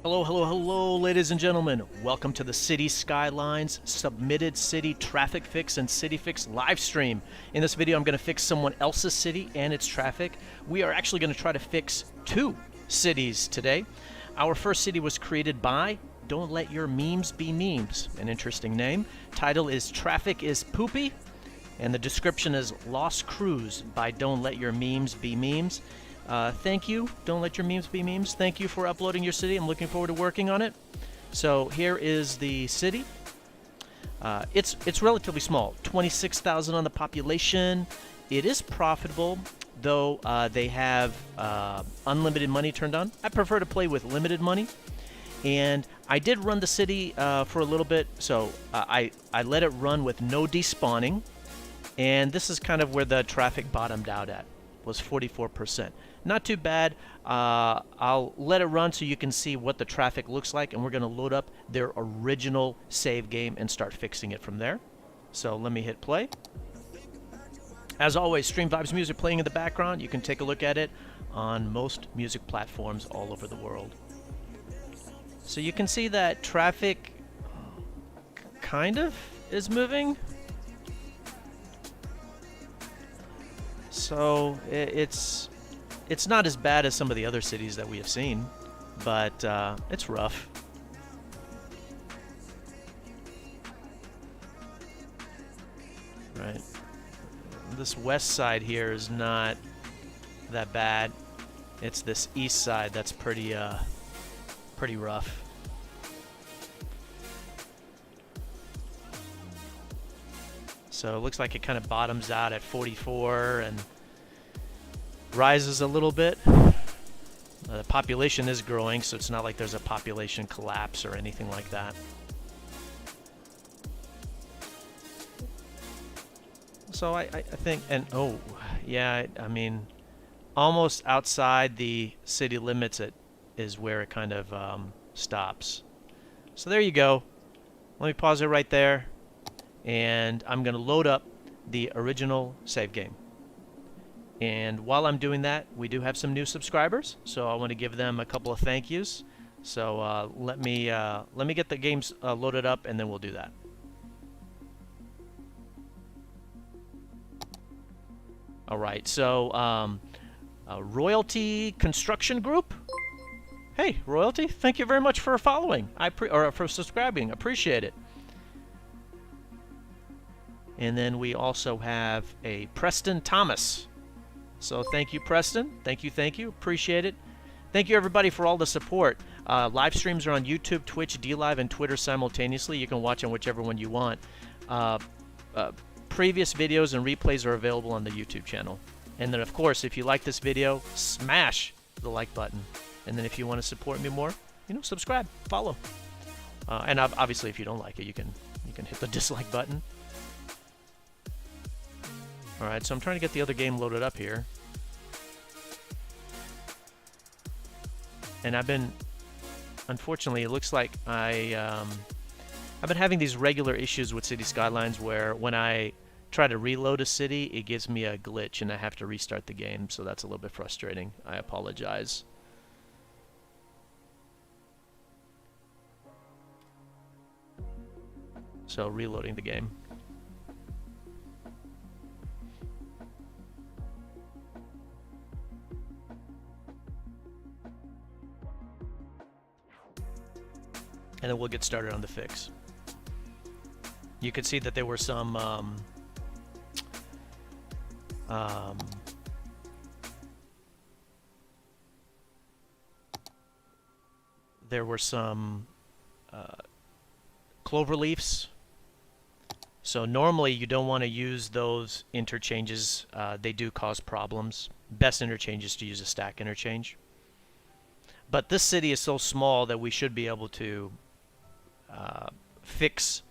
Hello, hello, hello, ladies and gentlemen. Welcome to the Cities Skylines Submitted City Traffic Fix and City Fix live stream. In this video, I'm going to fix someone else's city and its traffic. We are actually going to try to fix 2 cities today. Our first city was created by Don't Let Your Memes Be Memes, an interesting name. Title is Traffic is Poopy, and the description is Lost Cruise by Don't Let Your Memes Be Memes. Thank you, Don't Let Your Memes Be Memes. Thank you for uploading your city. I'm looking forward to working on it. So here is the city. It's relatively small, 26,000 on the population. It is profitable, though they have unlimited money turned on. I prefer to play with limited money. And I did run the city for a little bit, so I let it run with no despawning. And this is kind of where the traffic bottomed out at, was 44%. Not too bad. I'll let it run so you can see what the traffic looks like, and we're going to load up their original save game and start fixing it from there. So let me hit play. As always, Stream Vibes music playing in the background. You can take a look at it on most music platforms all over the world. So you can see that traffic kind of is moving. So it's not as bad as some of the other cities that we have seen, but it's rough. Right. This west side here is not that bad. It's this east side that's pretty rough. So it looks like it kind of bottoms out at 44 and rises a little bit. The population is growing, so it's not like there's a population collapse or anything like that. So I think, and oh, yeah, I mean, almost outside the city limits it is where it kind of stops. So there you go. Let me pause it right there. And I'm going to load up the original save game. And while I'm doing that, we do have some new subscribers, so I want to give them a couple of thank yous. So let me get the games loaded up, and then we'll do that. All right. So Royalty Construction Group. Hey, Royalty! Thank you very much for following. Or for subscribing. Appreciate it. And then we also have a Preston Thomas. So thank you, Preston. Thank you. Appreciate it. Thank you, everybody, for all the support. Live streams are on YouTube, Twitch, DLive, and Twitter simultaneously. You can watch on whichever one you want. Previous videos and replays are available on the YouTube channel. And then, of course, if you like this video, smash the like button. And then if you want to support me more, subscribe, follow. And obviously, if you don't like it, you can hit the dislike button. Alright, so I'm trying to get the other game loaded up here. And unfortunately, it looks like I've been having these regular issues with Cities Skylines where when I try to reload a city, it gives me a glitch and I have to restart the game, so that's a little bit frustrating. I apologize. So, reloading the game. And then we'll get started on the fix. You can see that there were some clover leaves. So normally you don't want to use those interchanges. They do cause problems. Best interchange is to use a stack interchange. But this city is so small that we should be able to fix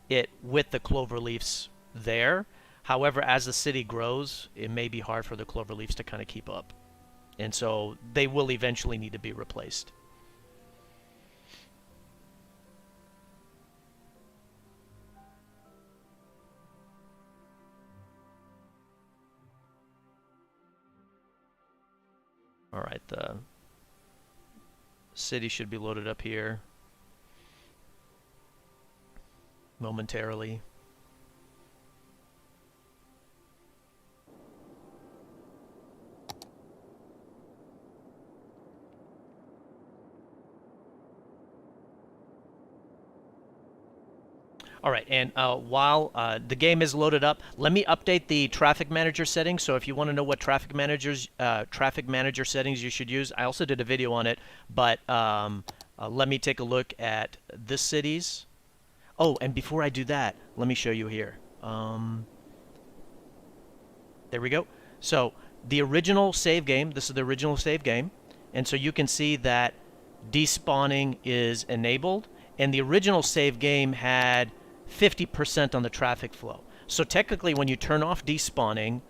it with the clover leaves there. However, as the city grows, it may be hard for the clover leaves to kind of keep up. And so they will eventually need to be replaced. All right, the city should be loaded up here momentarily. All right, and while the game is loaded up, let me update the traffic manager settings. So if you want to know what traffic manager settings you should use, I also did a video on it. But let me take a look at this cities. Oh, and before I do that, let me show you here. There we go. So the original save game. This is the original save game, and so you can see that despawning is enabled, and the original save game had 50% on the traffic flow. So technically, when you turn off despawning,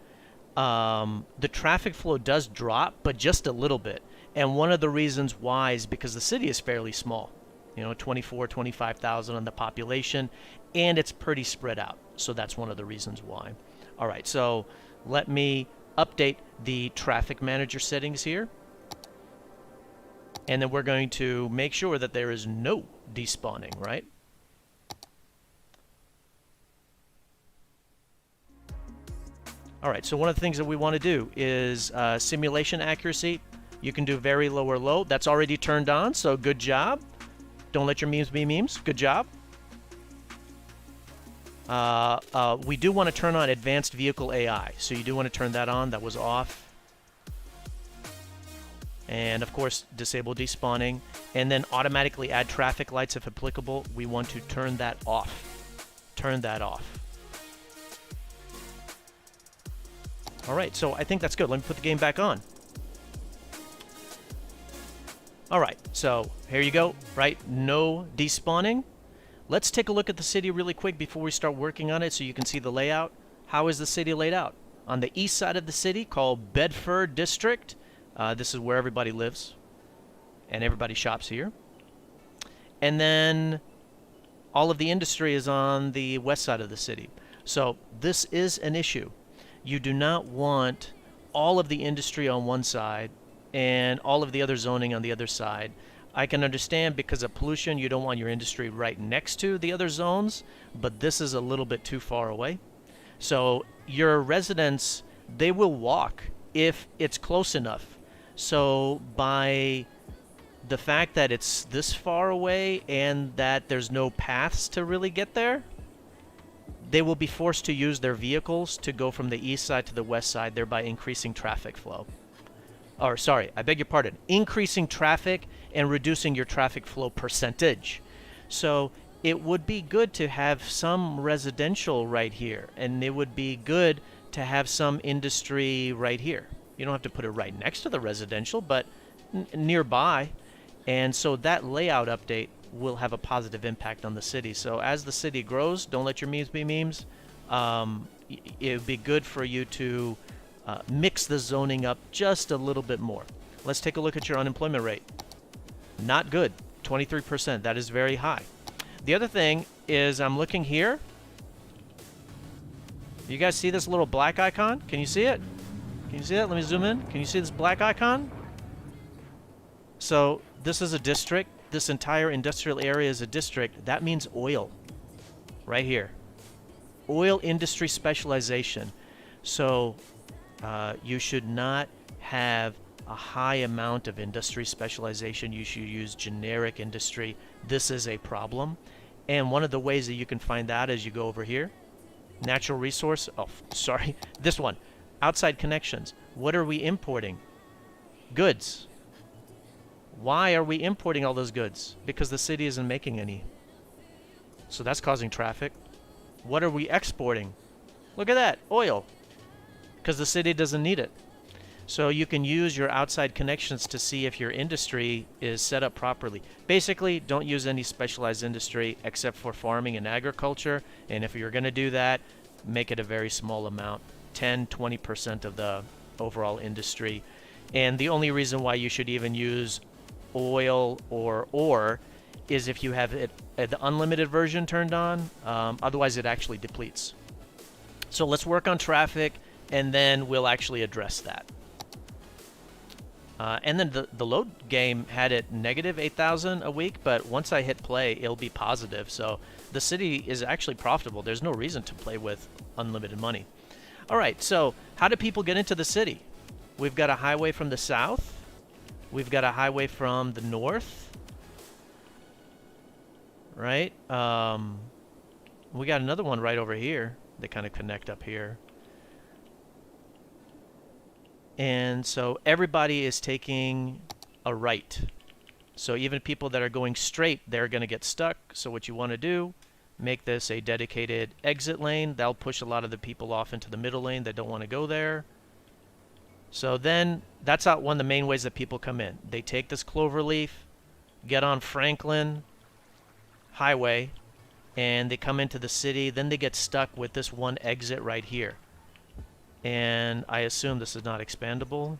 the traffic flow does drop, but just a little bit. And one of the reasons why is because the city is fairly small. You know, 25,000 on the population, and it's pretty spread out. So that's one of the reasons why. All right, so let me update the traffic manager settings here. And then we're going to make sure that there is no despawning, right? All right, so one of the things that we want to do is simulation accuracy. You can do very low or low. That's already turned on, so good job. Don't let your memes be memes. Good job. We do want to turn on advanced vehicle AI, so you do want to turn that on. That was off. And of course, disable despawning, and then automatically add traffic lights if applicable. We want to turn that off. Turn that off. All right, so I think that's good. Let me put the game back on. All right, so here you go, right? No despawning. Let's take a look at the city really quick before we start working on it so you can see the layout. How is the city laid out? On the east side of the city, called Bedford District, this is where everybody lives, and everybody shops here. And then all of the industry is on the west side of the city. So this is an issue. You do not want all of the industry on one side and all of the other zoning on the other side. I can understand because of pollution, you don't want your industry right next to the other zones, but this is a little bit too far away. So your residents, they will walk if it's close enough. So by the fact that it's this far away and that there's no paths to really get there, they will be forced to use their vehicles to go from the east side to the west side, thereby increasing traffic flow. Or sorry, I beg your pardon, increasing traffic and reducing your traffic flow percentage. So it would be good to have some residential right here, and it would be good to have some industry right here. You don't have to put it right next to the residential, but nearby. And so that layout update will have a positive impact on the city. So as the city grows, don't let your memes be memes. It would be good for you to mix the zoning up just a little bit more. Let's take a look at your unemployment rate. Not good, 23%. That is very high. The other thing is I'm looking here. You guys see this little black icon? Can you see it? Can you see it? Let me zoom in. Can you see this black icon? So this is a district. This entire industrial area is a district. That means oil right here. Oil industry specialization. So you should not have a high amount of industry specialization. You should use generic industry. This is a problem. And one of the ways that you can find that is you go over here. Natural resource. Oh, sorry. This one. Outside connections. What are we importing? Goods. Why are we importing all those goods? Because the city isn't making any. So that's causing traffic. What are we exporting? Look at that. Oil. Because the city doesn't need it. So you can use your outside connections to see if your industry is set up properly. Basically, don't use any specialized industry except for farming and agriculture. And if you're going to do that, make it a very small amount. 10-20% of the overall industry. And the only reason why you should even use oil or ore is if you have it the unlimited version turned on. Otherwise it actually depletes. So let's work on traffic and then we'll actually address that. And then the load game had it negative 8,000 a week, but once I hit play, it'll be positive. So the city is actually profitable. There's no reason to play with unlimited money. All right, so how do people get into the city? We've got a highway from the south. We've got a highway from the north. Right? We got another one right over here. They kind of connect up here. And so everybody is taking a right. So even people that are going straight, they're going to get stuck. So what you want to do, make this a dedicated exit lane. That'll push a lot of the people off into the middle lane that don't want to go there. So then that's not one of the main ways that people come in. They take this cloverleaf, get on Franklin Highway, and they come into the city. Then they get stuck with this one exit right here. And I assume this is not expandable.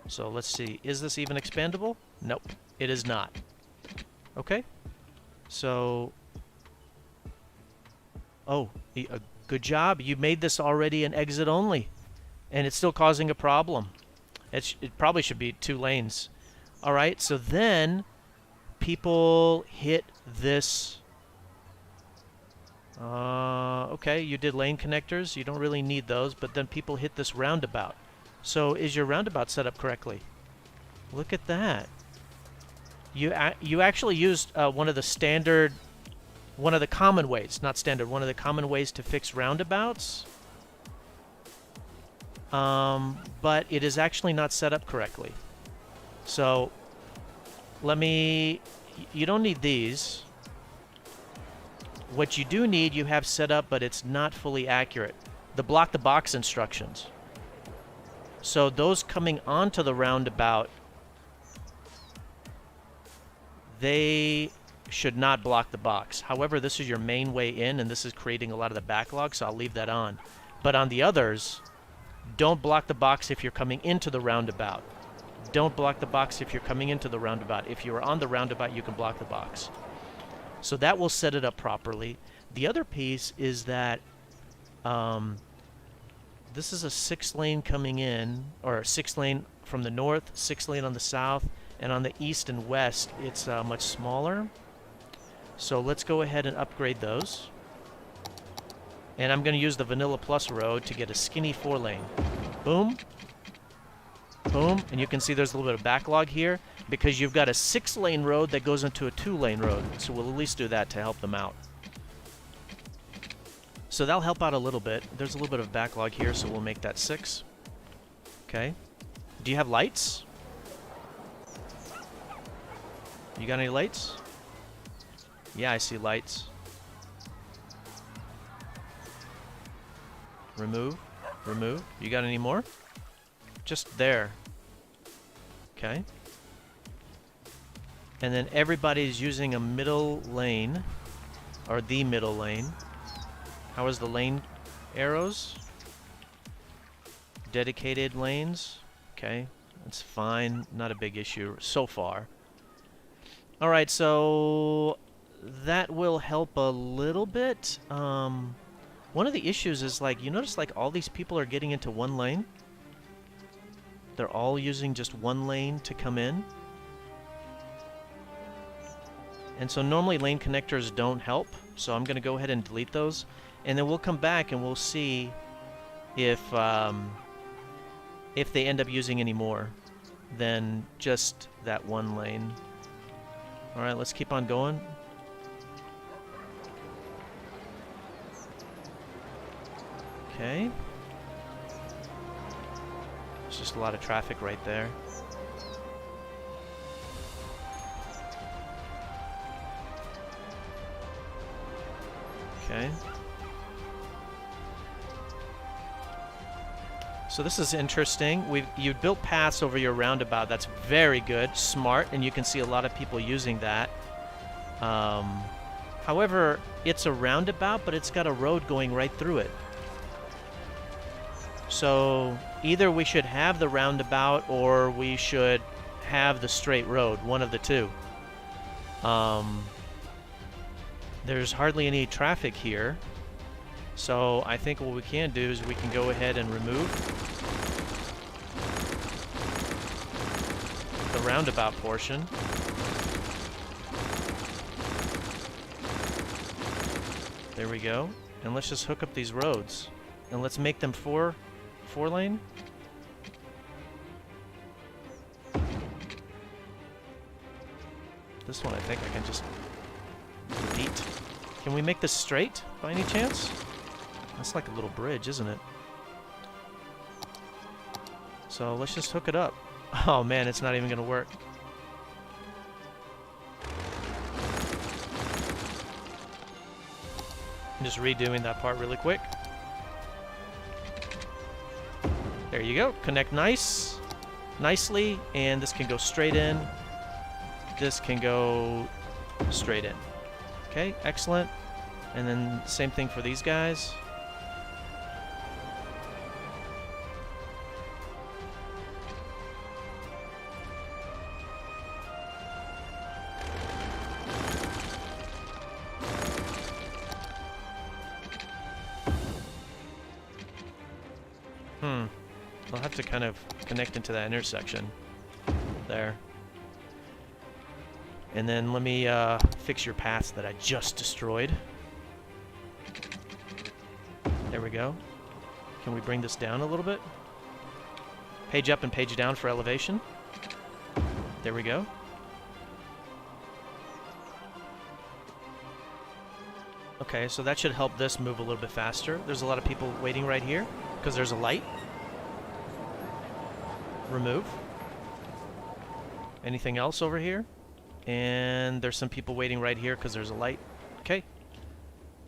So let's see. Is this even expandable? Nope, it is not. Okay. So... Oh, good job. You made this already an exit only. And it's still causing a problem. It probably should be 2 lanes. Alright, so then people hit this... okay, you did lane connectors. You don't really need those, but then people hit this roundabout. So is your roundabout set up correctly? Look at that. You actually used one of the common ways, not standard, one of the common ways to fix roundabouts. But it is actually not set up correctly. So you don't need these. What you do need, you have set up, but it's not fully accurate. The block the box instructions. So those coming onto the roundabout, they should not block the box. However, this is your main way in, and this is creating a lot of the backlog, so I'll leave that on. But on the others, don't block the box if you're coming into the roundabout. Don't block the box if you're coming into the roundabout. If you are on the roundabout, you can block the box. So that will set it up properly. The other piece is that this is a 6-lane coming in, or a 6-lane from the north, 6-lane on the south, and on the east and west, it's much smaller. So let's go ahead and upgrade those. And I'm going to use the Vanilla Plus road to get a skinny 4-lane. Boom. Boom. And you can see there's a little bit of backlog here because you've got a 6-lane road that goes into a 2-lane road. So we'll at least do that to help them out. So that'll help out a little bit. There's a little bit of backlog here, so we'll make that 6. Okay. Do you have lights? You got any lights? Yeah, I see lights. Remove. Remove. You got any more? Just there. Okay. And then everybody's using a middle lane, or the middle lane. How is the lane arrows? Dedicated lanes. Okay, that's fine. Not a big issue so far. Alright, so that will help a little bit. One of the issues is, like, you notice, like, all these people are getting into 1 lane. They're all using just 1 lane to come in. And so normally lane connectors don't help. So I'm going to go ahead and delete those. And then we'll come back and we'll see if they end up using any more than just that 1 lane. Alright, let's keep on going. Okay. There's just a lot of traffic right there. Okay. So this is interesting. You built paths over your roundabout. That's very good, smart, and you can see a lot of people using that. However, it's a roundabout, but it's got a road going right through it. So either we should have the roundabout or we should have the straight road, one of the two. There's hardly any traffic here. So I think what we can do is we can go ahead and remove. roundabout portion. There we go. And let's just hook up these roads. And let's make them four lane. This one I think I can just delete. Can we make this straight by any chance? That's like a little bridge, isn't it? So let's just hook it up. Oh man, it's not even gonna work. I'm just redoing that part really quick. There you go. Connect nicely, and this can go straight in. This can go straight in. Okay, excellent. And then same thing for these guys. I'll have to kind of connect into that intersection there. And then let me fix your paths that I just destroyed. There we go. Can we bring this down a little bit? Page up and page down for elevation. There we go. Okay, so that should help this move a little bit faster. There's a lot of people waiting right here because there's a light. Remove. Anything else over here? And there's some people waiting right here because there's a light. Okay.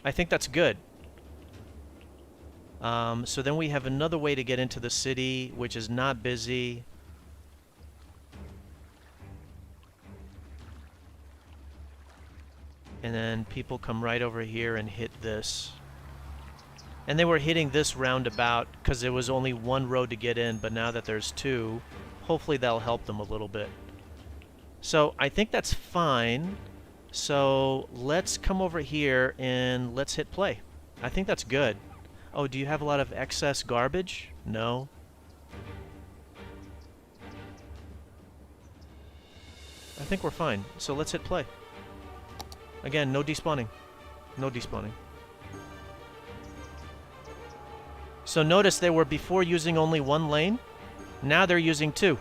I think that's good. So then we have another way to get into the city, which is not busy. And then people come right over here and hit this. And they were hitting this roundabout because there was only one road to get in, but now that there's two, hopefully that'll help them a little bit. So I think that's fine. So let's come over here and let's hit play. I think that's good. Oh, do you have a lot of excess garbage? No. I think we're fine. So let's hit play. Again, no despawning. No despawning. So notice they were before using only one lane. Now they're using two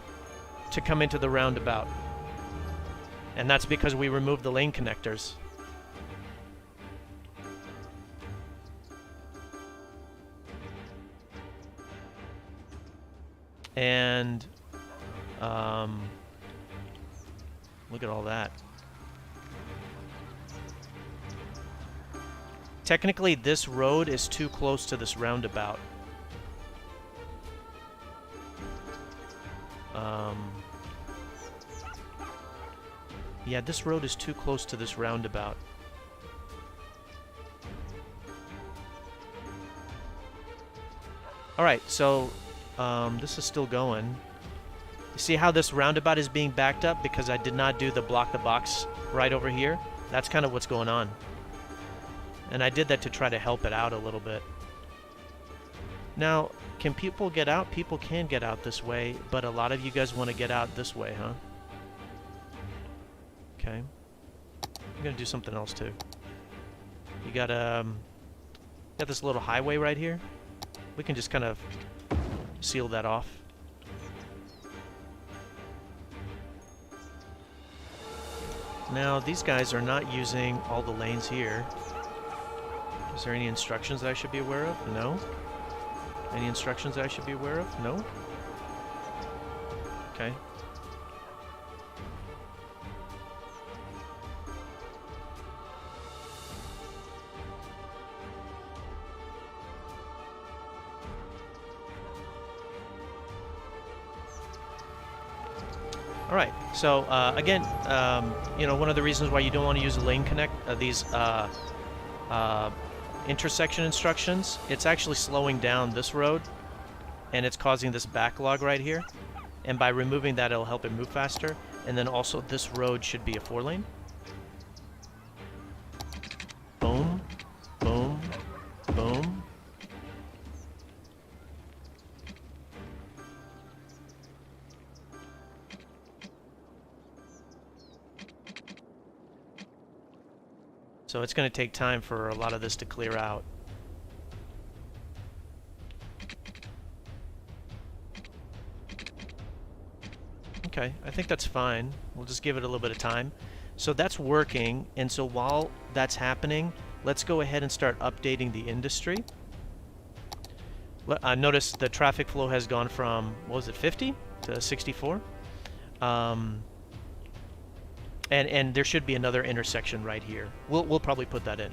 to come into the roundabout. And that's because we removed the lane connectors. And look at all that. Technically, this road is too close to this roundabout. Yeah, this road is too close to this roundabout. Alright, so this is still going. You see how this roundabout is being backed up because I did not do the block the box right over here? That's kind of what's going on. And I did that to try to help it out a little bit. Now, can people get out? People can get out this way, but a lot of you guys want to get out this way, huh? Okay. I'm going to do something else, too. You got this little highway right here. We can just kind of seal that off. Now, these guys are not using all the lanes here. Is there any instructions that I should be aware of? No. Any instructions that I should be aware of? No. Okay. All right. So again, you know, one of the reasons why you don't want to use a lane connect these intersection instructions, it's actually slowing down this road, and it's causing this backlog right here. And by removing that, it'll help it move faster. And then also, this road should be a 4-lane. Boom, boom, boom. So it's going to take time for a lot of this to clear out. Okay, I think that's fine. We'll just give it a little bit of time. So that's working, and so while that's happening, let's go ahead and start updating the industry. Notice the traffic flow has gone from, what was it, 50 to 64? And there should be another intersection right here. We'll probably put that in.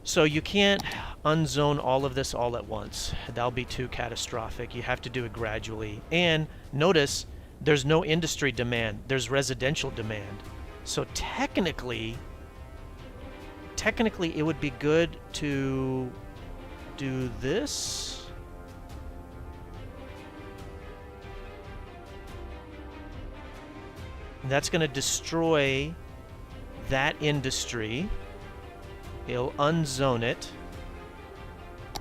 So you can't unzone all of this all at once. That'll be too catastrophic. You have to do it gradually. And notice there's no industry demand. There's residential demand. So technically it would be good to do this. That's going to destroy that industry. It'll unzone it,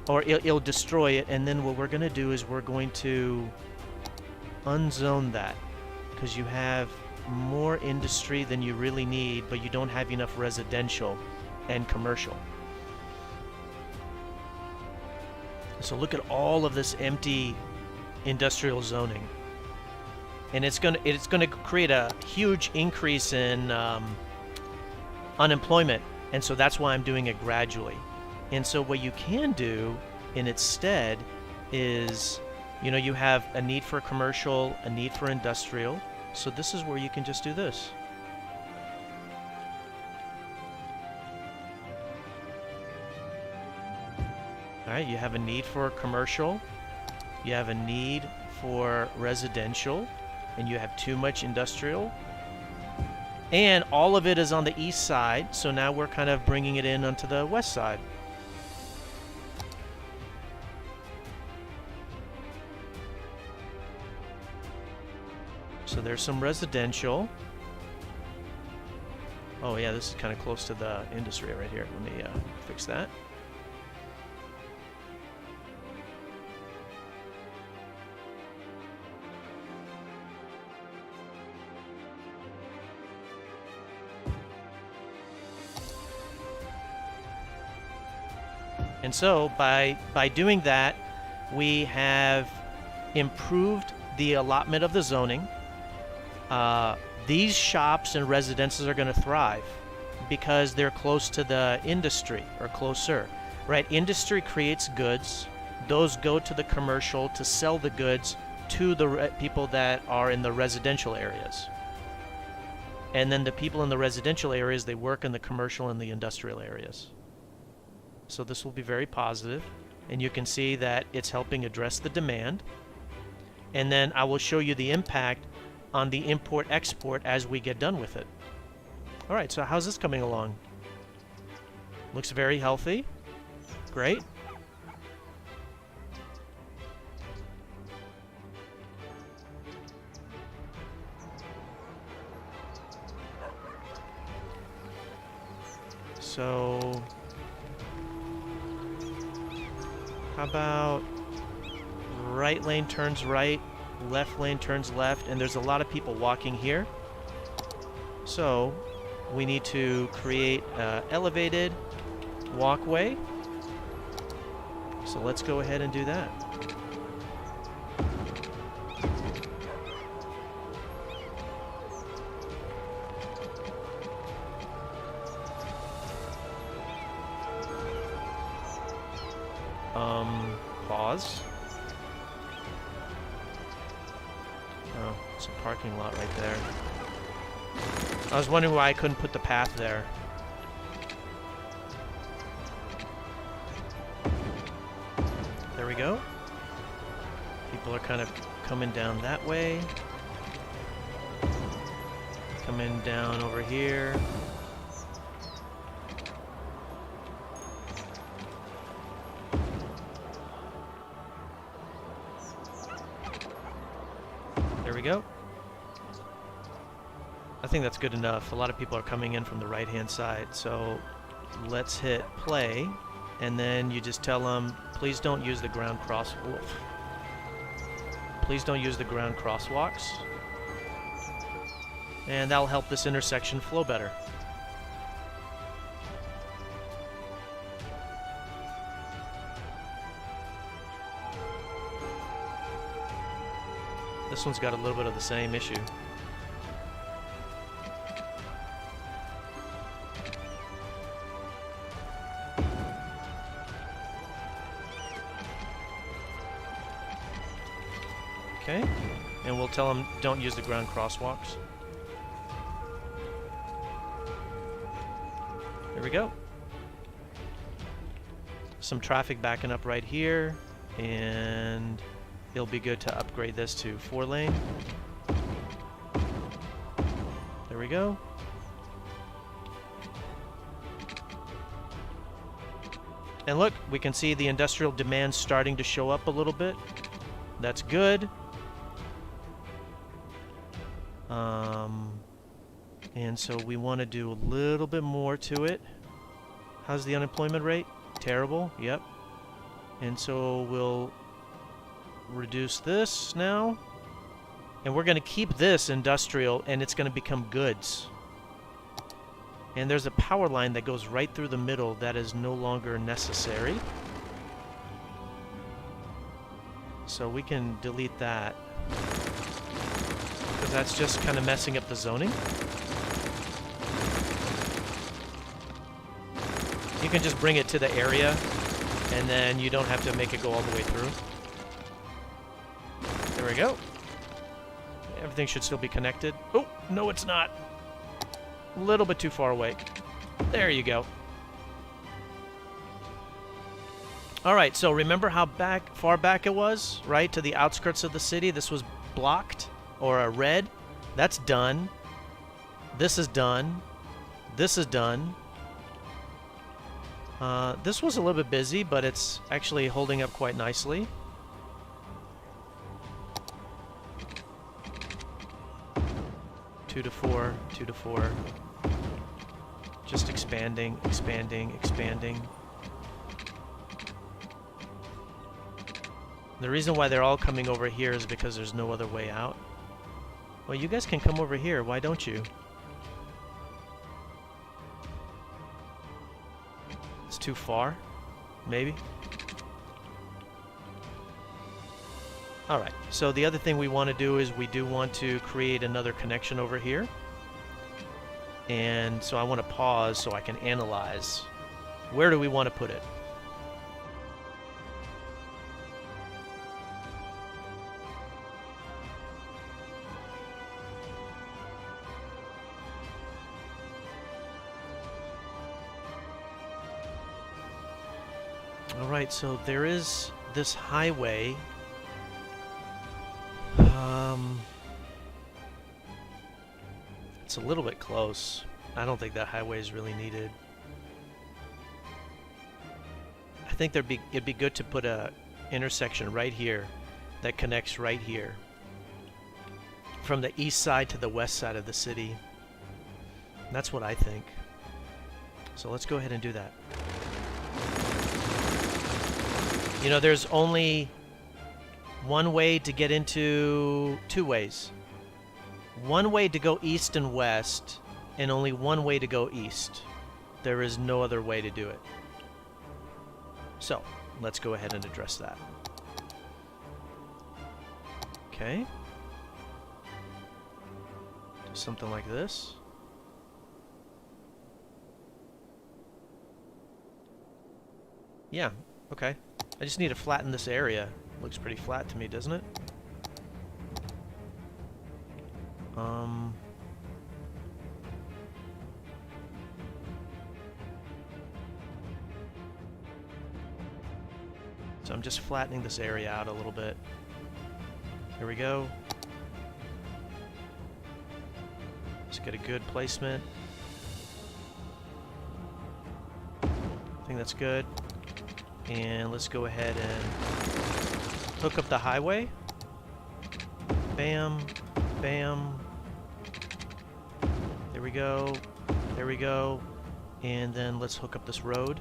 or it'll destroy it, and then what we're going to do is we're going to unzone that, because you have more industry than you really need, but you don't have enough residential and commercial. So look at all of this empty industrial zoning. And it's going to create a huge increase in unemployment, and so that's why I'm doing it gradually. And so what you can do in its stead is, you know, you have a need for commercial, a need for industrial, so this is where you can just do this. All right, you have a need for commercial, you have a need for residential, and you have too much industrial, and all of it is on the east side, so now we're kind of bringing it in onto the west side. So there's some residential. Oh yeah, this is kind of close to the industry right here. Let me fix that. And so by doing that, we have improved the allotment of the zoning. These shops and residences are going to thrive because they're close to the industry, or closer, right? Industry creates goods. Those go to the commercial to sell the goods to the people that are in the residential areas. And then the people in the residential areas, they work in the commercial and the industrial areas. So this will be very positive, and you can see that it's helping address the demand. And then I will show you the impact on the import-export as we get done with it. All right, so how's this coming along? Looks very healthy. Great. So how about right lane turns right, left lane turns left, and there's a lot of people walking here. So we need to create an elevated walkway. So let's go ahead and do that. Pause. Oh, it's a parking lot right there. I was wondering why I couldn't put the path there. There we go. People are kind of coming down that way. Coming down over here. There we go. I think that's good enough. A lot of people are coming in from the right-hand side, so let's hit play, and then you just tell them, please don't use the ground Please don't use the ground crosswalks, and that'll help this intersection flow better. This one's got a little bit of the same issue. Okay, and we'll tell them don't use the ground crosswalks. There we go. Some traffic backing up right here, and it'll be good to upgrade this to 4-lane. There we go. And look, we can see the industrial demand starting to show up a little bit. That's good. And so we want to do a little bit more to it. How's the unemployment rate? Terrible. Yep. And so we'll reduce this now. And we're going to keep this industrial, and it's going to become goods. And there's a power line that goes right through the middle that is no longer necessary. So we can delete that, because that's just kind of messing up the zoning. You can just bring it to the area, and then you don't have to make it go all the way through. There we go. Everything should still be connected. Oh, no it's not. A little bit too far away. There you go. All right, so remember how far back it was, right, to the outskirts of the city? This was blocked, or a red. That's done. This is done. This is done. This was a little bit busy, but it's actually holding up quite nicely. Two to four, 2 to 4. Just expanding, expanding, expanding. The reason why they're all coming over here is because there's no other way out. Well, you guys can come over here. Why don't you? It's too far, maybe. All right, so the other thing we want to do is we do want to create another connection over here. And so I want to pause so I can analyze. Where do we want to put it? All right, so there is this highway. It's a little bit close. I don't think that highway is really needed. I think it'd be good to put a intersection right here that connects right here from the east side to the west side of the city. And that's what I think. So let's go ahead and do that. You know, there's only one way to get into, two ways. One way to go east and west, and only one way to go east. There is no other way to do it. So, let's go ahead and address that. Okay. Do something like this. Yeah, okay. I just need to flatten this area. Looks pretty flat to me, doesn't it? So I'm just flattening this area out a little bit. Here we go. Let's get a good placement. I think that's good. And let's go ahead and hook up the highway. Bam, bam. There we go. There we go. And then let's hook up this road.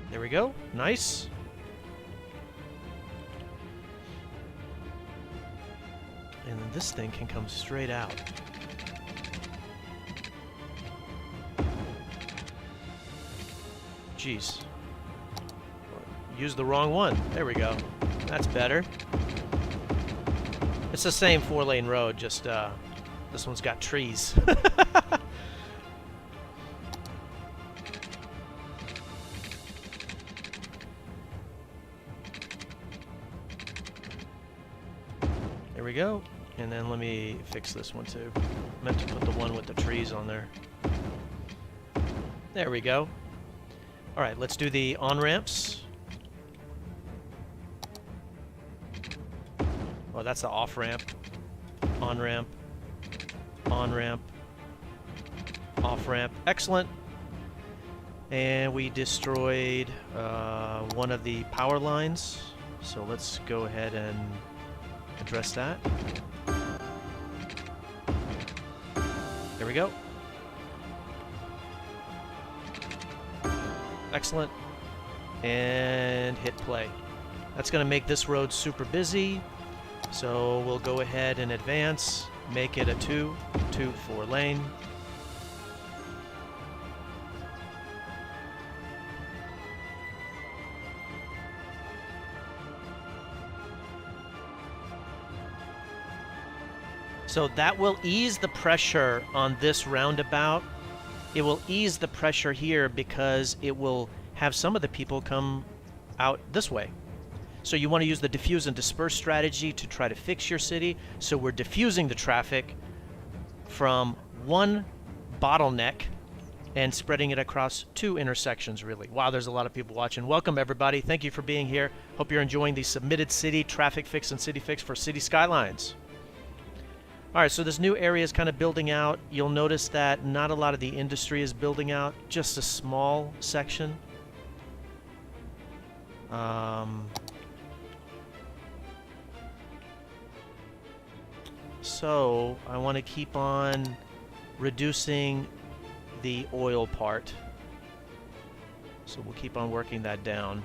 There we go. Nice. And this thing can come straight out. Jeez. Used the wrong one. There we go. That's better. It's the same 4-lane road, just this one's got trees. There we go. And then let me fix this one too. I meant to put the one with the trees on there. There we go. All right, let's do the on-ramps. Oh, that's the off-ramp. On-ramp. On-ramp. Off-ramp. Excellent. And we destroyed one of the power lines. So let's go ahead and address that. There we go. Excellent. And hit play. That's going to make this road super busy. So we'll go ahead and advance, make it a 2-4 lane. So that will ease the pressure on this roundabout. It will ease the pressure here because it will have some of the people come out this way. So you want to use the diffuse and disperse strategy to try to fix your city. So we're diffusing the traffic from one bottleneck and spreading it across 2 intersections, really. Wow, there's a lot of people watching. Welcome, everybody. Thank you for being here. Hope you're enjoying the submitted city traffic fix and city fix for Cities Skylines. All right, so this new area is kind of building out. You'll notice that not a lot of the industry is building out, just a small section. So I want to keep on reducing the oil part. So we'll keep on working that down.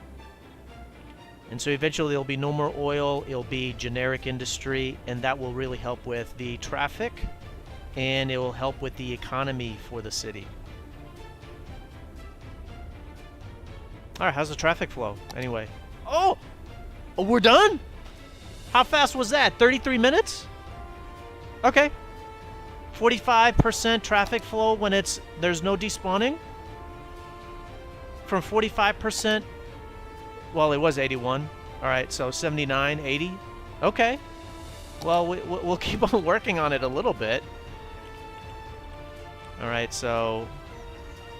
And so eventually there'll be no more oil, it'll be generic industry, and that will really help with the traffic, and it will help with the economy for the city. All right, how's the traffic flow? Anyway. Oh, we're done? How fast was that? 33 minutes? Okay. 45% traffic flow when there's no despawning. From 45%, well, it was 81. All right, so 79, 80. Okay. Well, we'll keep on working on it a little bit. All right, so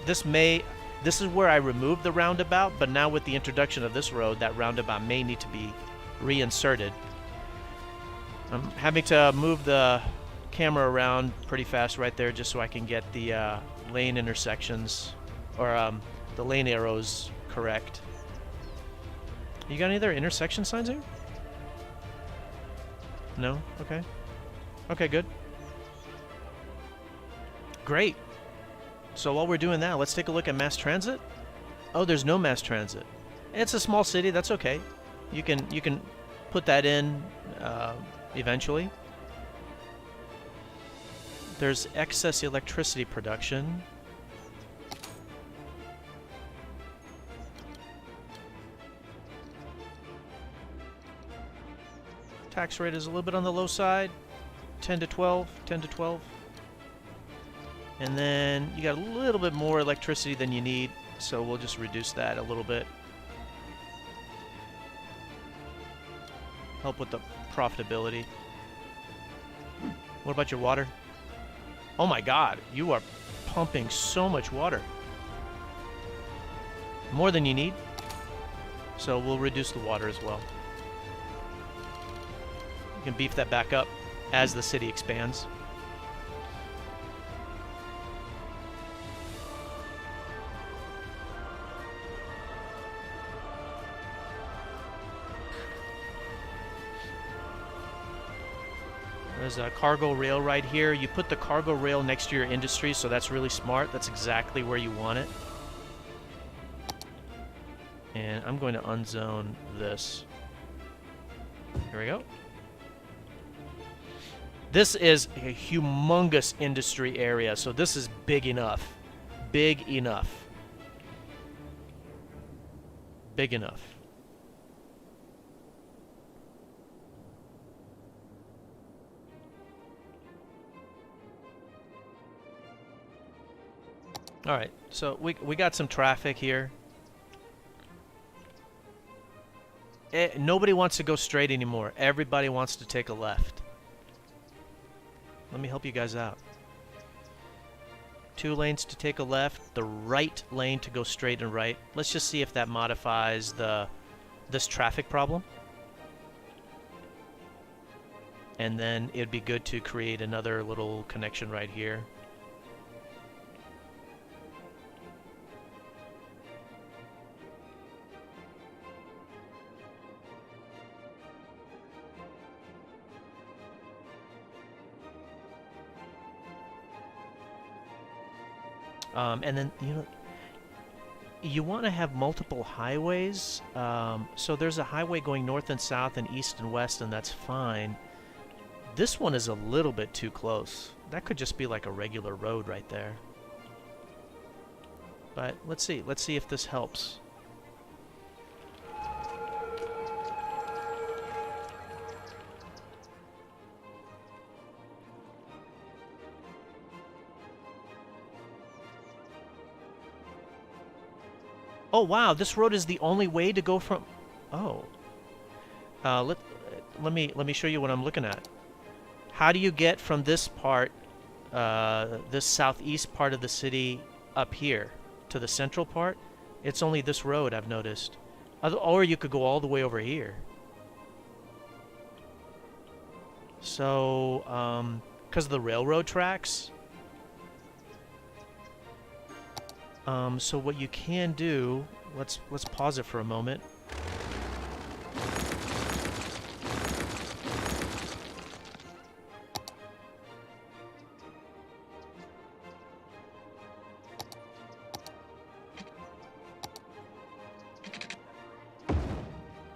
this is where I removed the roundabout, but now with the introduction of this road, that roundabout may need to be reinserted. I'm having to move the camera around pretty fast right there just so I can get the lane intersections, or the lane arrows correct. You got any other intersection signs here? No? Okay. Okay, good. Great. So while we're doing that, let's take a look at mass transit. Oh, there's no mass transit. It's a small city, that's okay. You can put that in eventually. There's excess electricity production. Tax rate is a little bit on the low side. 10 to 12, 10 to 12. And then you got a little bit more electricity than you need, so we'll just reduce that a little bit. Help with the profitability. What about your water? Oh my God, you are pumping so much water. More than you need. So we'll reduce the water as well. You can beef that back up as the city expands. There's a cargo rail right here. You put the cargo rail next to your industry, so that's really smart. That's exactly where you want it. And I'm going to unzone this. Here we go. This is a humongous industry area, so this is big enough. Big enough. Big enough. All right, so we got some traffic here. Nobody wants to go straight anymore. Everybody wants to take a left. Let me help you guys out. 2 lanes to take a left, the right lane to go straight and right. Let's just see if that modifies this traffic problem. And then it'd be good to create another little connection right here. And then, you know, you want to have multiple highways. So there's a highway going north and south and east and west, and that's fine. This one is a little bit too close. That could just be like a regular road right there. But let's see. Let's see if this helps. Oh wow, this road is the only way to go from. Oh, let me show you what I'm looking at. How do you get from this part, this southeast part of the city, up here to the central part? It's only this road, I've noticed. Or you could go all the way over here. So, because of the railroad tracks. So what you can do, let's pause it for a moment.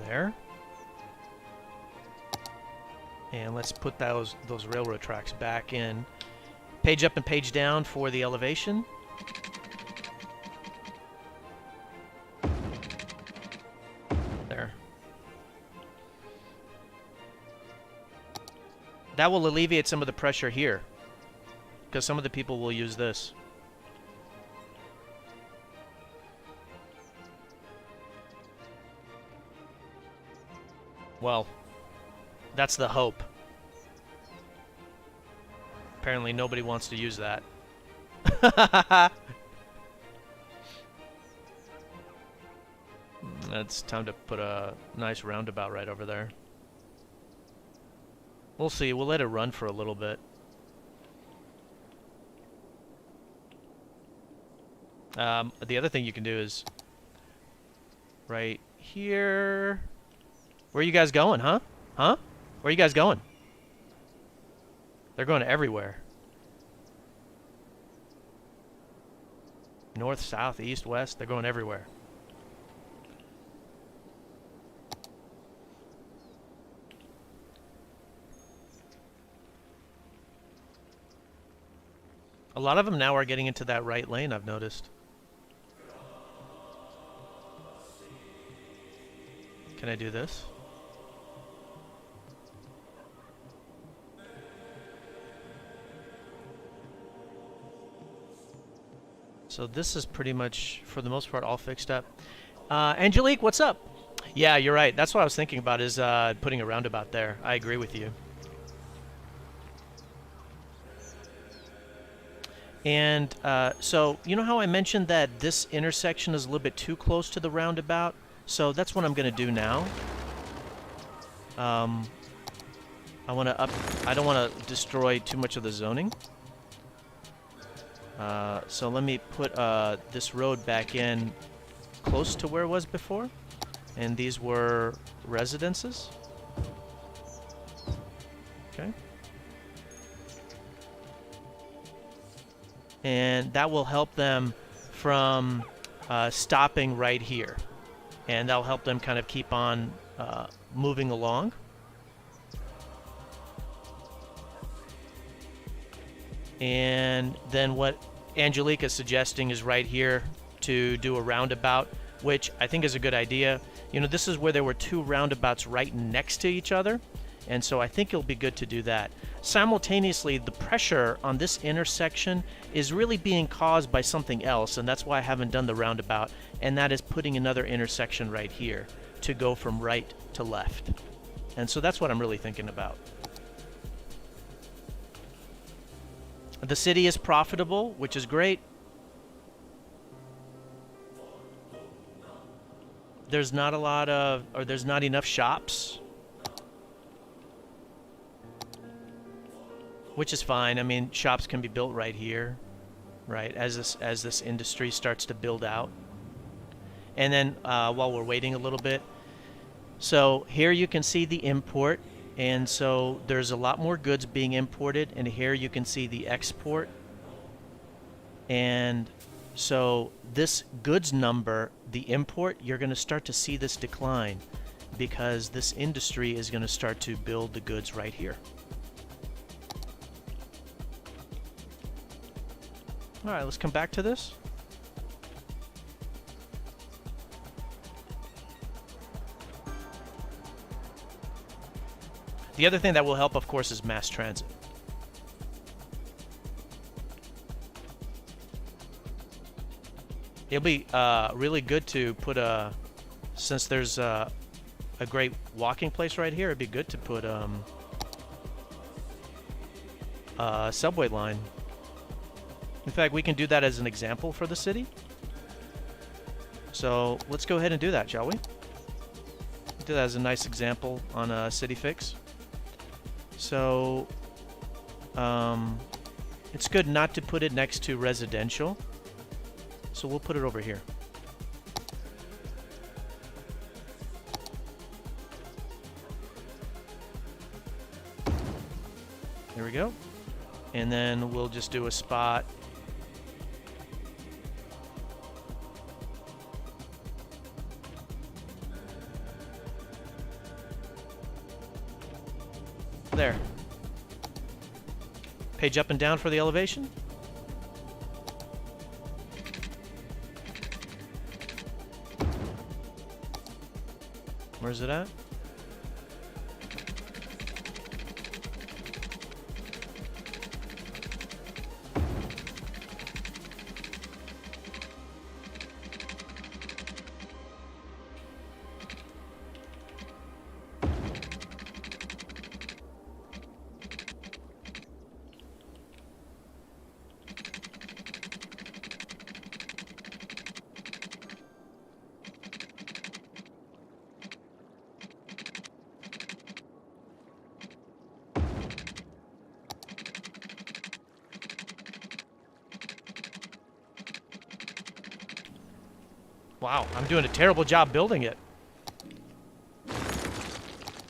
There. And let's put those railroad tracks back in. Page up and page down for the elevation. There. That will alleviate some of the pressure here, because some of the people will use this. Well, that's the hope. Apparently nobody wants to use that. It's time to put a nice roundabout right over there. We'll see. We'll let it run for a little bit. The other thing you can do is right here. Where are you guys going, huh? Huh? Where are you guys going? They're going everywhere. North, south, east, west. They're going everywhere. A lot of them now are getting into that right lane, I've noticed. Can I do this? So this is pretty much, for the most part, all fixed up. Angelique, what's up? Yeah, you're right. That's what I was thinking about, is putting a roundabout there. I agree with you. And so, you know how I mentioned that this intersection is a little bit too close to the roundabout? So that's what I'm going to do now. I don't want to destroy too much of the zoning. So let me put this road back in close to where it was before. And these were residences. Okay. And that will help them from stopping right here. And that'll help them kind of keep on moving along. And then what Angelique is suggesting is right here to do a roundabout, which I think is a good idea. You know, this is where there were two roundabouts right next to each other, and so I think it'll be good to do that. Simultaneously, the pressure on this intersection is really being caused by something else, and that's why I haven't done the roundabout, and that is putting another intersection right here to go from right to left. And so that's what I'm really thinking about. The city is profitable, which is great. There's not a lot of, or there's not enough shops, which is fine. I mean, shops can be built right here, right, as this industry starts to build out. And then while we're waiting a little bit, so here you can see the import, and so there's a lot more goods being imported, and here you can see the export. And so this goods number, the import, you're going to start to see this decline because this industry is going to start to build the goods right here. All right, let's come back to this. The other thing that will help, of course, is mass transit. It'll be really good to put a, since there's a great walking place right here, it'd be good to put a subway line. In fact, we can do that as an example for the city. So let's go ahead and do that, shall we? Do that as a nice example on a city fix. So it's good not to put it next to residential. So we'll put it over here. There we go. And then we'll just do a spot. There. Page up and down for the elevation. Where's it at? Wow, I'm doing a terrible job building it.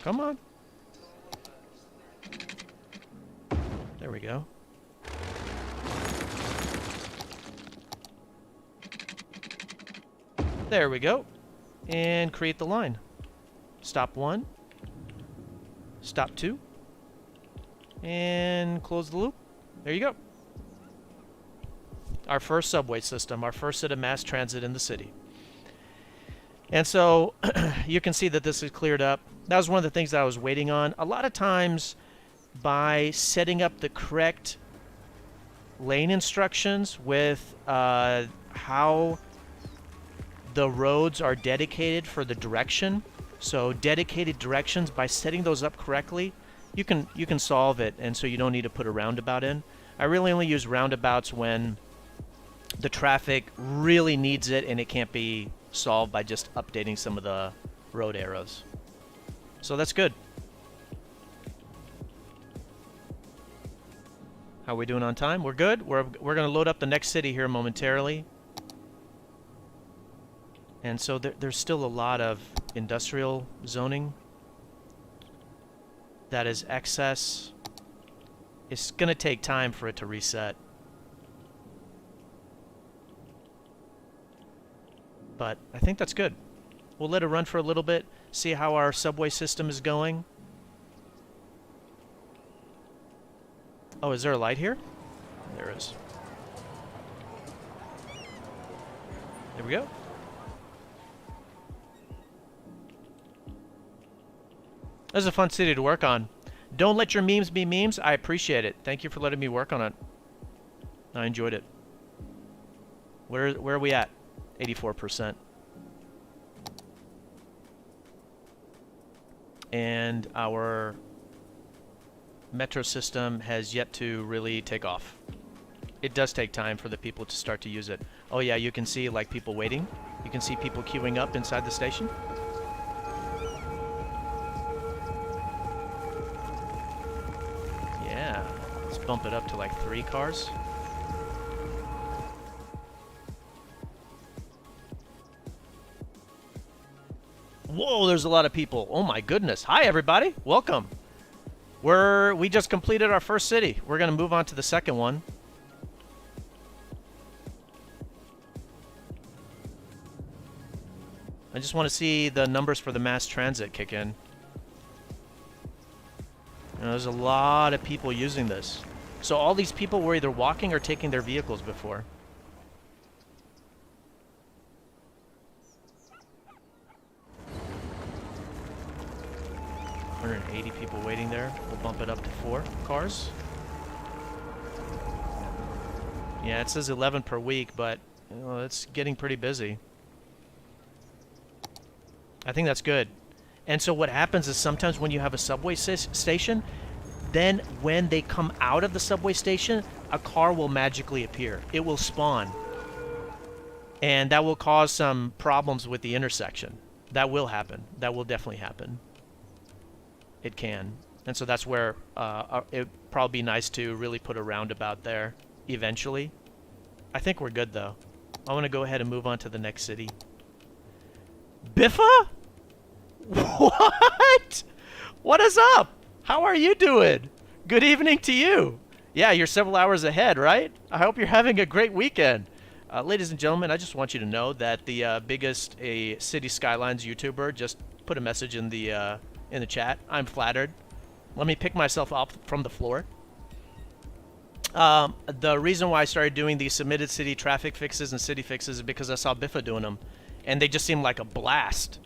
Come on. There we go. There we go. And create the line. Stop 1. Stop 2. And close the loop. There you go. Our first subway system, our first set of mass transit in the city. And so you can see that this is cleared up. That was one of the things that I was waiting on. A lot of times by setting up the correct lane instructions with how the roads are dedicated for the direction, so dedicated directions, by setting those up correctly, you can solve it, and so you don't need to put a roundabout in. I really only use roundabouts when the traffic really needs it and it can't be solved by just updating some of the road arrows. So that's good. How are we doing on time? We're good. We're going to load up the next city here momentarily. And so there's still a lot of industrial zoning that is excess. It's going to take time for it to reset. But I think that's good. We'll let it run for a little bit, see how our subway system is going. Oh, is there a light here? There is. There we go. This is a fun city to work on. Don't let your memes be memes. I appreciate it. Thank you for letting me work on it. I enjoyed it. Where are we at? 84%. And our metro system has yet to really take off. It does take time for the people to start to use it. Oh yeah, you can see like people waiting. You can see people queuing up inside the station. Yeah, let's bump it up to like 3 cars. Whoa, there's a lot of people. Oh my goodness. Hi everybody, welcome. We just completed our first city. We're gonna move on to the second one. I just want to see the numbers for the mass transit kick in. You know, there's a lot of people using this. So all these people were either walking or taking their vehicles before. $180 people waiting there. We'll bump it up to 4 cars. Yeah, it says 11 per week, but you know, it's getting pretty busy. I think that's good. And so what happens is sometimes when you have a subway station, then when they come out of the subway station, a car will magically appear. It will spawn. And that will cause some problems with the intersection. That will happen. That will definitely happen. It can. And so that's where it'd probably be nice to really put a roundabout there eventually. I think we're good though. I want to go ahead and move on to the next city. Biffa? What? What is up? How are you doing? Good evening to you. Yeah, you're several hours ahead, right? I hope you're having a great weekend. Ladies and gentlemen, I just want you to know that the biggest Cities Skylines YouTuber just put a message in the chat. I'm flattered. Let me pick myself up from the floor. The reason why I started doing these submitted city traffic fixes and city fixes is because I saw Biffa doing them, and they just seemed like a blast.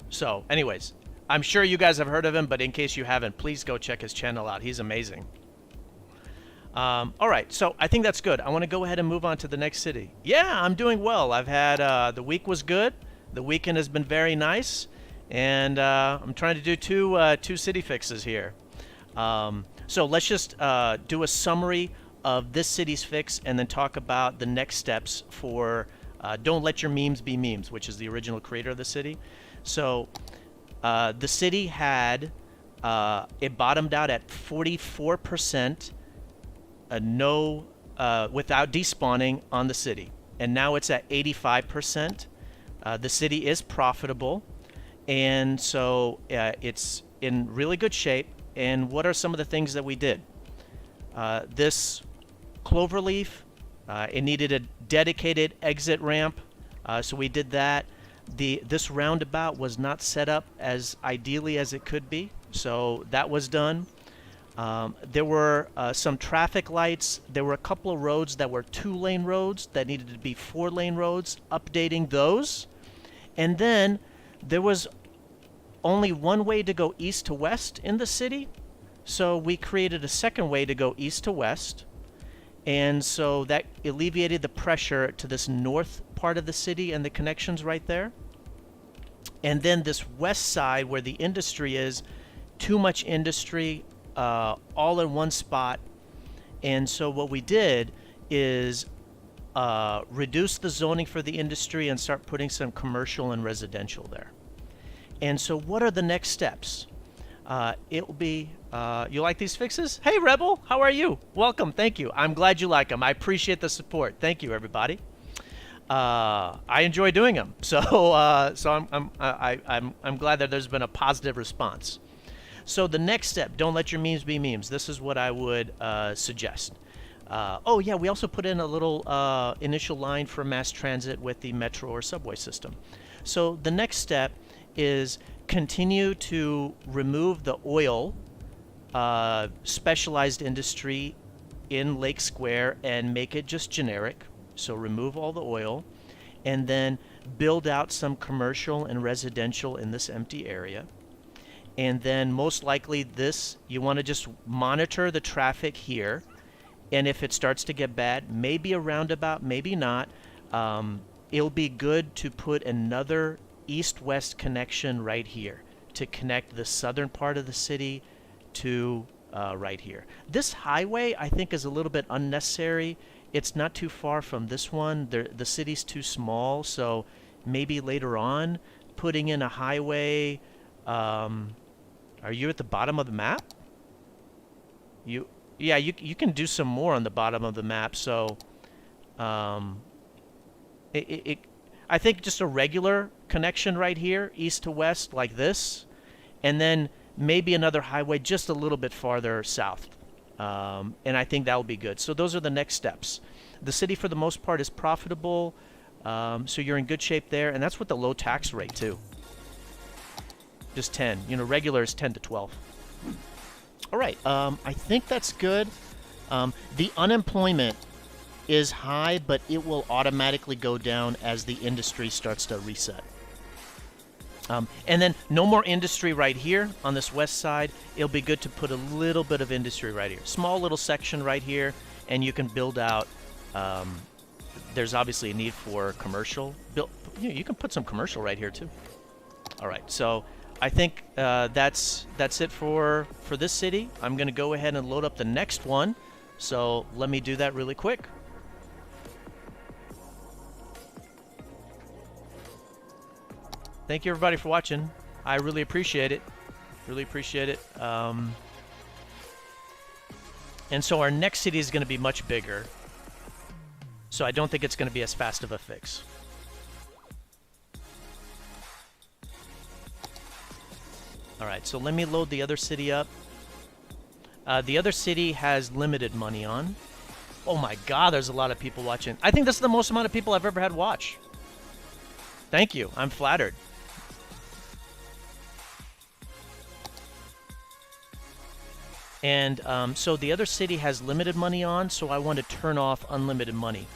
So, anyways, I'm sure you guys have heard of him, but in case you haven't, please go check his channel out. He's amazing. All right, so I think that's good. I want to go ahead and move on to the next city. Yeah, I'm doing well. I've had the week was good. The weekend has been very nice, and I'm trying to do two city fixes here. So let's just do a summary of this city's fix and then talk about the next steps for Don't Let Your Memes Be Memes, which is the original creator of the city. So the city had, it bottomed out at 44% without despawning on the city. And now it's at 85%. The city is profitable. And so it's in really good shape. And what are some of the things that we did? This cloverleaf, it needed a dedicated exit ramp, so we did that. This roundabout was not set up as ideally as it could be, so that was done. There were some traffic lights. There were a couple of roads that were 2-lane roads that needed to be 4-lane roads, updating those. And then there was only one way to go east to west in the city, so we created a second way to go east to west. And so that alleviated the pressure to this north part of the city and the connections right there. And then this west side where the industry is, too much industry all in one spot. And so what we did is reduce the zoning for the industry and start putting some commercial and residential there. And so what are the next steps? It will be, you like these fixes? Hey Rebel, how are you? Welcome, thank you. I'm glad you like them. I appreciate the support. Thank you, everybody. I enjoy doing them, so I'm glad that there's been a positive response. So the next step, don't let your memes be memes. This is what I would suggest. Oh yeah, we also put in a little initial line for mass transit with the metro or subway system. So the next step is continue to remove the oil specialized industry in Lake Square and make it just generic. So remove all the oil, and then build out some commercial and residential in this empty area. And then most likely this, you want to just monitor the traffic here. And if it starts to get bad, maybe a roundabout, maybe not. It'll be good to put another east-west connection right here to connect the southern part of the city to right here. This highway, I think, is a little bit unnecessary. It's not too far from this one. The city's too small, so maybe later on putting in a highway. Are you at the bottom of the map? Yeah, you can do some more on the bottom of the map. So I think just a regular connection right here, east to west, like this, and then maybe another highway just a little bit farther south. And I think that will be good. So those are the next steps. The city, for the most part, is profitable, so you're in good shape there, and that's with the low tax rate too. Just 10. You know, regular is 10 to 12. All right, I think that's good. The unemployment is high, but it will automatically go down as the industry starts to reset. And then no more industry right here on this west side. It'll be good to put a little bit of industry right here. Small little section right here, and you can build out. There's obviously a need for commercial. You can put some commercial right here too. All right, so I think that's it for this city. I'm going to go ahead and load up the next one. So let me do that really quick. Thank you, everybody, for watching. I really appreciate it. Really appreciate it. And so our next city is going to be much bigger. So I don't think it's going to be as fast of a fix. All right, so let me load the other city up. The other city has limited money on. Oh my God, there's a lot of people watching. I think this is the most amount of people I've ever had watch. Thank you. I'm flattered. And so the other city has limited money on, so I want to turn off unlimited money.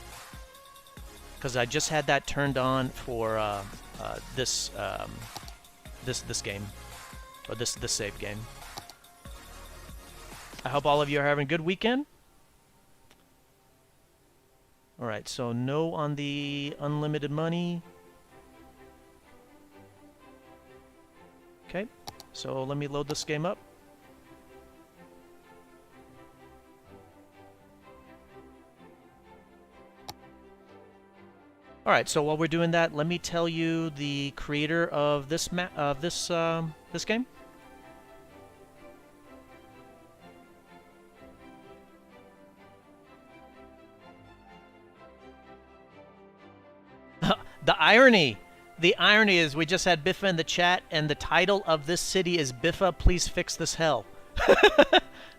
Because I just had that turned on for this game. Or this save game. I hope all of you are having a good weekend. Alright, so no on the unlimited money. Okay, so let me load this game up. All right, so while we're doing that, let me tell you the creator of this this game. The irony is we just had Biffa in the chat, and the title of this city is Biffa, Please Fix This Hell.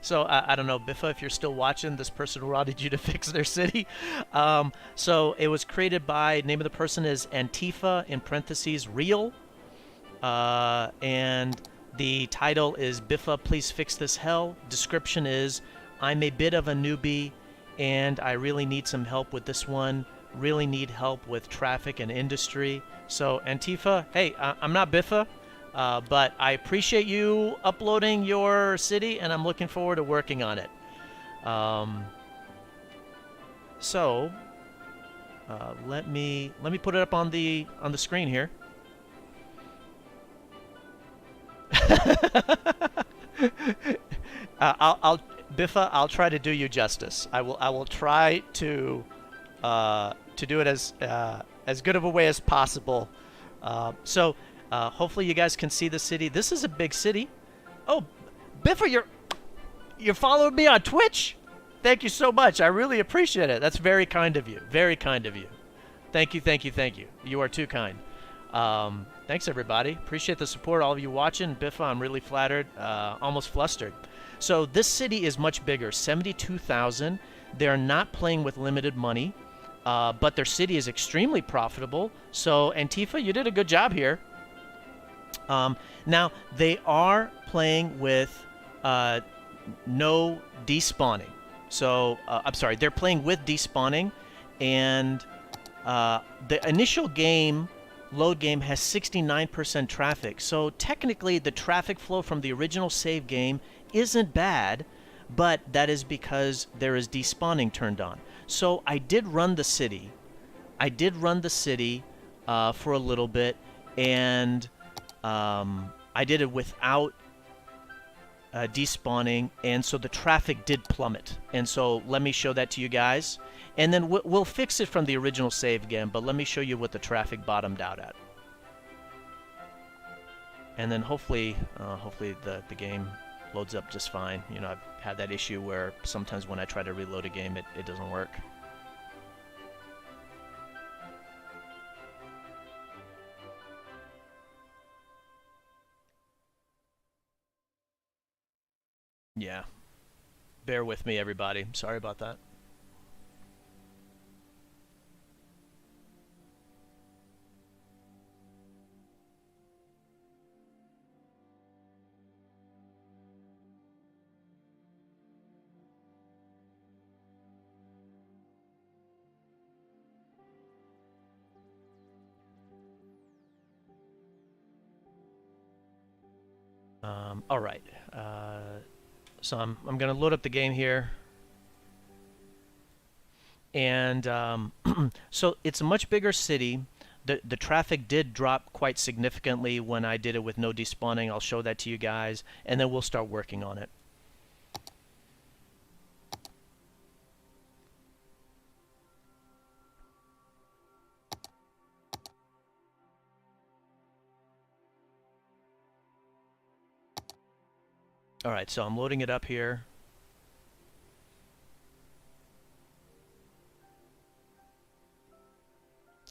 So I don't know, Biffa, if you're still watching, this person wanted you to fix their city. So it was created by, name of the person is Antifa, in parentheses, real. And the title is Biffa, Please Fix This Hell. Description is, I'm a bit of a newbie, and I really need some help with this one. Really need help with traffic and industry. So Antifa, hey, I'm not Biffa. But I appreciate you uploading your city, and I'm looking forward to working on it. Let me put it up on the screen here. Biffa, I'll try to do you justice. I will try to do it as good of a way as possible. Hopefully you guys can see the city. This is a big city. Oh, Biffa, you're following me on Twitch? Thank you so much. I really appreciate it. That's very kind of you. Very kind of you. Thank you, thank you, thank you. You are too kind. Thanks, everybody. Appreciate the support, all of you watching. Biffa, I'm really flattered. Almost flustered. So this city is much bigger, 72,000. They're not playing with limited money, but their city is extremely profitable. So Antifa, you did a good job here. Now, they are playing with no despawning. So, I'm sorry, they're playing with despawning, and the initial game, load game, has 69% traffic. So technically, the traffic flow from the original save game isn't bad, but that is because there is despawning turned on. So I did run the city. For a little bit, and I did it without despawning, and so the traffic did plummet. And so let me show that to you guys, and then we'll fix it from the original save again, but let me show you what the traffic bottomed out at. And then hopefully the game loads up just fine. You know, I've had that issue where sometimes when I try to reload a game, it doesn't work. Yeah. Bear with me, everybody. Sorry about that. All right. So I'm going to load up the game here. And so it's a much bigger city. The traffic did drop quite significantly when I did it with no despawning. I'll show that to you guys, and then we'll start working on it. All right, so I'm loading it up here.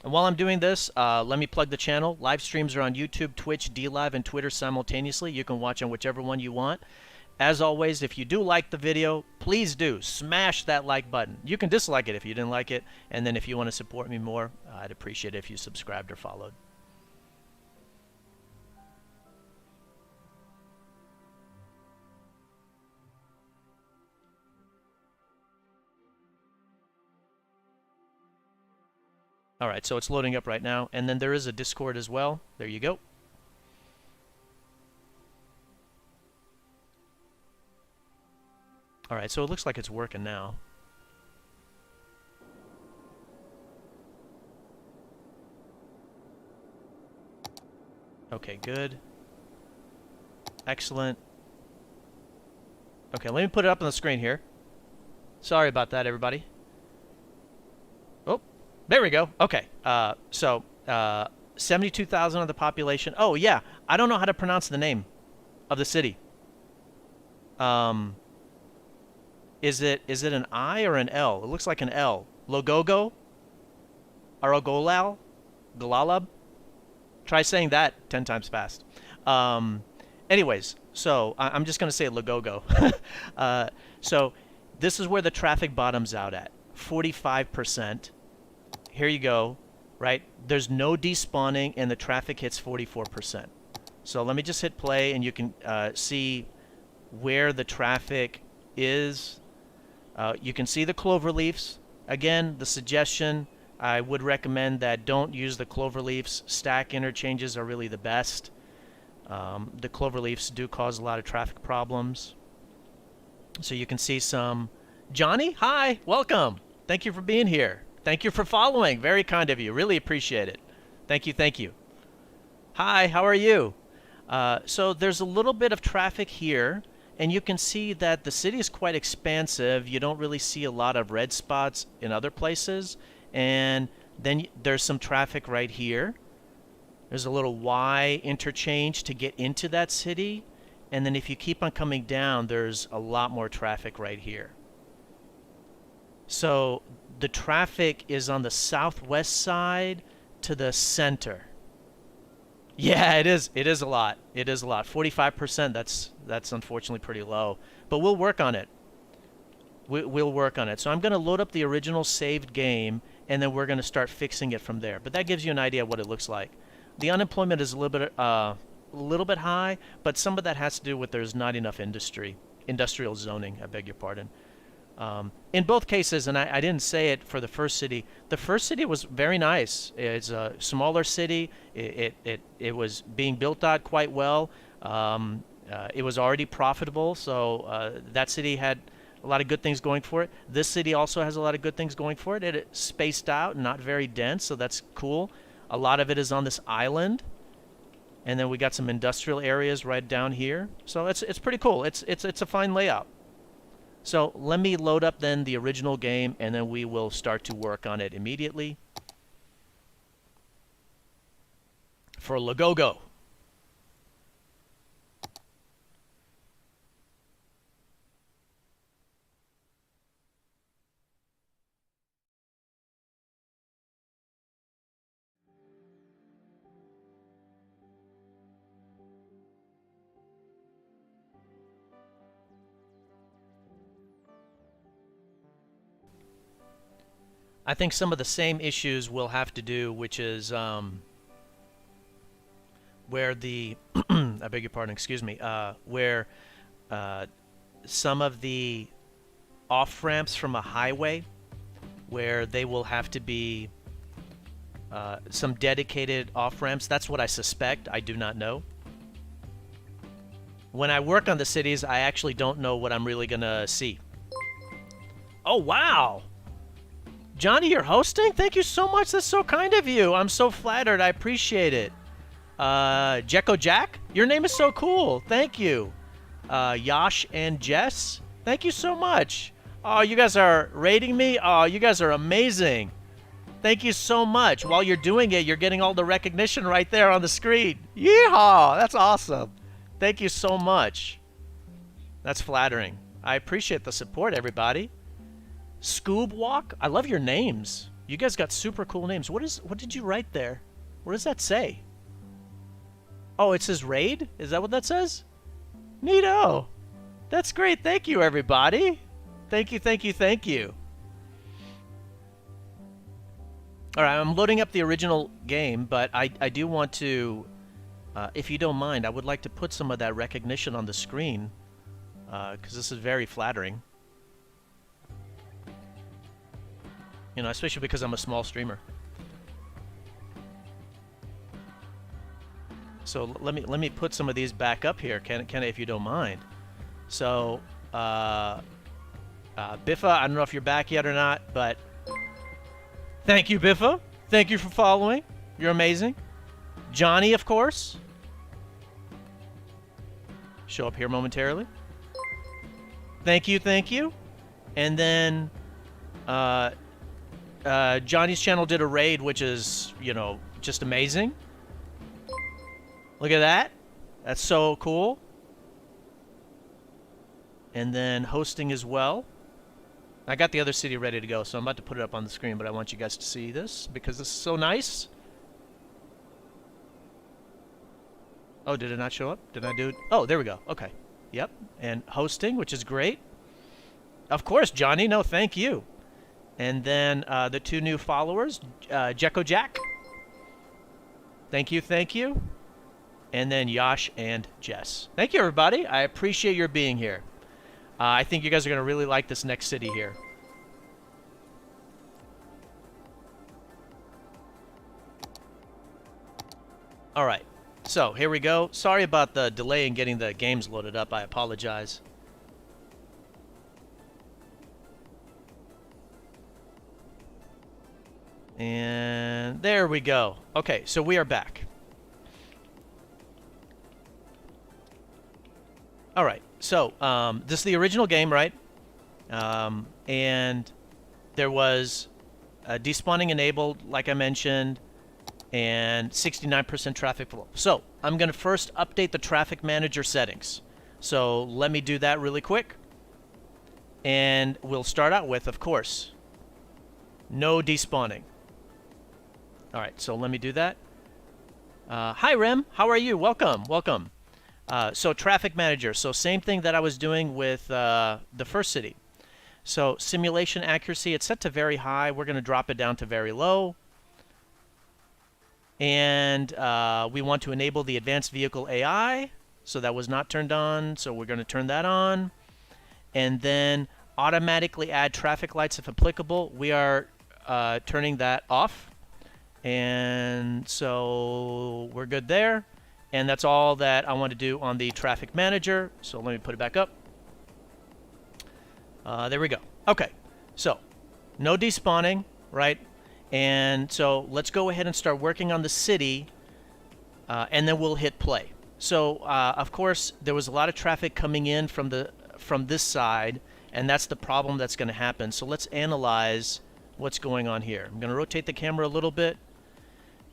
And while I'm doing this, let me plug the channel. Live streams are on YouTube, Twitch, DLive, and Twitter simultaneously. You can watch on whichever one you want. As always, if you do like the video, please do smash that like button. You can dislike it if you didn't like it. And then if you want to support me more, I'd appreciate it if you subscribed or followed. All right, so it's loading up right now, and then there is a Discord as well. There you go. All right, so it looks like it's working now. Okay, good. Excellent. Okay, let me put it up on the screen here. Sorry about that, everybody. Oh. There we go. Okay. So 72,000 of the population. Oh, yeah. I don't know how to pronounce the name of the city. Is it an I or an L? It looks like an L. Logogo? Arogolal? Galalab? Try saying that 10 times fast. Anyways, so I'm just going to say Logogo. So this is where the traffic bottoms out at. 45%. Here you go, right? There's no despawning, and the traffic hits 44%. So let me just hit play, and you can see where the traffic is. You can see the clover leaves. Again, the suggestion, I would recommend that don't use the clover leaves. Stack interchanges are really the best. The clover leaves do cause a lot of traffic problems. So you can see some... Johnny, hi, welcome. Thank you for being here. Thank you for following. Very kind of you. Really appreciate it. Thank you, thank you. Hi, how are you? So there's a little bit of traffic here, and you can see that the city is quite expansive. You don't really see a lot of red spots in other places. And then there's some traffic right here. There's a little Y interchange to get into that city. And then if you keep on coming down, there's a lot more traffic right here. So the traffic is on the southwest side to the center. Yeah, it is. It is a lot. It is a lot. 45%, that's unfortunately pretty low. But we'll work on it. We'll work on it. So I'm going to load up the original saved game, and then we're going to start fixing it from there. But that gives you an idea of what it looks like. The unemployment is a little bit high, but some of that has to do with there's not enough industrial zoning, I beg your pardon. In both cases, and I didn't say it for the first city was very nice. It's a smaller city. It was being built out quite well. It was already profitable, so that city had a lot of good things going for it. This city also has a lot of good things going for it. It's spaced out and not very dense, so that's cool. A lot of it is on this island, and then we got some industrial areas right down here. So it's pretty cool. It's a fine layout. So let me load up then the original game, and then we will start to work on it immediately. For Lagogo. I think some of the same issues we'll have to do, which is where the I beg your pardon, excuse me, where some of the off ramps from a highway, where they will have to be some dedicated off ramps. That's what I suspect. I do not know. When I work on the cities, I actually don't know what I'm really gonna see. Oh wow! Johnny, you're hosting? Thank you so much. That's so kind of you. I'm so flattered. I appreciate it. Jekko Jack? Your name is so cool. Thank you. Yash and Jess? Thank you so much. Oh, you guys are rating me? Oh, you guys are amazing. Thank you so much. While you're doing it, you're getting all the recognition right there on the screen. Yeehaw! That's awesome. Thank you so much. That's flattering. I appreciate the support, everybody. Scoob Walk? I love your names. You guys got super cool names. What did you write there? What does that say? Oh, it says raid? Is that what that says? Neato. That's great. Thank you, everybody. Thank you, thank you, thank you. All right, I'm loading up the original game, but I do want to, if you don't mind, I would like to put some of that recognition on the screen, because this is very flattering. You know, especially because I'm a small streamer. So let me put some of these back up here, can I, if you don't mind. So, Biffa, I don't know if you're back yet or not, but thank you, Biffa. Thank you for following. You're amazing. Johnny, of course. Show up here momentarily. Thank you, thank you. And then, Johnny's channel did a raid, which is, you know, just amazing. Look at that. That's so cool. And then hosting as well. I got the other city ready to go, so I'm about to put it up on the screen, but I want you guys to see this because this is so nice. Oh, did it not show up? Did I do it? Oh, there we go. Okay. Yep. And hosting, which is great. Of course, Johnny. No, thank you. And then the two new followers, Jekko Jack. Thank you, thank you. And then Yash and Jess. Thank you, everybody. I appreciate your being here. I think you guys are going to really like this next city here. All right. So here we go. Sorry about the delay in getting the games loaded up. I apologize. And there we go. Okay, so we are back. All right, so this is the original game, right? And there was despawning enabled, like I mentioned, and 69% traffic flow. So I'm going to first update the traffic manager settings. So let me do that really quick. And we'll start out with, of course, no despawning. All right, so let me do that. Hi, Rem. How are you? Welcome. Welcome. So traffic manager. So same thing that I was doing with the first city. So simulation accuracy, it's set to very high. We're going to drop it down to very low. And we want to enable the advanced vehicle AI. So that was not turned on. So we're going to turn that on. And then Automatically add traffic lights if applicable. We are turning that off. And so we're good there. And that's all that I want to do on the traffic manager. So let me put it back up. There we go. Okay, so no despawning, right? And so let's go ahead and start working on the city, and then we'll hit play. So of course there was a lot of traffic coming in from this side, and that's the problem that's going to happen. So let's analyze what's going on here. I'm going to rotate the camera a little bit.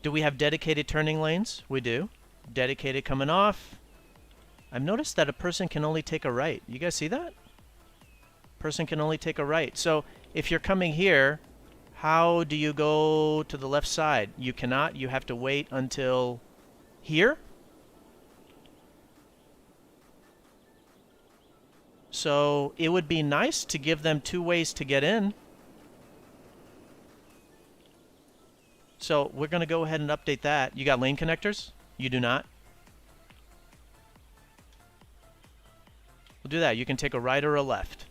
Do we have dedicated turning lanes? We do. Dedicated coming off. I've noticed that a person can only take a right. You guys see that? Person can only take a right. So if you're coming here, how do you go to the left side? You cannot. You have to wait until here. So it would be nice to give them 2 ways to get in. So we're going to go ahead and update that. You got lane connectors? You do not. We'll do that. You can take a right or a left.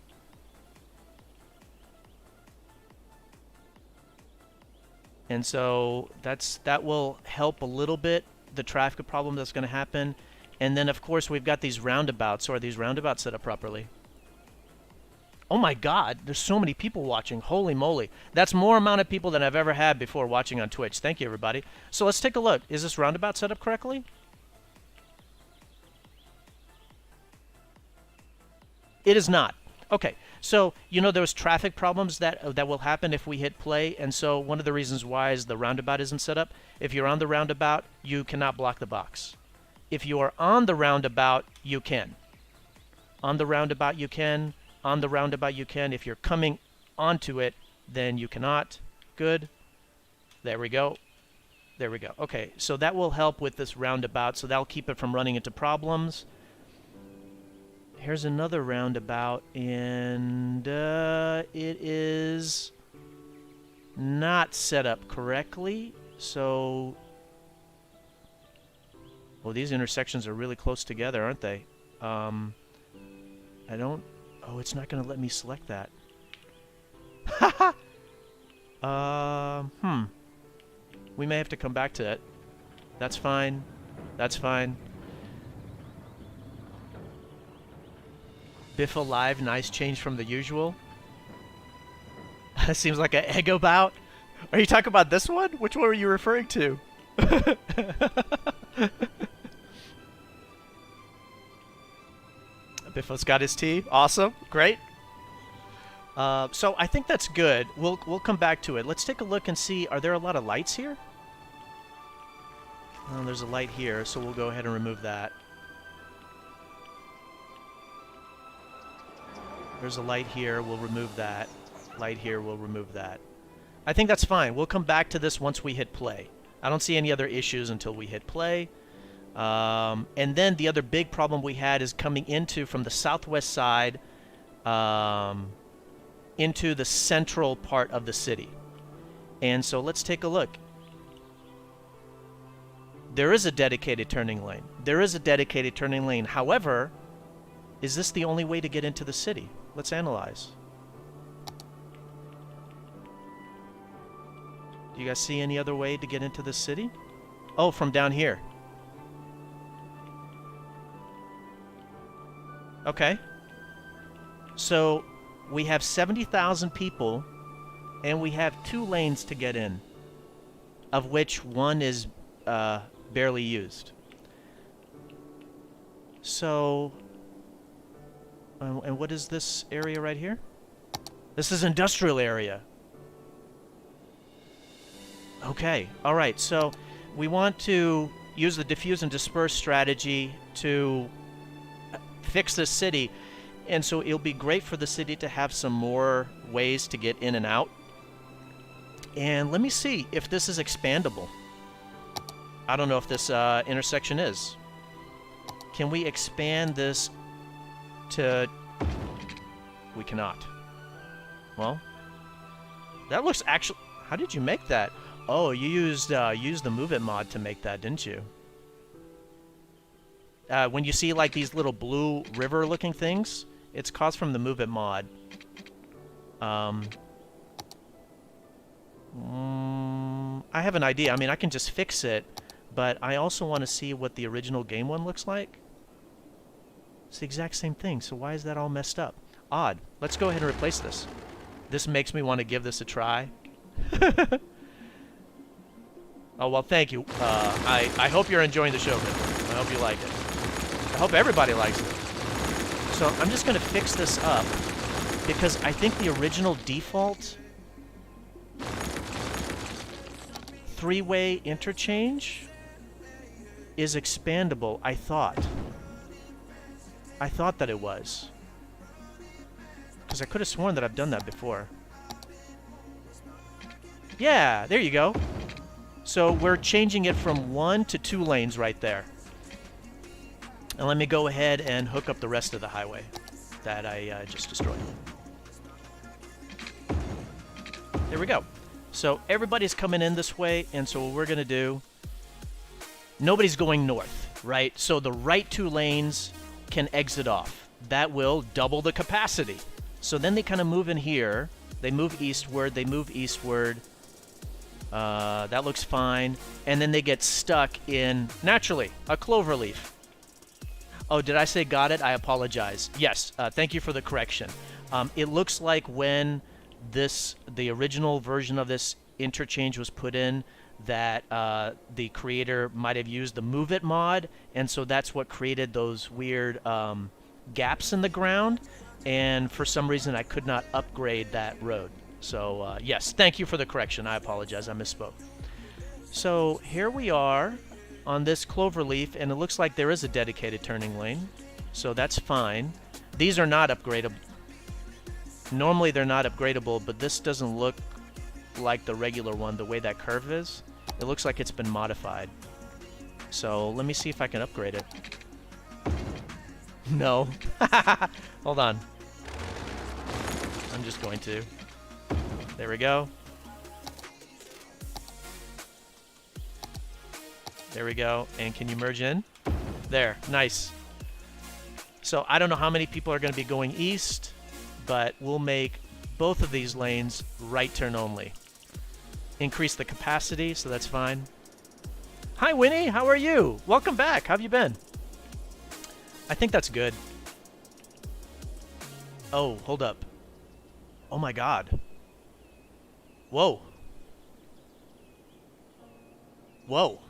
And so that will help a little bit, the traffic problem that's going to happen. And then, of course, we've got these roundabouts. So are these roundabouts set up properly? Oh my God, there's so many people watching. Holy moly. That's more amount of people than I've ever had before watching on Twitch. Thank you, everybody. So let's take a look. Is this roundabout set up correctly? It is not. Okay, so you know there was traffic problems that will happen if we hit play, and so one of the reasons why is the roundabout isn't set up. If you're on the roundabout, you cannot block the box. If you are on the roundabout, you can. On the roundabout, you can. On the roundabout, you can. If you're coming onto it, then you cannot. Good. There we go. There we go. Okay, so that will help with this roundabout, so that'll keep it from running into problems. Here's another roundabout, and it is not set up correctly. So, well, these intersections are really close together, aren't they? I don't... Oh, it's not going to let me select that. We may have to come back to it. That's fine. That's fine. Biffa live, nice change from the usual. Seems like an ego bout. Are you talking about this one? Which one were you referring to? Biffa's got his tea. Awesome. Great. So I think that's good. We'll come back to it. Let's take a look and see. Are there a lot of lights here? Oh, there's a light here, so we'll go ahead and remove that. There's a light here. We'll remove that. Light here. We'll remove that. I think that's fine. We'll come back to this once we hit play. I don't see any other issues until we hit play. And then the other big problem we had is coming into from the southwest side into the central part of the city. And so let's take a look. There is a dedicated turning lane. There is a dedicated turning lane. However, is this the only way to get into the city? Let's analyze. Do you guys see any other way to get into the city? Oh, from down here. Okay. So we have 70,000 people, and we have 2 lanes to get in, of which one is barely used. So, and what is this area right here? This is industrial area. Okay, all right, so we want to use the diffuse and disperse strategy to fix this city, and so it'll be great for the city to have some more ways to get in and out. And let me see if this is expandable. I don't know if this intersection is. Can we expand this to... We cannot. Well, that looks actually... How did you make that? Oh, you used the Move It mod to make that, didn't you? When you see like these little blue river-looking things, it's caused from the Move It mod. I have an idea. I mean, I can just fix it, but I also want to see what the original game one looks like. It's the exact same thing, so why is that all messed up? Odd. Let's go ahead and replace this. This makes me want to give this a try. Oh, well, thank you. I hope you're enjoying the show, Biffa. I hope you like it. I hope everybody likes it. So I'm just going to fix this up, because I think the original default three-way interchange is expandable, I thought. I thought that it was. Because I could have sworn that I've done that before. Yeah, there you go. So we're changing it from 1 to 2 lanes right there. And let me go ahead and hook up the rest of the highway that I just destroyed. There we go. So everybody's coming in this way, and so what we're going to do, nobody's going north, right? So the right 2 lanes can exit off. That will double the capacity. So then they kind of move in here. They move eastward. They move eastward. That looks fine. And then they get stuck in, naturally, a clover leaf. Oh, did I say got it? I apologize. Yes, thank you for the correction. It looks like when the original version of this interchange was put in, that the creator might have used the Move It mod, and so that's what created those weird gaps in the ground, and for some reason I could not upgrade that road. So yes, thank you for the correction. I apologize, I misspoke. So here we are on this clover leaf, and it looks like there is a dedicated turning lane, so that's fine. These are not upgradable. Normally they're not upgradable, but this doesn't look like the regular one, the way that curve is. It looks like it's been modified. So let me see if I can upgrade it. No. Hold on. I'm just going to. There we go. There we go. And can you merge in? There. Nice. So I don't know how many people are going to be going east, but we'll make both of these lanes right turn only. Increase the capacity, so that's fine. Hi, Winnie. How are you? Welcome back. How have you been? I think that's good. Oh, hold up. Oh, my God. Whoa. Whoa.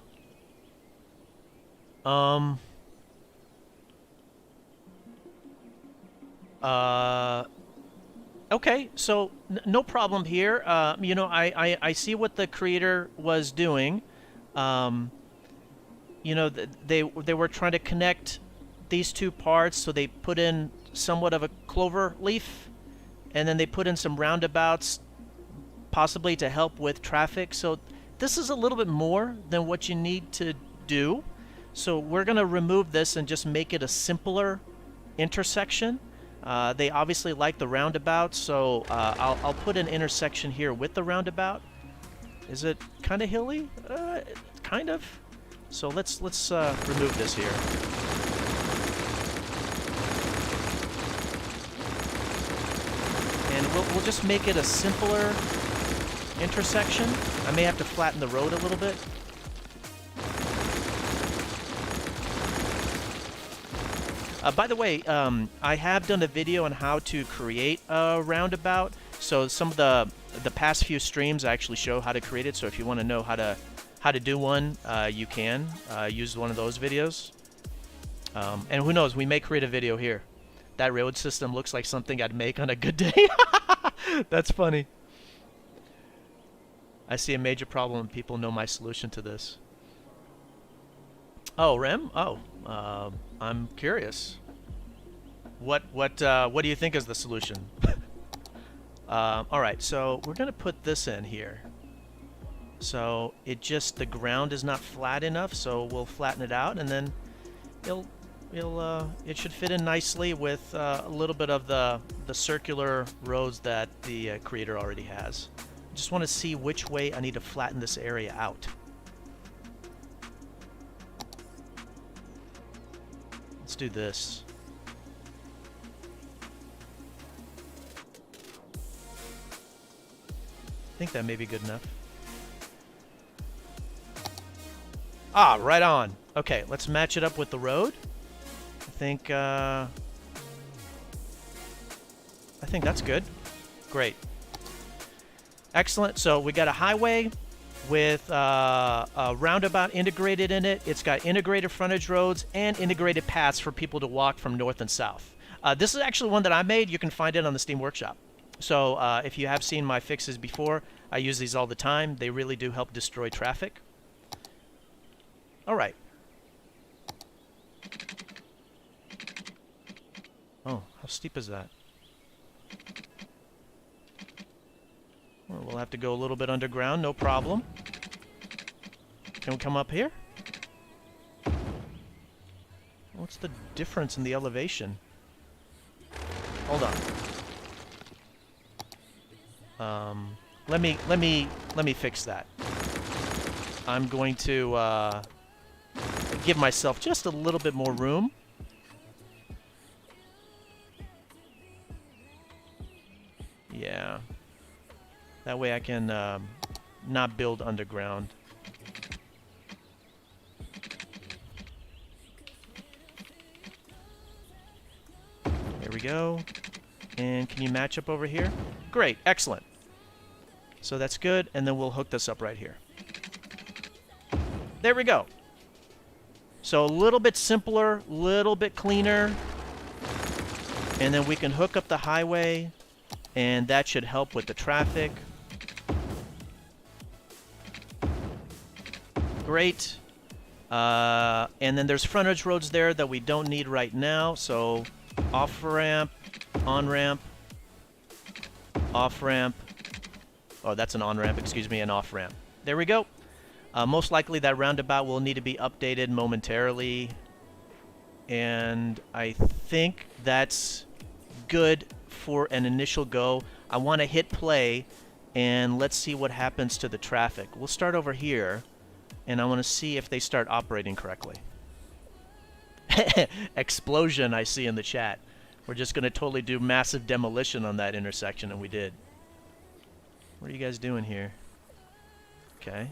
Okay, so no problem here. You know, I see what the creator was doing. You know, they were trying to connect these two parts, so they put in somewhat of a clover leaf, and then they put in some roundabouts, possibly to help with traffic. So this is a little bit more than what you need to do. So we're going to remove this and just make it a simpler intersection. They obviously like the roundabout, so I'll put an intersection here with the roundabout. Is it kind of hilly? Kind of. So let's remove this here. And we'll just make it a simpler intersection. I may have to flatten the road a little bit. By the way, I have done a video on how to create a roundabout. So some of the past few streams I actually show how to create it. So if you want to know how to do one, you can use one of those videos. And who knows, we may create a video here. That road system looks like something I'd make on a good day. That's funny. I see a major problem and people know my solution to this. Oh, Rem? Oh, I'm curious. What do you think is the solution? All right, so we're gonna put this in here. So the ground is not flat enough, so we'll flatten it out, and then it should fit in nicely with a little bit of the circular roads that the creator already has. Just want to see which way I need to flatten this area out. Let's do this. think that may be good enough. Ah, right on. Okay, let's match it up with the road. I think that's good. Great. Excellent. So we got a highway with a roundabout integrated in it. It's got integrated frontage roads and integrated paths for people to walk from north and south. This is actually one that I made. You can find it on the Steam Workshop. So if you have seen my fixes before, I use these all the time. They really do help destroy traffic. All right. Oh, how steep is that? Well, we'll have to go a little bit underground, no problem. Can we come up here? What's the difference in the elevation? Hold on. Let me fix that. I'm going to give myself just a little bit more room. Yeah. That way I can not build underground. There we go. And can you match up over here? Great, excellent. So that's good, and then we'll hook this up right here. There we go. So a little bit simpler, a little bit cleaner. And then we can hook up the highway, and that should help with the traffic. Great. And then there's frontage roads there that we don't need right now. So off-ramp, on-ramp, off-ramp. Oh, that's an on-ramp, excuse me, an off-ramp. There we go. Most likely that roundabout will need to be updated momentarily. And I think that's good for an initial go. I want to hit play, and let's see what happens to the traffic. We'll start over here, and I want to see if they start operating correctly. Explosion, I see in the chat. We're just going to totally do massive demolition on that intersection, and we did. What are you guys doing here? Okay.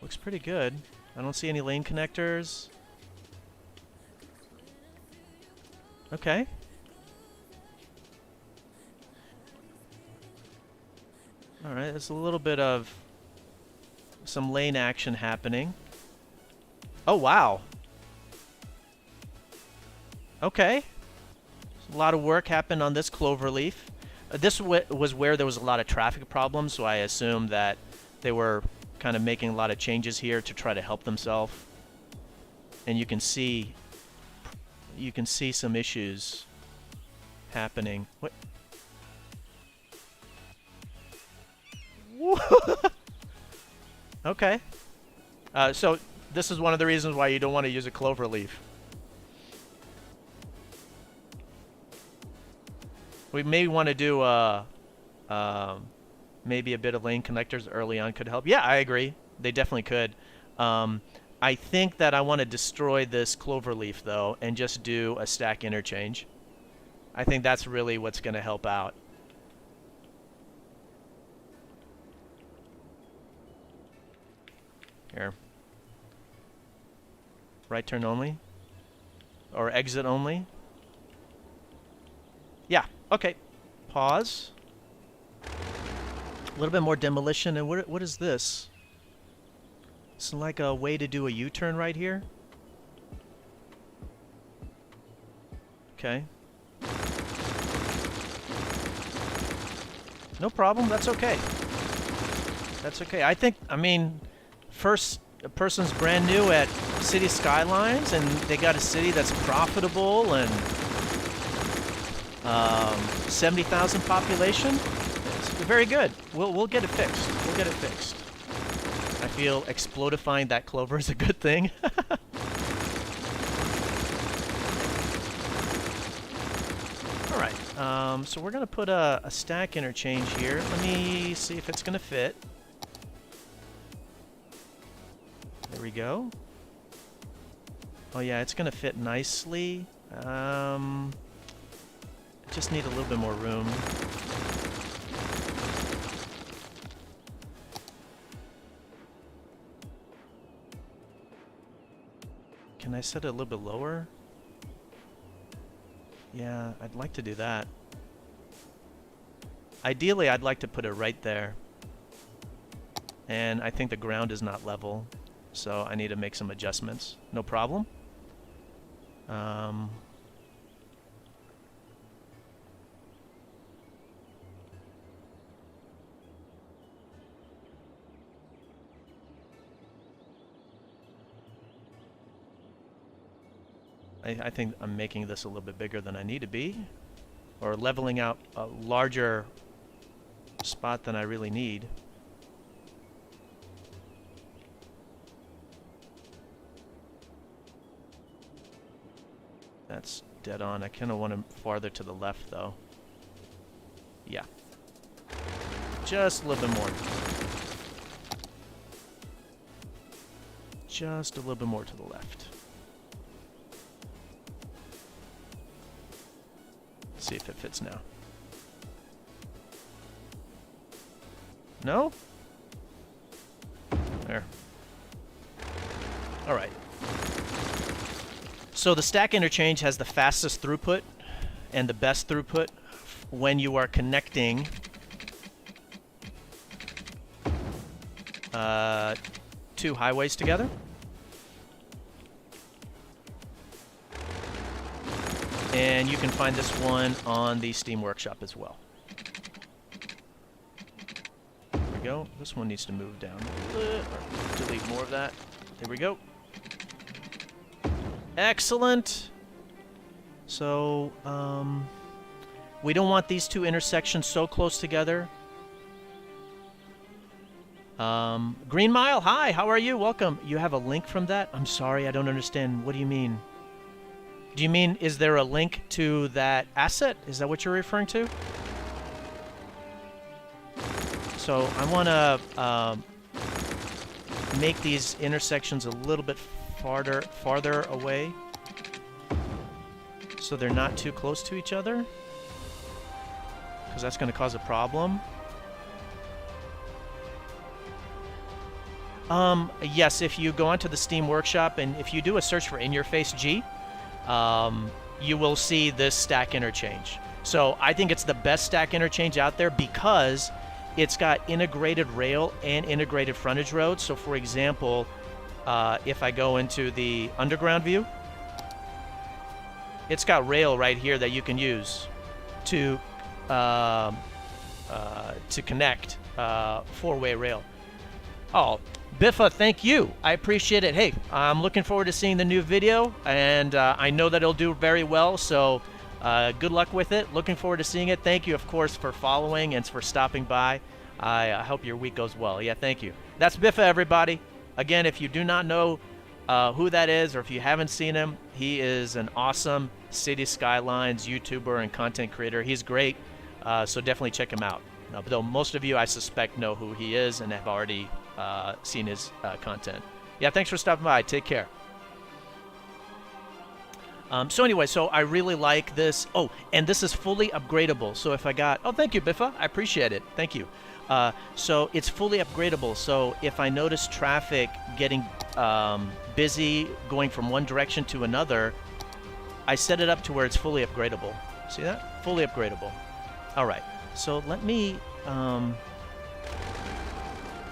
Looks pretty good. I don't see any lane connectors. Okay. Alright, there's a little bit of some lane action happening. Oh, wow. Okay. A lot of work happened on this cloverleaf. This was where there was a lot of traffic problems, so I assume that they were kind of making a lot of changes here to try to help themselves. And you can see some issues happening. What? Okay. So this is one of the reasons why you don't want to use a cloverleaf. We may want to do maybe a bit of lane connectors early on could help. Yeah, I agree. They definitely could. I think that I want to destroy this cloverleaf, though, and just do a stack interchange. I think that's really what's going to help out. Here. Right turn only? Or exit only? Yeah, okay. Pause. A little bit more demolition. And what is this? It's like a way to do a U-turn right here. Okay. No problem. That's okay. That's okay. I mean, first a person's brand new at Cities Skylines, and they got a city that's profitable and 70,000 population. It's very good. We'll get it fixed. We'll get it fixed. I feel explodifying that clover is a good thing. All right. So we're gonna put a stack interchange here. Let me see if it's gonna fit. There we go. Oh yeah, it's gonna fit nicely. Just need a little bit more room. Can I set it a little bit lower? Yeah, I'd like to do that. Ideally, I'd like to put it right there. And I think the ground is not level, so I need to make some adjustments. No problem. I think I'm making this a little bit bigger than I need to be, or leveling out a larger spot than I really need. That's dead on. I kind of want him farther to the left, though. Yeah. Just a little bit more. Just a little bit more to the left. See if it fits now. No? There. All right. So the stack interchange has the fastest throughput and the best throughput when you are connecting two highways together. And you can find this one on the Steam Workshop as well. There we go. This one needs to move down a little bit, or delete more of that. There we go. Excellent. So, we don't want these two intersections so close together. Green Mile, hi, how are you? Welcome. You have a link from that? I'm sorry, I don't understand. What do you mean? Do you mean, is there a link to that asset? Is that what you're referring to? So I want to make these intersections a little bit farther away, so they're not too close to each other, because that's going to cause a problem. Yes, if you go onto the Steam Workshop and if you do a search for In Your Face G, you will see this stack interchange. So I think it's the best stack interchange out there because it's got integrated rail and integrated frontage road. So for example, if I go into the underground view, it's got rail right here that you can use to connect four-way rail. Oh, Biffa, thank you. I appreciate it. Hey, I'm looking forward to seeing the new video, and I know that it'll do very well, so good luck with it. Looking forward to seeing it. Thank you, of course, for following and for stopping by. I hope your week goes well. Yeah, thank you. That's Biffa, everybody. Again, if you do not know who that is, or if you haven't seen him, he is an awesome Cities Skylines YouTuber and content creator. He's great, so definitely check him out. Though most of you, I suspect, know who he is and have already seen his content. Yeah, thanks for stopping by. Take care. So anyway, so I really like this. Oh, and this is fully upgradable. So if I got... Oh, thank you, Biffa. I appreciate it. Thank you. So it's fully upgradable. So if I notice traffic getting busy, going from one direction to another, I set it up to where it's fully upgradable. See that? Fully upgradable. All right. So let me...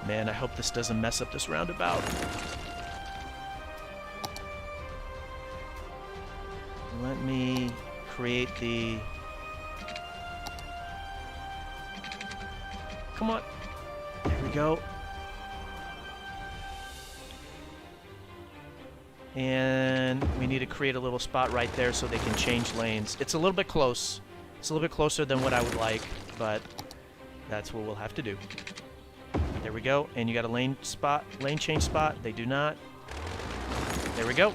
Man, I hope this doesn't mess up this roundabout. Let me create the... Come on. There we go. And we need to create a little spot right there so they can change lanes. It's a little bit close. It's a little bit closer than what I would like, but that's what we'll have to do. There we go. And you got a lane change spot. They do not. There we go.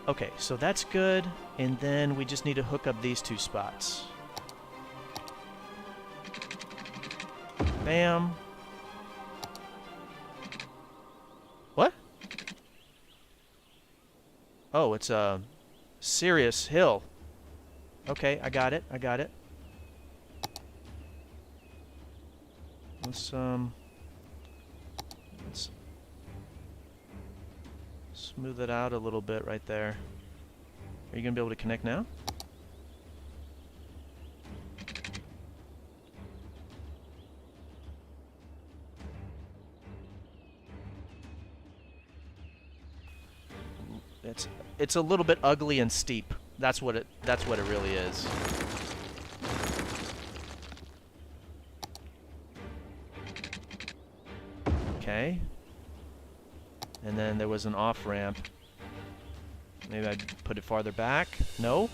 Okay, so that's good. And then we just need to hook up these two spots. Bam. Oh, it's a serious hill. Okay, I got it. I got it. Let's smooth it out a little bit right there. Are you gonna be able to connect now? It's a little bit ugly and steep. That's what it really is. Okay. And then there was an off ramp. Maybe I'd put it farther back. No.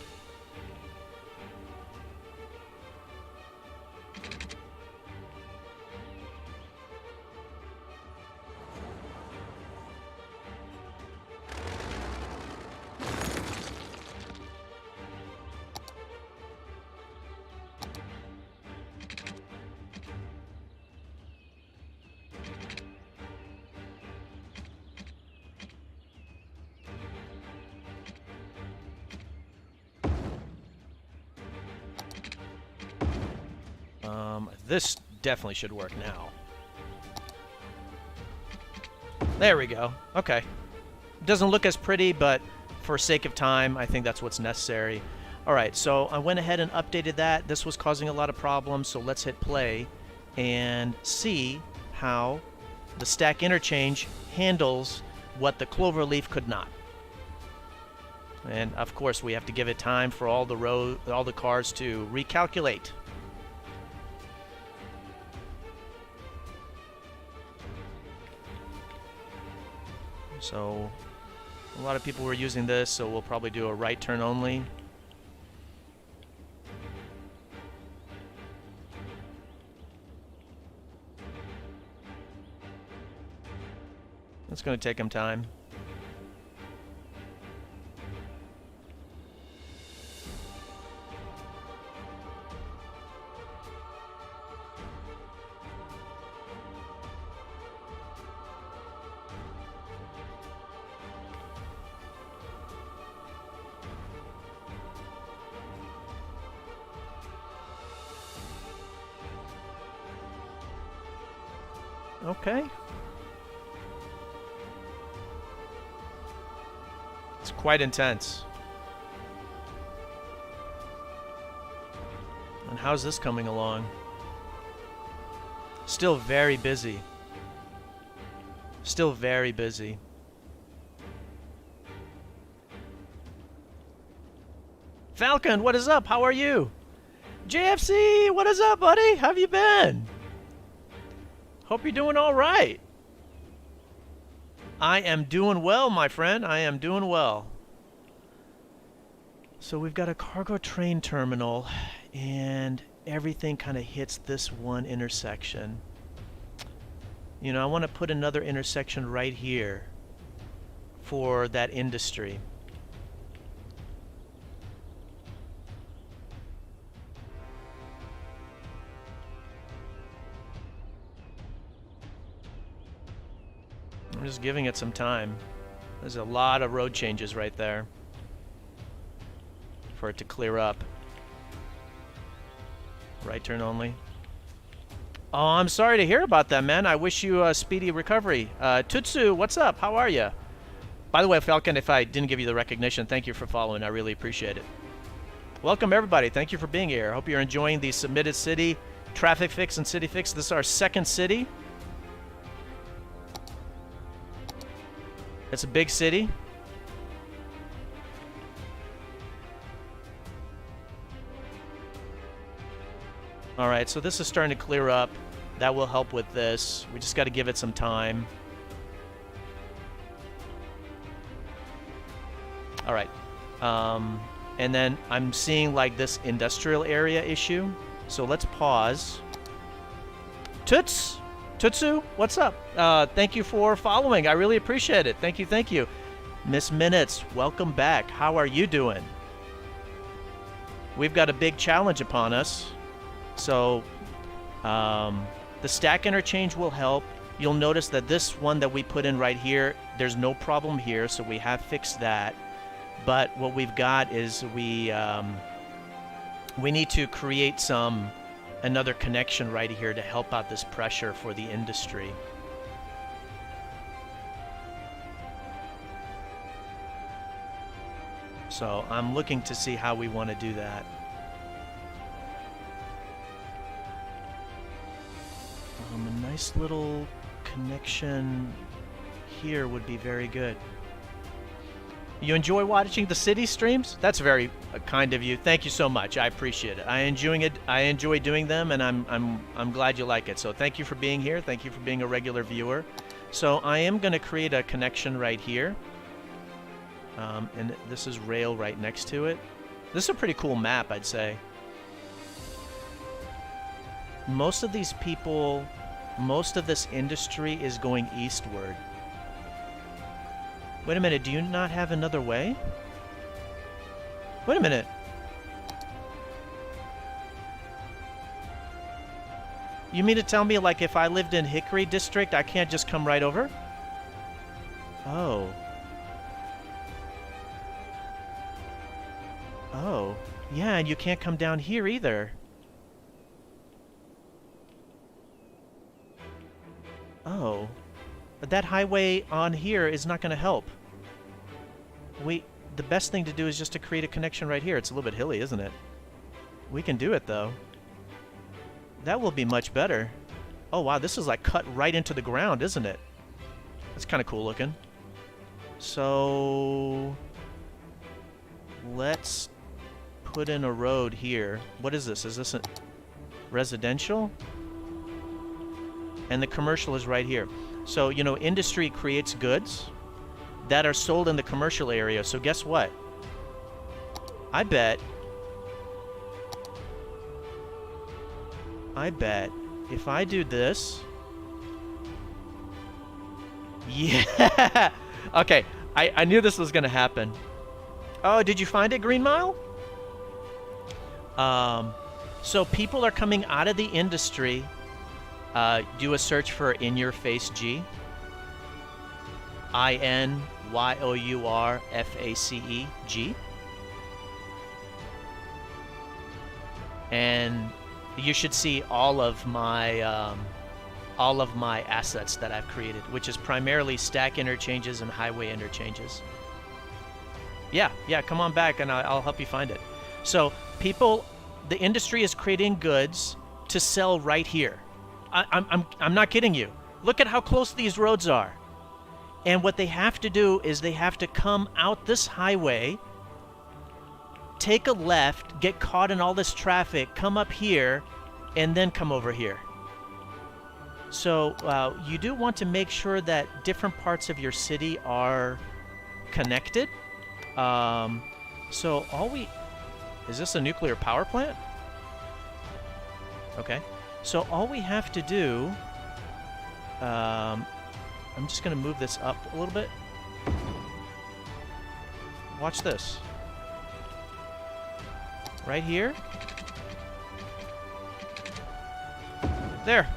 This definitely should work now. There we go. Okay. Doesn't look as pretty, but for sake of time, I think that's what's necessary. Alright, so I went ahead and updated that. This was causing a lot of problems, so let's hit play and see how the stack interchange handles what the cloverleaf could not. And of course, we have to give it time for all the cars to recalculate. So a lot of people were using this, so we'll probably do a right turn only. It's going to take them time. Okay. It's quite intense. And how's this coming along? Still very busy. Still very busy. Falcon, what is up? How are you? JFC, what is up, buddy? How have you been? Hope you're doing all right. I am doing well, my friend. I am doing well. So we've got a cargo train terminal, and everything kind of hits this one intersection. You know, I want to put another intersection right here for that industry. I'm just giving it some time. There's a lot of road changes right there for it to clear up. Right turn only. Oh, I'm sorry to hear about that, man. I wish you a speedy recovery. Tutsu, what's up? How are you? By the way, Falcon, if I didn't give you the recognition, thank you for following. I really appreciate it. Welcome, everybody. Thank you for being here. I hope you're enjoying the submitted city, traffic fix, and city fix. This is our second city. It's a big city. Alright, so this is starting to clear up. That will help with this. We just got to give it some time. Alright. And then I'm seeing like this industrial area issue. So let's pause. Tutsu, what's up? Thank you for following. I really appreciate it. Thank you, thank you. Miss Minutes, welcome back. How are you doing? We've got a big challenge upon us. So, the stack interchange will help. You'll notice that this one that we put in right here, there's no problem here, so we have fixed that. But what we've got is we need to create another connection right here to help out this pressure for the industry. So I'm looking to see how we want to do that. A nice little connection here would be very good. You enjoy watching the city streams? That's very kind of you. Thank you so much. I appreciate it. I enjoy doing them, and I'm glad you like it. So thank you for being here. Thank you for being a regular viewer. So I am going to create a connection right here. And this is rail right next to it. This is a pretty cool map, I'd say. Most of these people, most of this industry is going eastward. Wait a minute, do you not have another way? Wait a minute. You mean to tell me, like, if I lived in Hickory District, I can't just come right over? Oh. Oh. Yeah, and you can't come down here either. Oh. But that highway on here is not going to help. The best thing to do is just to create a connection right here. It's a little bit hilly, isn't it? We can do it, though. That will be much better. Oh, wow, this is like cut right into the ground, isn't it? That's kind of cool looking. So let's put in a road here. What is this? Is this a residential? And the commercial is right here. So, you know, industry creates goods that are sold in the commercial area. So guess what? I bet if I do this... Yeah! Okay, I knew this was going to happen. Oh, did you find it, Green Mile? So people are coming out of the industry. Do a search for In Your Face G. INYOURFACE G. And you should see all of my assets that I've created, which is primarily stack interchanges and highway interchanges. Yeah, come on back and I'll help you find it. So the industry is creating goods to sell right here. I'm not kidding you. Look at how close these roads are. And what they have to do is they have to come out this highway, take a left, get caught in all this traffic, come up here, and then come over here. So you do want to make sure that different parts of your city are connected. So is this a nuclear power plant? Okay. So all we have to do, I'm just going to move this up a little bit. Watch this. Right here. There.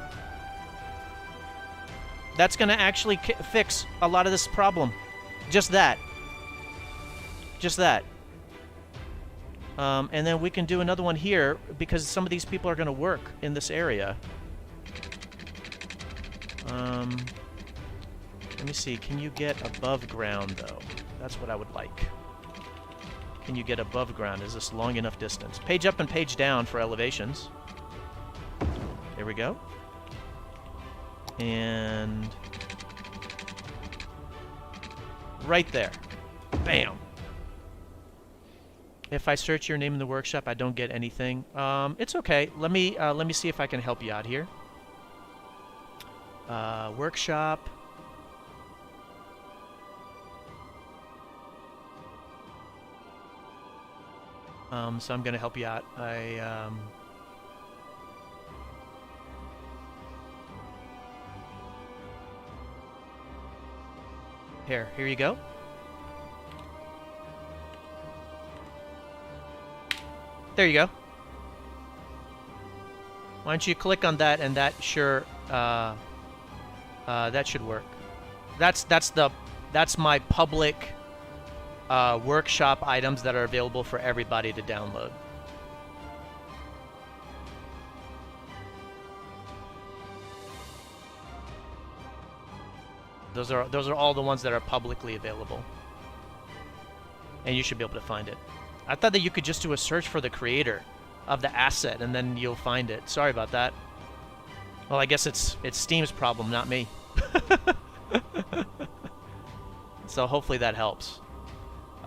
That's going to actually fix a lot of this problem. Just that. Just that. And then we can do another one here because some of these people are going to work in this area. Let me see. Can you get above ground, though? That's what I would like. Can you get above ground? Is this long enough distance? Page up and page down for elevations. There we go. And right there. Bam. If I search your name in the workshop, I don't get anything. It's okay. Let me see if I can help you out here. Workshop. So I'm gonna help you out. Here you go. There you go. Why don't you click on that, and that that should work. That's my public workshop items that are available for everybody to download. Those are all the ones that are publicly available, and you should be able to find it. I thought that you could just do a search for the creator of the asset and then you'll find it. Sorry about that. Well, I guess it's Steam's problem, not me. So hopefully that helps.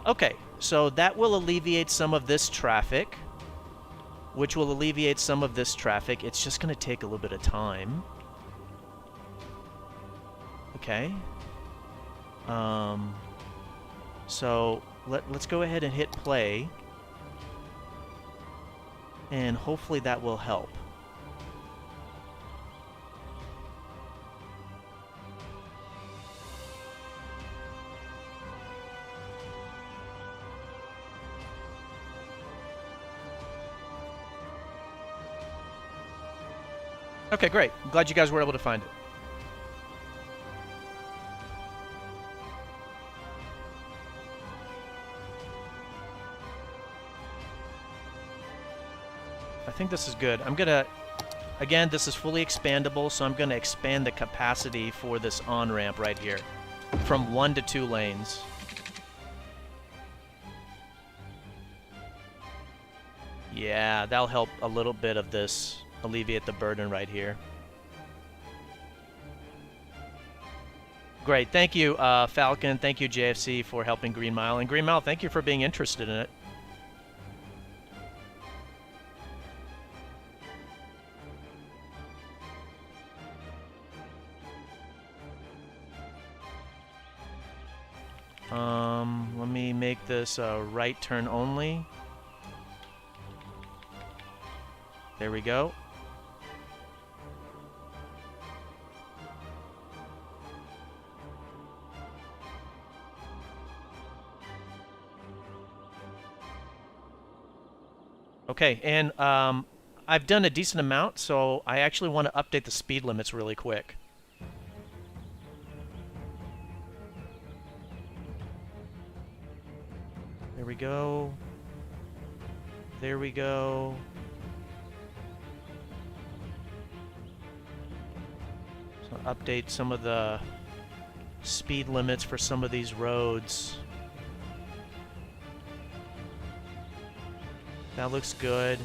Okay, so that will alleviate some of this traffic, which will alleviate some of this traffic. It's just going to take a little bit of time. Okay. So let's go ahead and hit play, and hopefully that will help. Okay, great. I'm glad you guys were able to find it. I think this is good. I'm gonna, again, this is fully expandable, so I'm gonna expand the capacity for this on-ramp right here from 1 to 2 lanes. Yeah, that'll help a little bit of this, alleviate the burden right here. Great, thank you, Falcon. Thank you, JFC, for helping Green Mile. And Green Mile, thank you for being interested in it. Let me make this a right turn only. There we go. Okay, and I've done a decent amount, so I actually want to update the speed limits really quick. There we go. There we go. So update some of the speed limits for some of these roads. That looks good.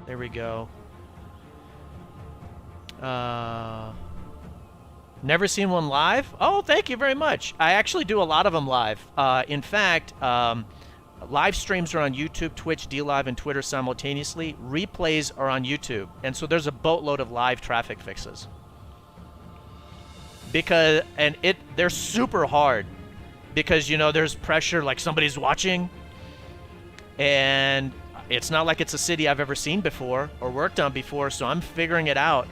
There we go. Never seen one live? Oh, thank you very much. I actually do a lot of them live. In fact, live streams are on YouTube, Twitch, DLive, and Twitter simultaneously. Replays are on YouTube. And so there's a boatload of live traffic fixes. They're super hard. Because, you know, there's pressure, like somebody's watching. And it's not like it's a city I've ever seen before or worked on before, so I'm figuring it out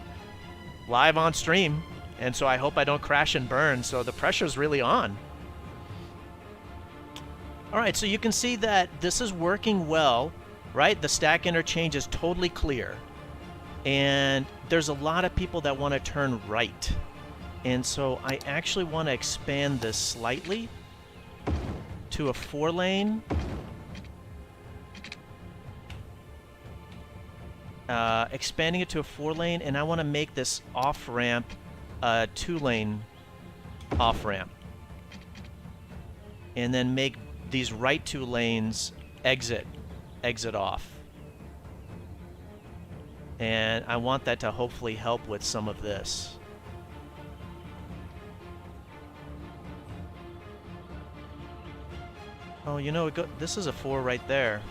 live on stream. And so I hope I don't crash and burn, so the pressure's really on. All right, so you can see that this is working well, right? The stack interchange is totally clear. And there's a lot of people that want to turn right. And so I actually want to expand this slightly to a 4-lane. Expanding it to a 4-lane, and I want to make this off-ramp a 2-lane off-ramp. And then make these right 2 lanes exit off. And I want that to hopefully help with some of this. Oh, you know, this is a 4 right there.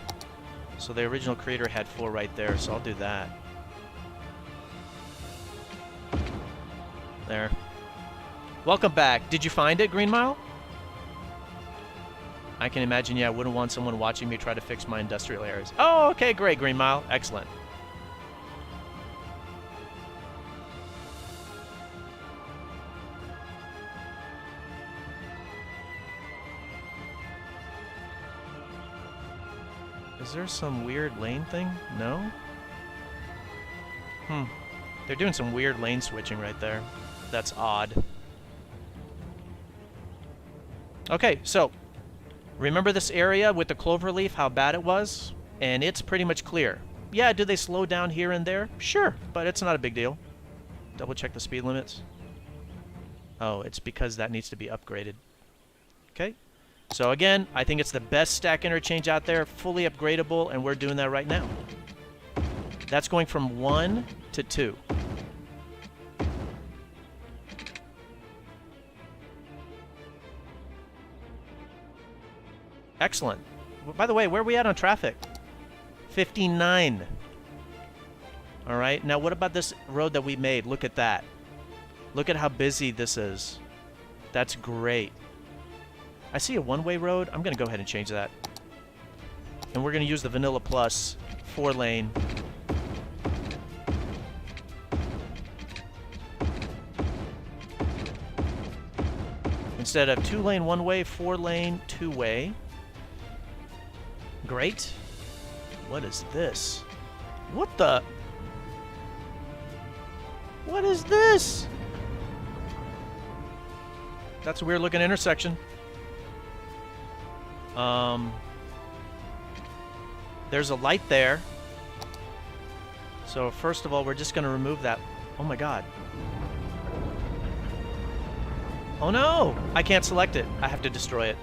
So the original creator had 4 right there, so I'll do that. There. Welcome back. Did you find it, Green Mile? I can imagine, yeah, I wouldn't want someone watching me try to fix my industrial areas. Oh, okay, great, Green Mile. Excellent. Is there some weird lane thing? No? They're doing some weird lane switching right there. That's odd. Okay, so remember this area with the cloverleaf, how bad it was? And it's pretty much clear. Yeah, do they slow down here and there? Sure, but it's not a big deal. Double check the speed limits. Oh, it's because that needs to be upgraded. Okay. So again, I think it's the best stack interchange out there, fully upgradable, and we're doing that right now. That's going from 1 to 2. Excellent. By the way, where are we at on traffic? 59. All right. Now, what about this road that we made? Look at that. Look at how busy this is. That's great. I see a one-way road. I'm going to go ahead and change that. And we're going to use the Vanilla Plus 4-lane. Instead of 2-lane one-way, 4-lane two-way. Great. What is this? What the? What is this? That's a weird looking intersection. There's a light there. So first of all, we're just going to remove that. Oh my god. Oh no! I can't select it. I have to destroy it.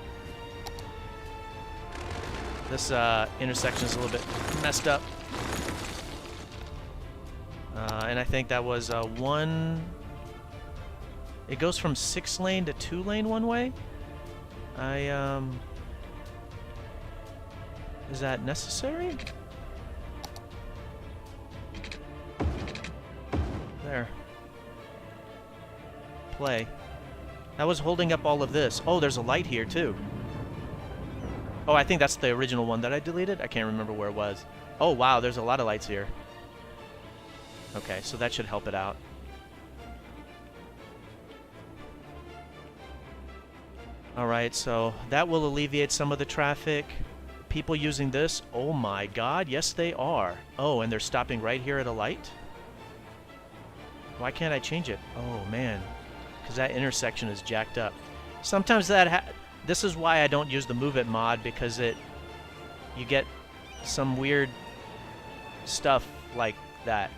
This intersection is a little bit messed up. And I think that was one... It goes from 6-lane to 2-lane one way? Is that necessary? There. Play. That was holding up all of this. Oh, there's a light here, too. Oh, I think that's the original one that I deleted. I can't remember where it was. Oh, wow, there's a lot of lights here. Okay, so that should help it out. Alright, so that will alleviate some of the traffic. People using this, oh my god, yes they are. Oh, and they're stopping right here at a light? Why can't I change it? Oh, man. Because that intersection is jacked up. Sometimes that this is why I don't use the Move It mod, because you get some weird stuff like that.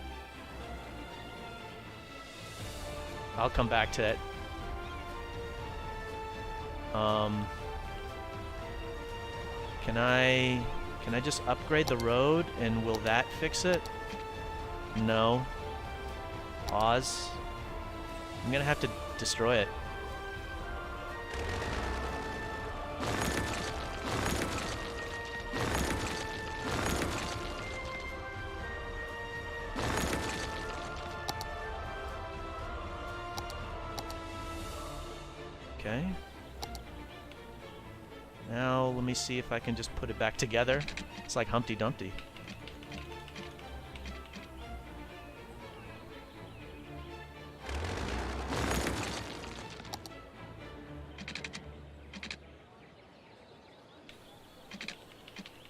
I'll come back to it. Can I just upgrade the road and will that fix it? No. Pause. I'm gonna have to destroy it. Okay. Now, let me see if I can just put it back together. It's like Humpty Dumpty.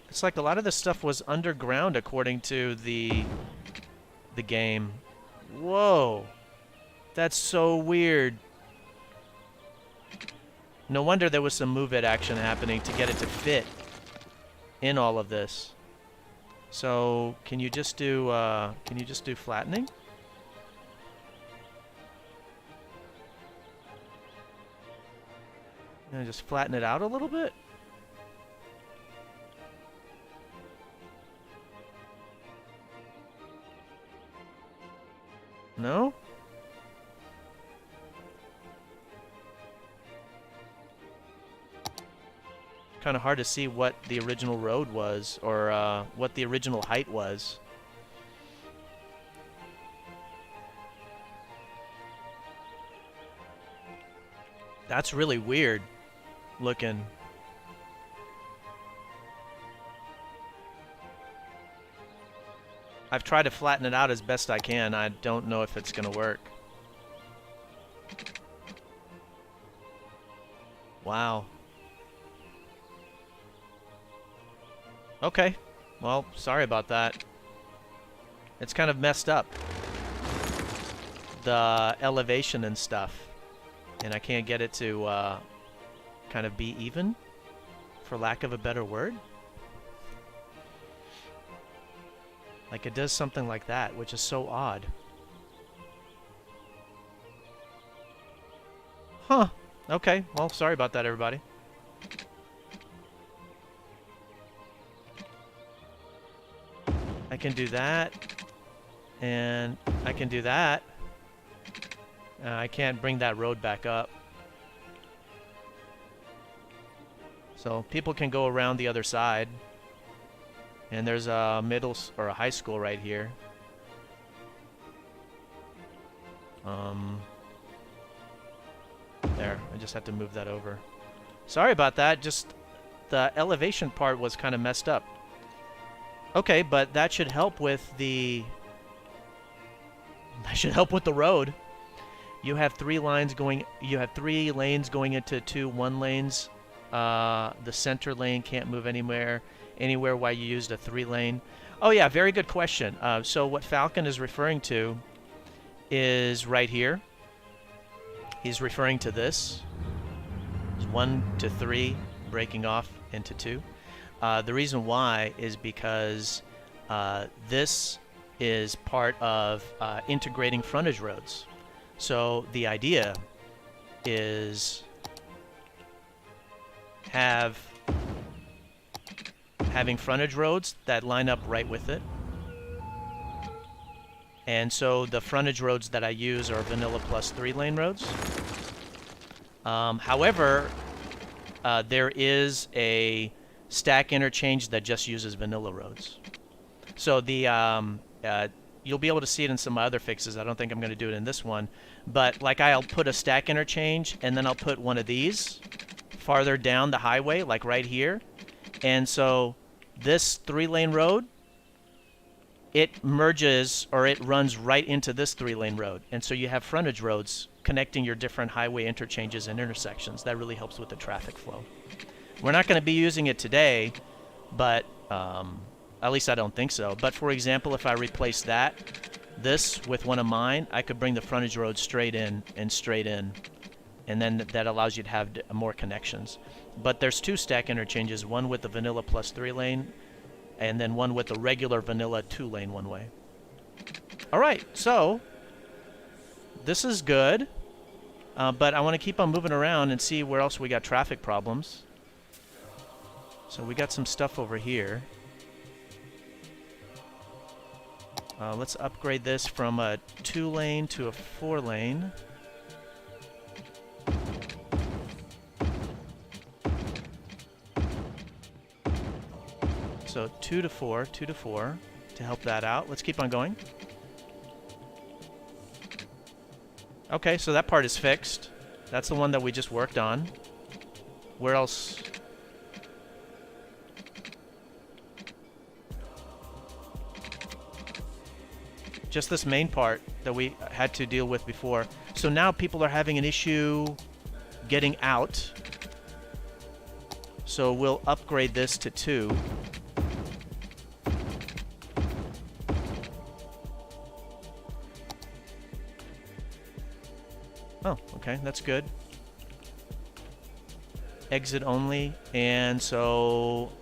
It's like a lot of this stuff was underground according to the game. Whoa. That's so weird. No wonder there was some move it action happening to get it to fit in all of this. So can you just do flattening? And just flatten it out a little bit. No? Kind of hard to see what the original road was, or what the original height was. That's really weird looking. I've tried to flatten it out as best I can. I don't know if it's gonna work. Wow. Okay. Well, sorry about that. It's kind of messed up. the elevation and stuff, and I can't get it to kind of be even, for lack of a better word. Like it does something like that, which is so odd. Huh. Okay, well, sorry about that, everybody. I can do that, and I can do that. I can't bring that road back up. So people can go around the other side. And there's a middle or a high school right here. There, I just had to move that over. Sorry about that, just the elevation part was kind of messed up. Okay, but that should help with the... That should help with the road. You have 3 lines going... You have 3 lanes going into 2 1 lanes. The center lane can't move anywhere while you used a 3 lane. Oh yeah, very good question. So what Falcon is referring to is right here. He's referring to this. It's 1 to 3 breaking off into 2. The reason why is because this is part of integrating frontage roads. So the idea is having frontage roads that line up right with it. And so the frontage roads that I use are vanilla plus 3 lane roads. However, there is a stack interchange that just uses vanilla roads. So the you'll be able to see it in some other fixes. I don't think I'm going to do it in this one. But like I'll put a stack interchange, and then I'll put one of these farther down the highway, like right here. And so this 3-lane road, it merges, or it runs right into this 3-lane road. And so you have frontage roads connecting your different highway interchanges and intersections. That really helps with the traffic flow. We're not going to be using it today, but at least I don't think so. But for example, if I replace this with one of mine, I could bring the frontage road straight in and straight in. And then that allows you to have more connections. But there's 2 stack interchanges, one with the vanilla plus 3 lane, and then one with the regular vanilla 2-lane one way. All right, so this is good, but I want to keep on moving around and see where else we got traffic problems. So we got some stuff over here. Let's upgrade this from a 2-lane to a 4-lane. So 2 to 4 to help that out. Let's keep on going. Okay, so that part is fixed. That's the one that we just worked on. Where else? Just this main part that we had to deal with before. So now people are having an issue getting out. So we'll upgrade this to 2. Oh, okay, that's good. Exit only, and so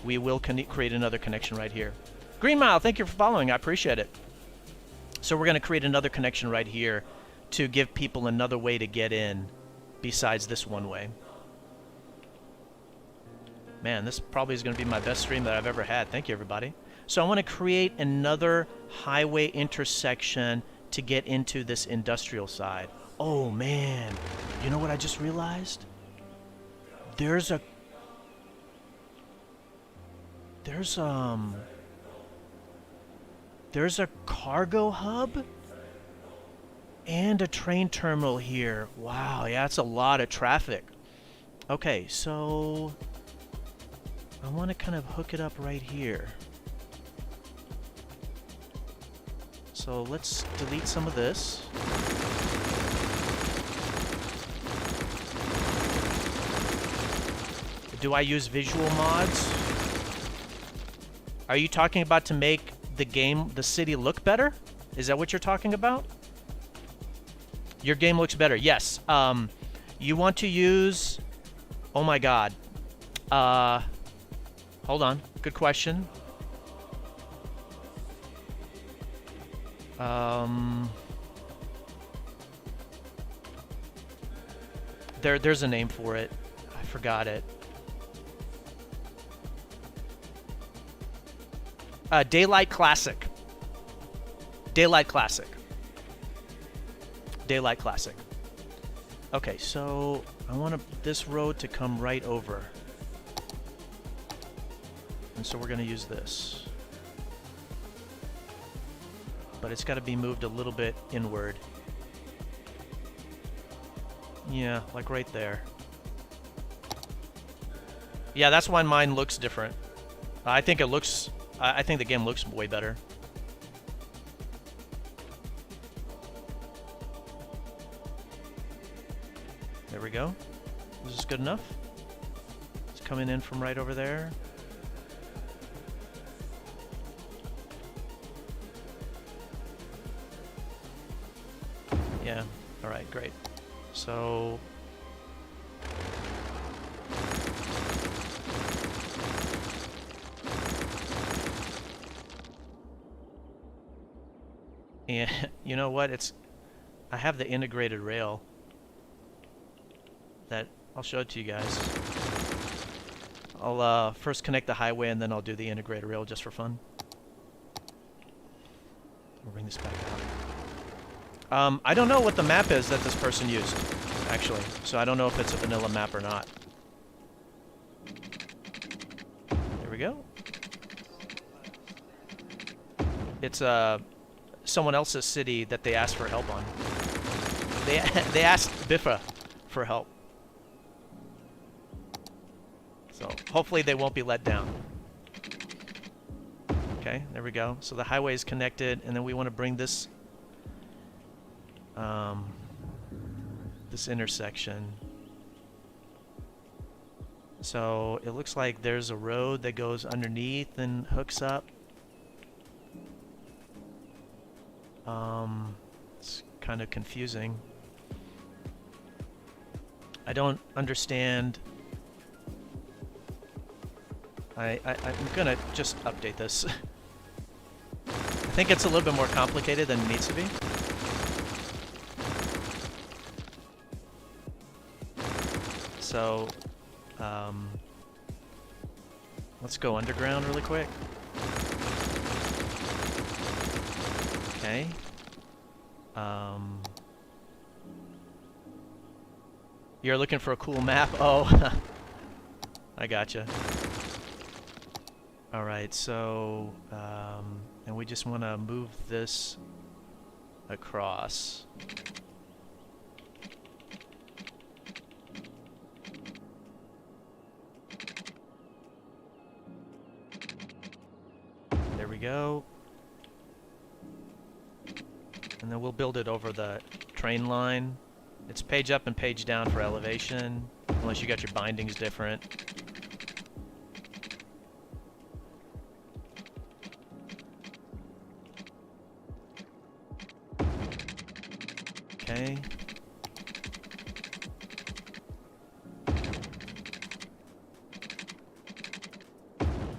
we will create another connection right here. Green Mile, thank you for following. I appreciate it. So we're going to create another connection right here to give people another way to get in besides this one way. Man, this probably is going to be my best stream that I've ever had. Thank you, everybody. So I want to create another highway intersection to get into this industrial side. Oh, man. You know what I just realized? There's a cargo hub and a train terminal here. Wow, yeah, that's a lot of traffic. Okay, so I want to kind of hook it up right here. So let's delete some of this. Do I use visual mods? Are you talking about to make the city look better? Is that what you're talking about? Your game looks better. Yes. You want to use... Oh my god. Hold on. Good question. There's a name for it. I forgot it. Daylight Classic. Daylight Classic. Daylight Classic. Okay, so I want this road to come right over. And so we're going to use this. But it's got to be moved a little bit inward. Yeah, like right there. Yeah, that's why mine looks different. I think the game looks way better. There we go. Is this good enough? It's coming in from right over there. Yeah. All right, great. So yeah, you know what? I have the integrated rail that I'll show it to you guys. I'll first connect the highway and then I'll do the integrated rail just for fun. We'll bring this back out. I don't know what the map is that this person used, actually. So I don't know if it's a vanilla map or not. There we go. It's someone else's city that they asked for help on. They asked Biffa for help. So hopefully they won't be let down. Okay, there we go. So the highway is connected, and then we want to bring this this intersection. So it looks like there's a road that goes underneath and hooks up. It's kind of confusing. I don't understand. I'm gonna just update this. I think it's a little bit more complicated than it needs to be. So, let's go underground really quick. Okay. You're looking for a cool map? Oh, I gotcha. All right, so, and we just want to move this across. There we go. And then we'll build it over the train line. It's page up and page down for elevation, unless you got your bindings different. Okay.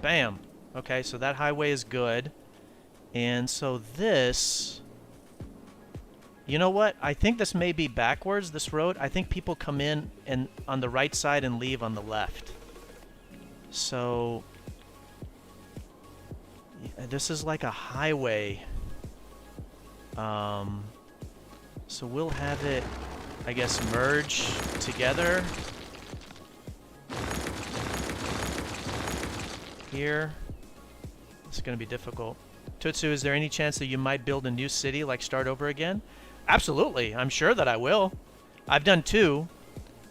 Bam. Okay, so that highway is good. And so this... You know what? I think this may be backwards, this road. I think people come in and on the right side and leave on the left. So... yeah, this is like a highway. So we'll have it, I guess, merge together. Here. It's going to be difficult. Tutsu, is there any chance that you might build a new city, like start over again? Absolutely. I'm sure that I will. I've done two.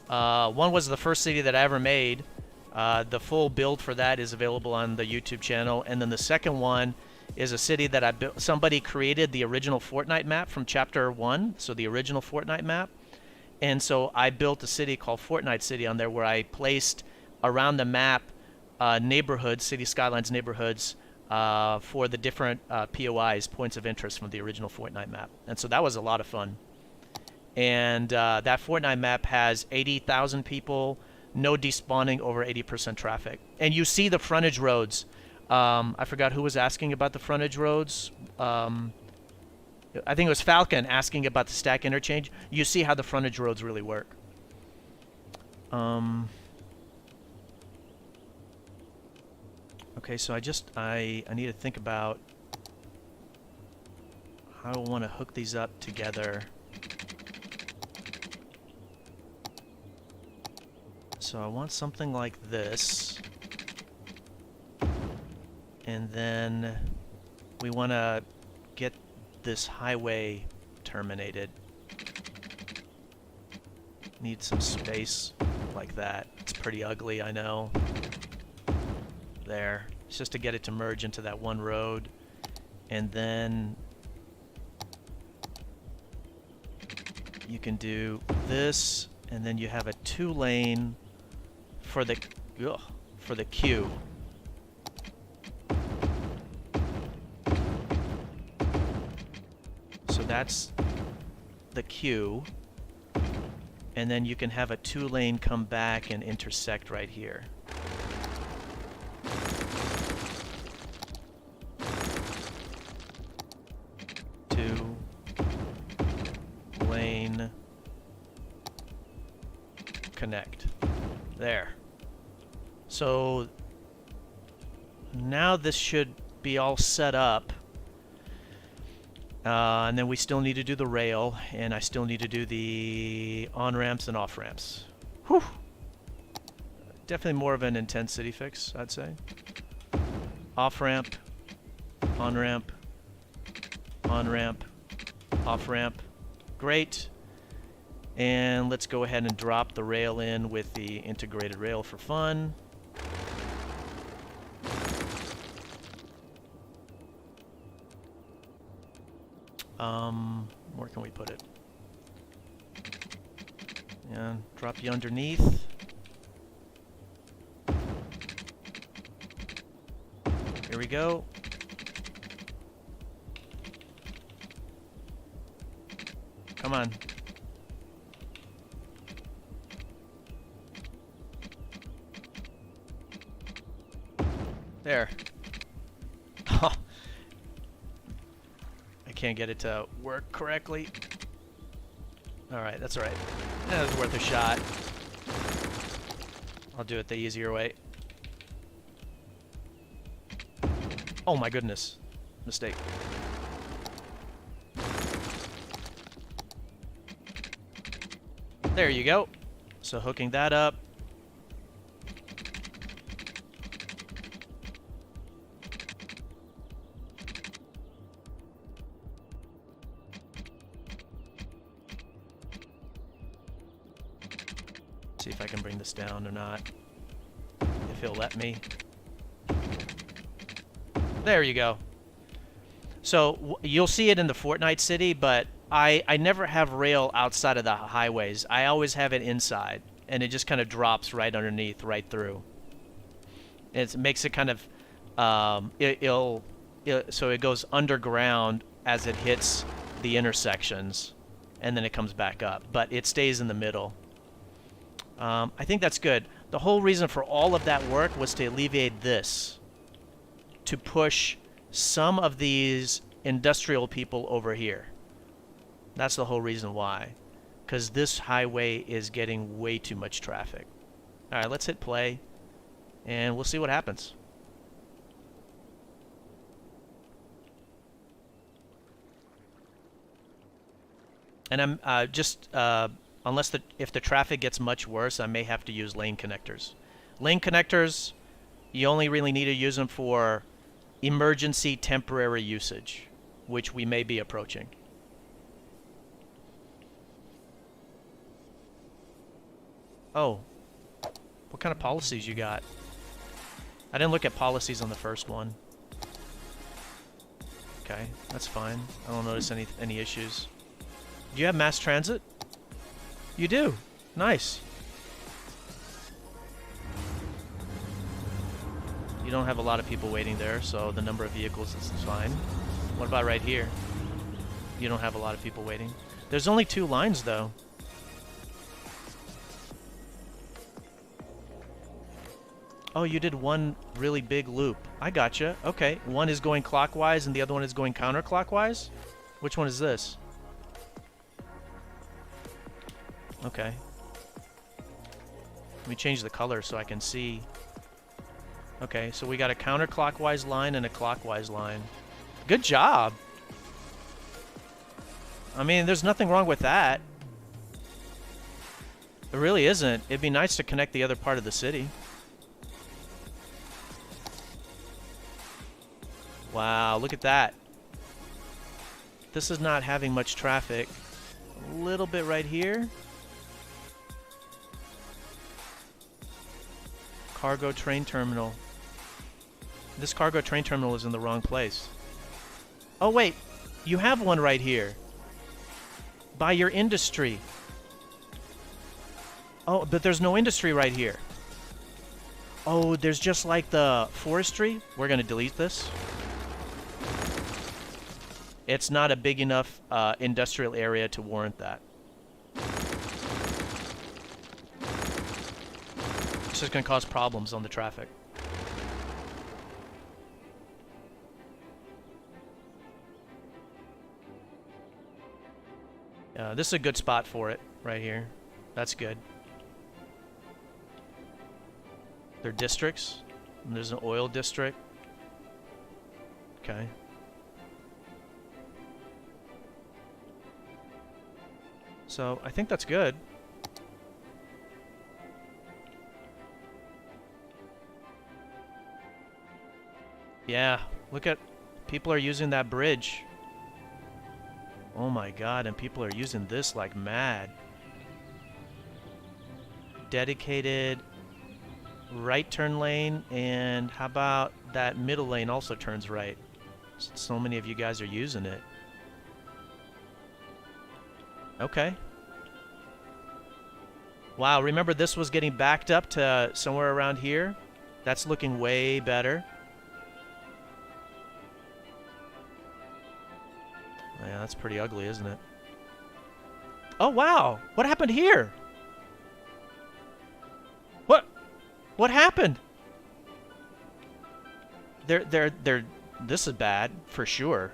One was the first city that I ever made. The full build for that is available on the YouTube channel. And then the second one is a city that I built. Somebody created the original Fortnite map from Chapter 1, so the original Fortnite map. And so I built a city called Fortnite City on there where I placed around the map neighborhoods, Cities Skylines neighborhoods, for the different POIs, points of interest from the original Fortnite map. And so that was a lot of fun. And that Fortnite map has 80,000 people, no despawning, over 80% traffic. And you see the frontage roads. I forgot who was asking about the frontage roads. I think it was Falcon asking about the stack interchange. You see how the frontage roads really work. Okay, so I need to think about how I want to hook these up together. So I want something like this. And then we want to get this highway terminated. Need some space like that. It's pretty ugly, I know. There. It's just to get it to merge into that one road. And then you can do this, and then you have a 2-lane for the queue. So that's the queue, and then you can have a 2-lane come back and intersect right here. Two-lane connect. There. So now this should be all set up. And then we still need to do the rail, and I still need to do the on-ramps and off-ramps. Whew! Definitely more of an intensity fix, I'd say. Off-ramp, on-ramp, on-ramp, off-ramp. Great. And let's go ahead and drop the rail in with the integrated rail for fun. Where can we put it? And drop you underneath. Here we go. Come on. There. I can't get it to work correctly. Alright, that's alright. That was worth a shot. I'll do it the easier way. Oh my goodness. Mistake. There you go. So hooking that up. See if I can bring this down or not. If he'll let me. There you go. So you'll see it in the Fortnite city, but I never have rail outside of the highways. I always have it inside, and it just kind of drops right underneath, right through. It makes it kind of so it goes underground as it hits the intersections, and then it comes back up, but it stays in the middle. I think that's good. The whole reason for all of that work was to alleviate this, to push some of these industrial people over here. That's the whole reason why, because this highway is getting way too much traffic. All right, let's hit play, and we'll see what happens. And I'm if the traffic gets much worse, I may have to use lane connectors. Lane connectors, you only really need to use them for emergency temporary usage, which we may be approaching. Oh, what kind of policies you got? I didn't look at policies on the first one. Okay, that's fine. I don't notice any issues. Do you have mass transit? You do. Nice. You don't have a lot of people waiting there, so the number of vehicles is fine. What about right here? You don't have a lot of people waiting. There's only 2 lines, though. Oh, you did one really big loop. I gotcha. Okay. One is going clockwise and the other one is going counterclockwise? Which one is this? Okay. Let me change the color so I can see. Okay, so we got a counterclockwise line and a clockwise line. Good job! I mean, there's nothing wrong with that. There really isn't. It'd be nice to connect the other part of the city. Wow, look at that. This is not having much traffic. A little bit right here. Cargo train terminal. This cargo train terminal is in the wrong place. Oh wait, you have one right here. By your industry. Oh, but there's no industry right here. Oh, there's just like the forestry. We're gonna delete this. It's not a big enough industrial area to warrant that. It's just going to cause problems on the traffic. This is a good spot for it, right here. That's good. They're districts. And there's an oil district. Okay. So, I think that's good. Yeah, look at... people are using that bridge. Oh my god, and people are using this like mad. Dedicated right turn lane, and how about that middle lane also turns right? So many of you guys are using it. Okay. Wow, remember this was getting backed up to somewhere around here? That's looking way better. Yeah, that's pretty ugly, isn't it? Oh, wow! What happened here? What happened? This is bad, for sure.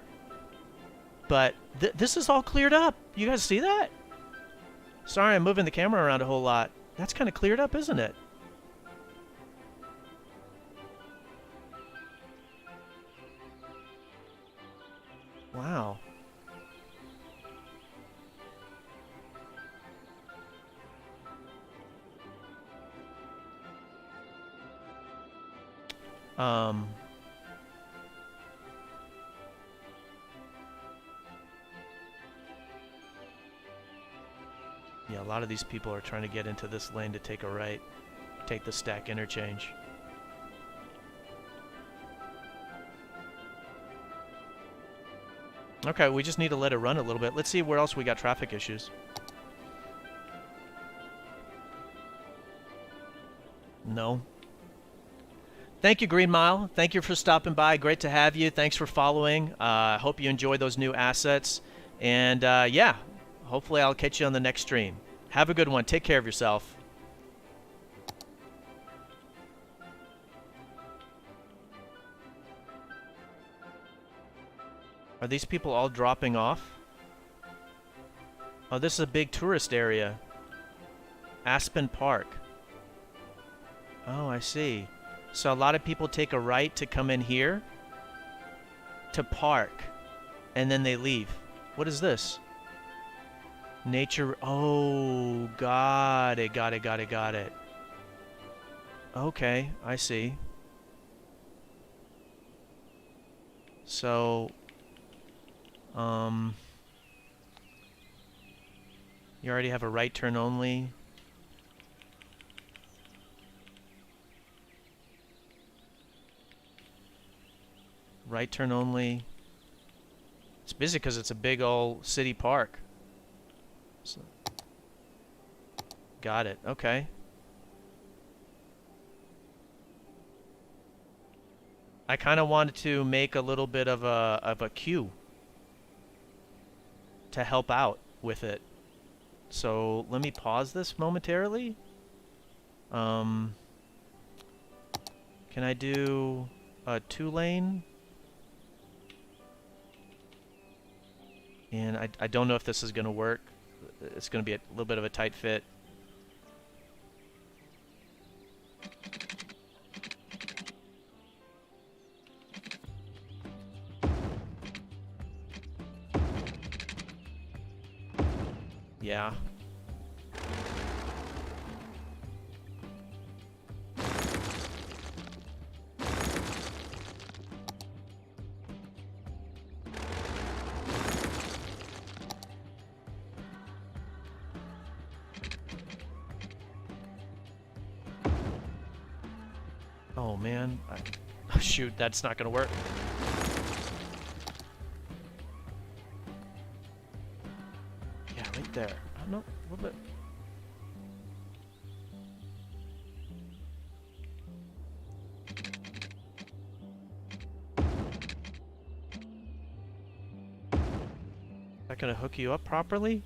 But this is all cleared up. You guys see that? Sorry, I'm moving the camera around a whole lot. That's kind of cleared up, isn't it? Wow. Yeah, a lot of these people are trying to get into this lane to take a right, take the stack interchange. Okay, we just need to let it run a little bit. Let's see where else we got traffic issues. No. Thank you, Green Mile. Thank you for stopping by. Great to have you. Thanks for following. Hope you enjoy those new assets. And yeah, hopefully I'll catch you on the next stream. Have a good one. Take care of yourself. Are these people all dropping off? Oh, this is a big tourist area. Aspen Park. Oh, I see. So a lot of people take a right to come in here to park, and then they leave. What is this? Nature. Oh, got it, got it, got it, got it. Okay, I see. So, you already have a right turn only. Right turn only. It's busy because it's a big old city park. So, got it. Okay. I kind of wanted to make a little bit of a queue to help out. with it. So let me pause this momentarily. Can I do a 2-lane? And I don't know if this is going to work. It's going to be a little bit of a tight fit. Yeah. Oh man, oh, shoot, that's not gonna work. Yeah, right there. Oh, no, a little bit. Is that gonna hook you up properly?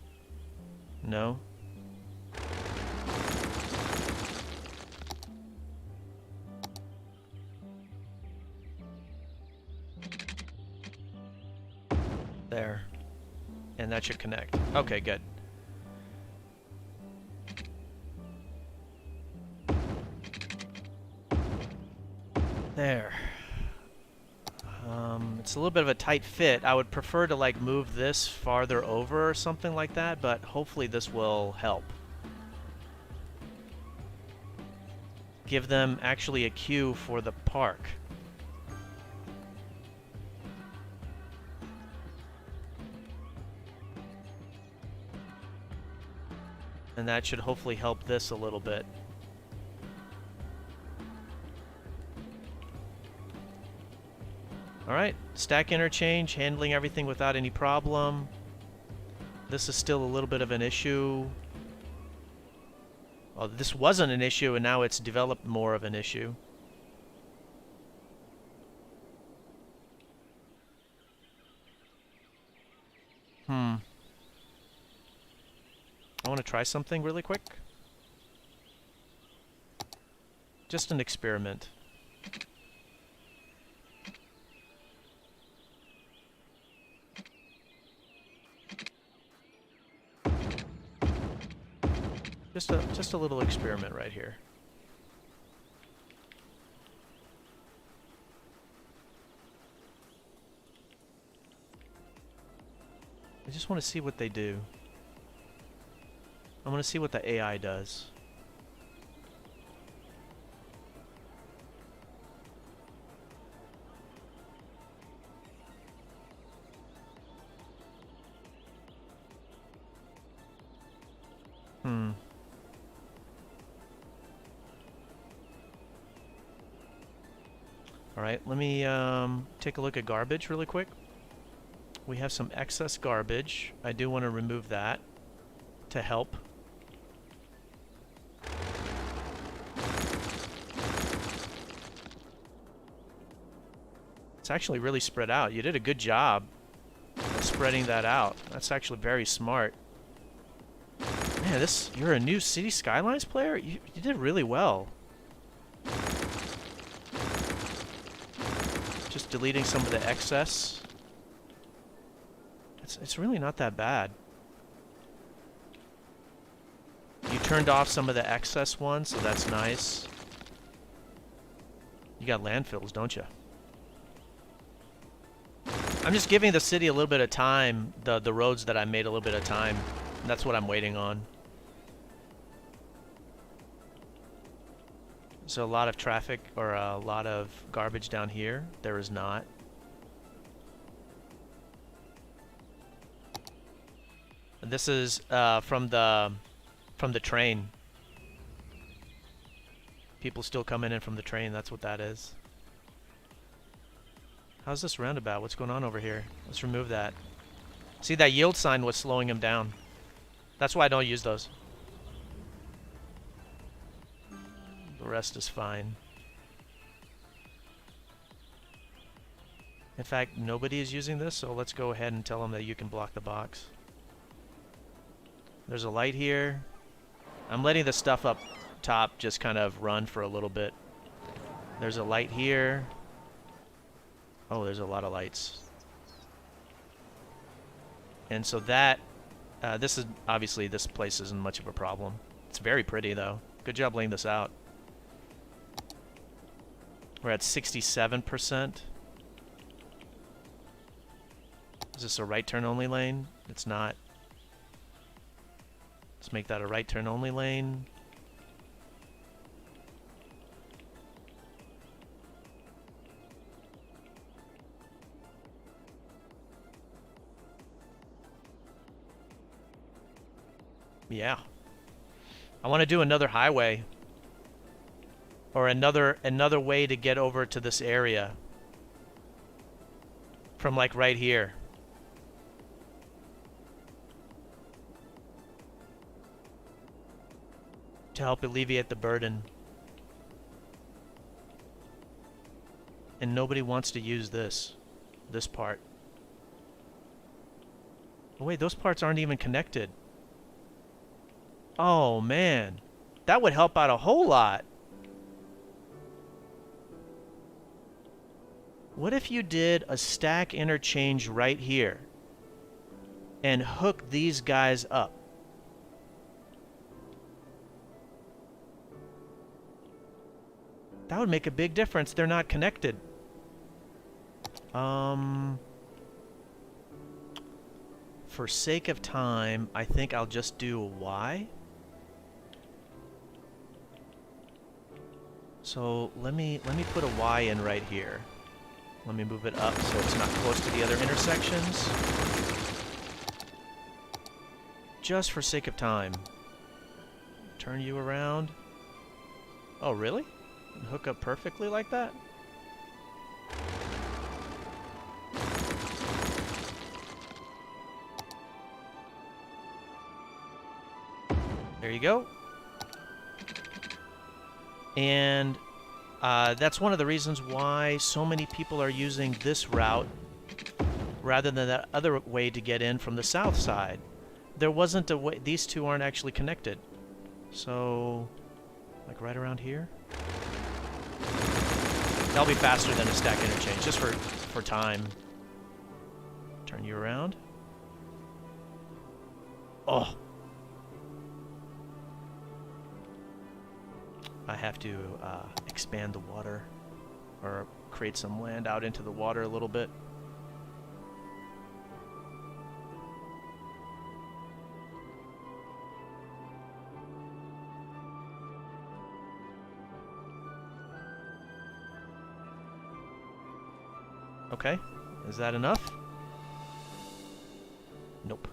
No. There. And that should connect. Okay, good. There. It's a little bit of a tight fit. I would prefer to like move this farther over or something like that, but hopefully this will help. Give them actually a queue for the park. And that should hopefully help this a little bit. Alright, stack interchange, handling everything without any problem. This is still a little bit of an issue. Well, this wasn't an issue and now it's developed more of an issue. I want to try something really quick. Just an experiment. Just a little experiment right here. I just want to see what they do. I want to see what the AI does. Alright, let me take a look at garbage really quick. We have some excess garbage. I do want to remove that to help. It's actually really spread out. You did a good job of spreading that out. That's actually very smart. Man, you're a new Cities Skylines player? You did really well. Just deleting some of the excess. It's really not that bad. You turned off some of the excess ones, so that's nice. You got landfills, don't you? I'm just giving the city a little bit of time, the roads that I made a little bit of time. And that's what I'm waiting on. So a lot of traffic or a lot of garbage down here. There is not. This is from the train. People still coming in from the train. That's what that is. How's this roundabout? What's going on over here? Let's remove that. See, that yield sign was slowing him down. That's why I don't use those. The rest is fine. In fact, nobody is using this, so let's go ahead and tell them that you can block the box. There's a light here. I'm letting the stuff up top just kind of run for a little bit. There's a light here. Oh, there's a lot of lights. And so that, this is, obviously this place isn't much of a problem. It's very pretty though. Good job laying this out. We're at 67%. Is this a right turn only lane? It's not. Let's make that a right turn only lane. Yeah. I want to do another highway. Or another way to get over to this area. From like right here. To help alleviate the burden. And nobody wants to use this part. Oh wait, those parts aren't even connected. Oh man, that would help out a whole lot. What if you did a stack interchange right here and hook these guys up? That would make a big difference. They're not connected. For sake of time, I think I'll just do a Y. So let me put a Y in right here. Let me move it up so it's not close to the other intersections. Just for sake of time. Turn you around. Oh, really? Hook up perfectly like that? There you go. And that's one of the reasons why so many people are using this route rather than that other way to get in from the south side. There wasn't a way, these two aren't actually connected. So, like right around here? That'll be faster than a stack interchange, just for time. Turn you around. Oh! I have to expand the water, or create some land out into the water a little bit. Okay, is that enough? Nope.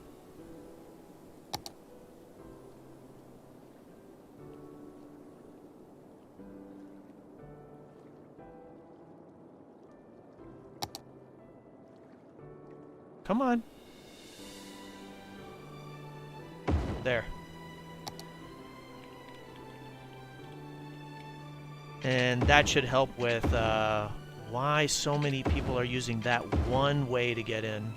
Come on. There. And that should help with why so many people are using that one way to get in.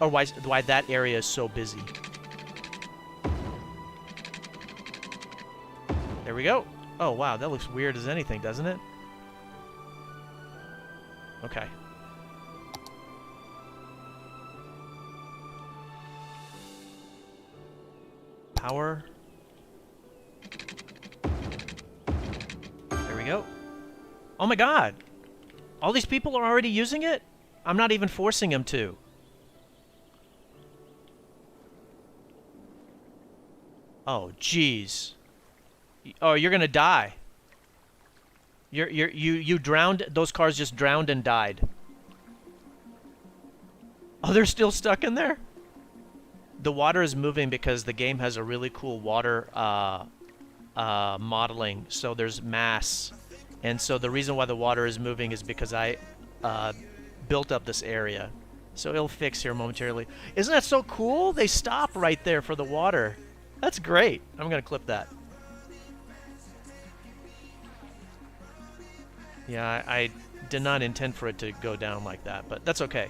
Or why that area is so busy. There we go. Oh, wow, that looks weird as anything, doesn't it? Okay. Power. There we go. Oh my god! All these people are already using it? I'm not even forcing them to. Oh, jeez. Oh, you're gonna die. You drowned. Those cars just drowned and died. Oh, they're still stuck in there? The water is moving because the game has a really cool water modeling. So there's mass. And so the reason why the water is moving is because I built up this area. So it'll fix here momentarily. Isn't that so cool? They stop right there for the water. That's great. I'm going to clip that. Yeah, I did not intend for it to go down like that, but that's okay.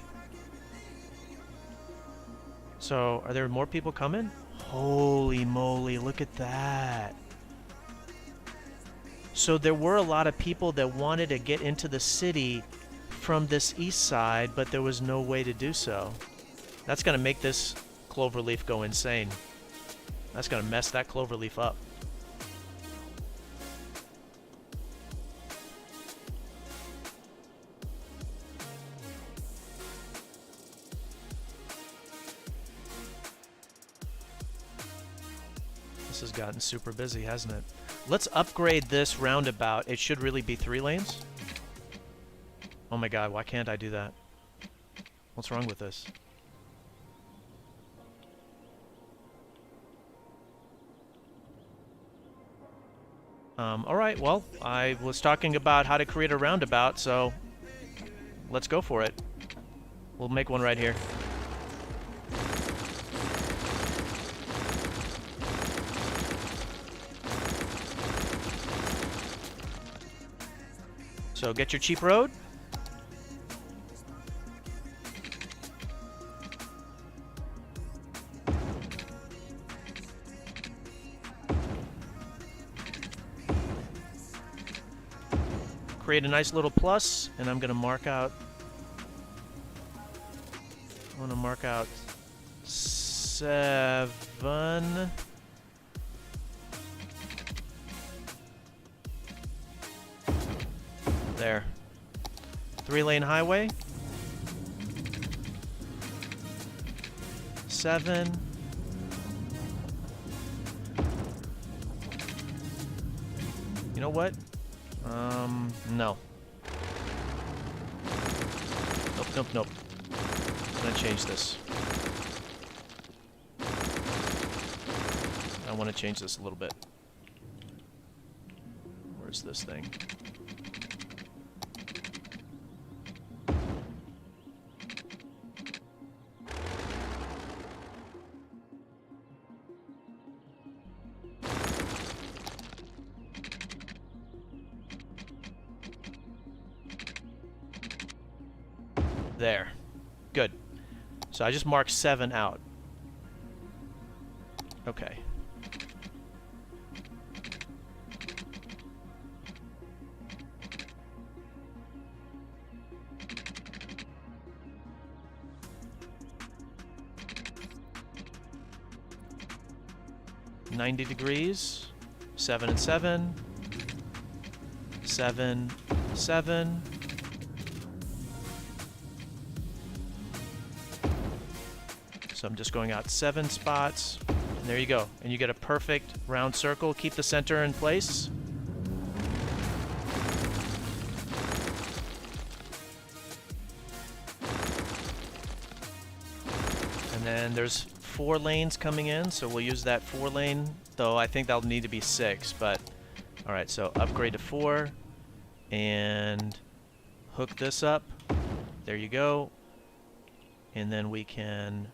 So, are there more people coming? Holy moly, look at that. So there were a lot of people that wanted to get into the city from this east side, but there was no way to do so. That's going to make this cloverleaf go insane. That's going to mess that cloverleaf up. This has gotten super busy, hasn't it? Let's upgrade this roundabout. It should really be 3 lanes. Oh my god, why can't I do that? What's wrong with this? Alright, well, I was talking about how to create a roundabout, so let's go for it. We'll make one right here. So get your cheap road. Create a nice little plus, and I'm going to mark out. I want to mark out 7. There. 3-lane highway. 7. You know what? No. Nope, nope, nope. I'm gonna change this. I want to change this a little bit. Where's this thing? There. Good. So I just marked 7 out. Okay. $90 degrees. 7 and 7. 7, 7. So I'm just going out 7 spots. And there you go. And you get a perfect round circle. Keep the center in place. And then there's 4 lanes coming in, so we'll use that 4 lane, though I think that'll need to be 6, but alright, so upgrade to 4 and hook this up. There you go. And then we can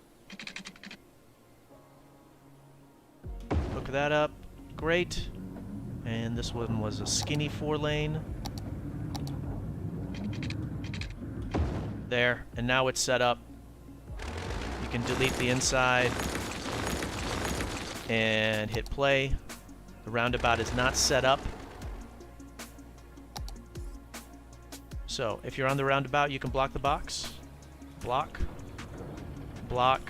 hook that up. Great. And this one was a skinny 4 lane. There, and now it's set up. You can delete the inside and hit play. The roundabout is not set up. So if you're on the roundabout, you can block the box. Block, block,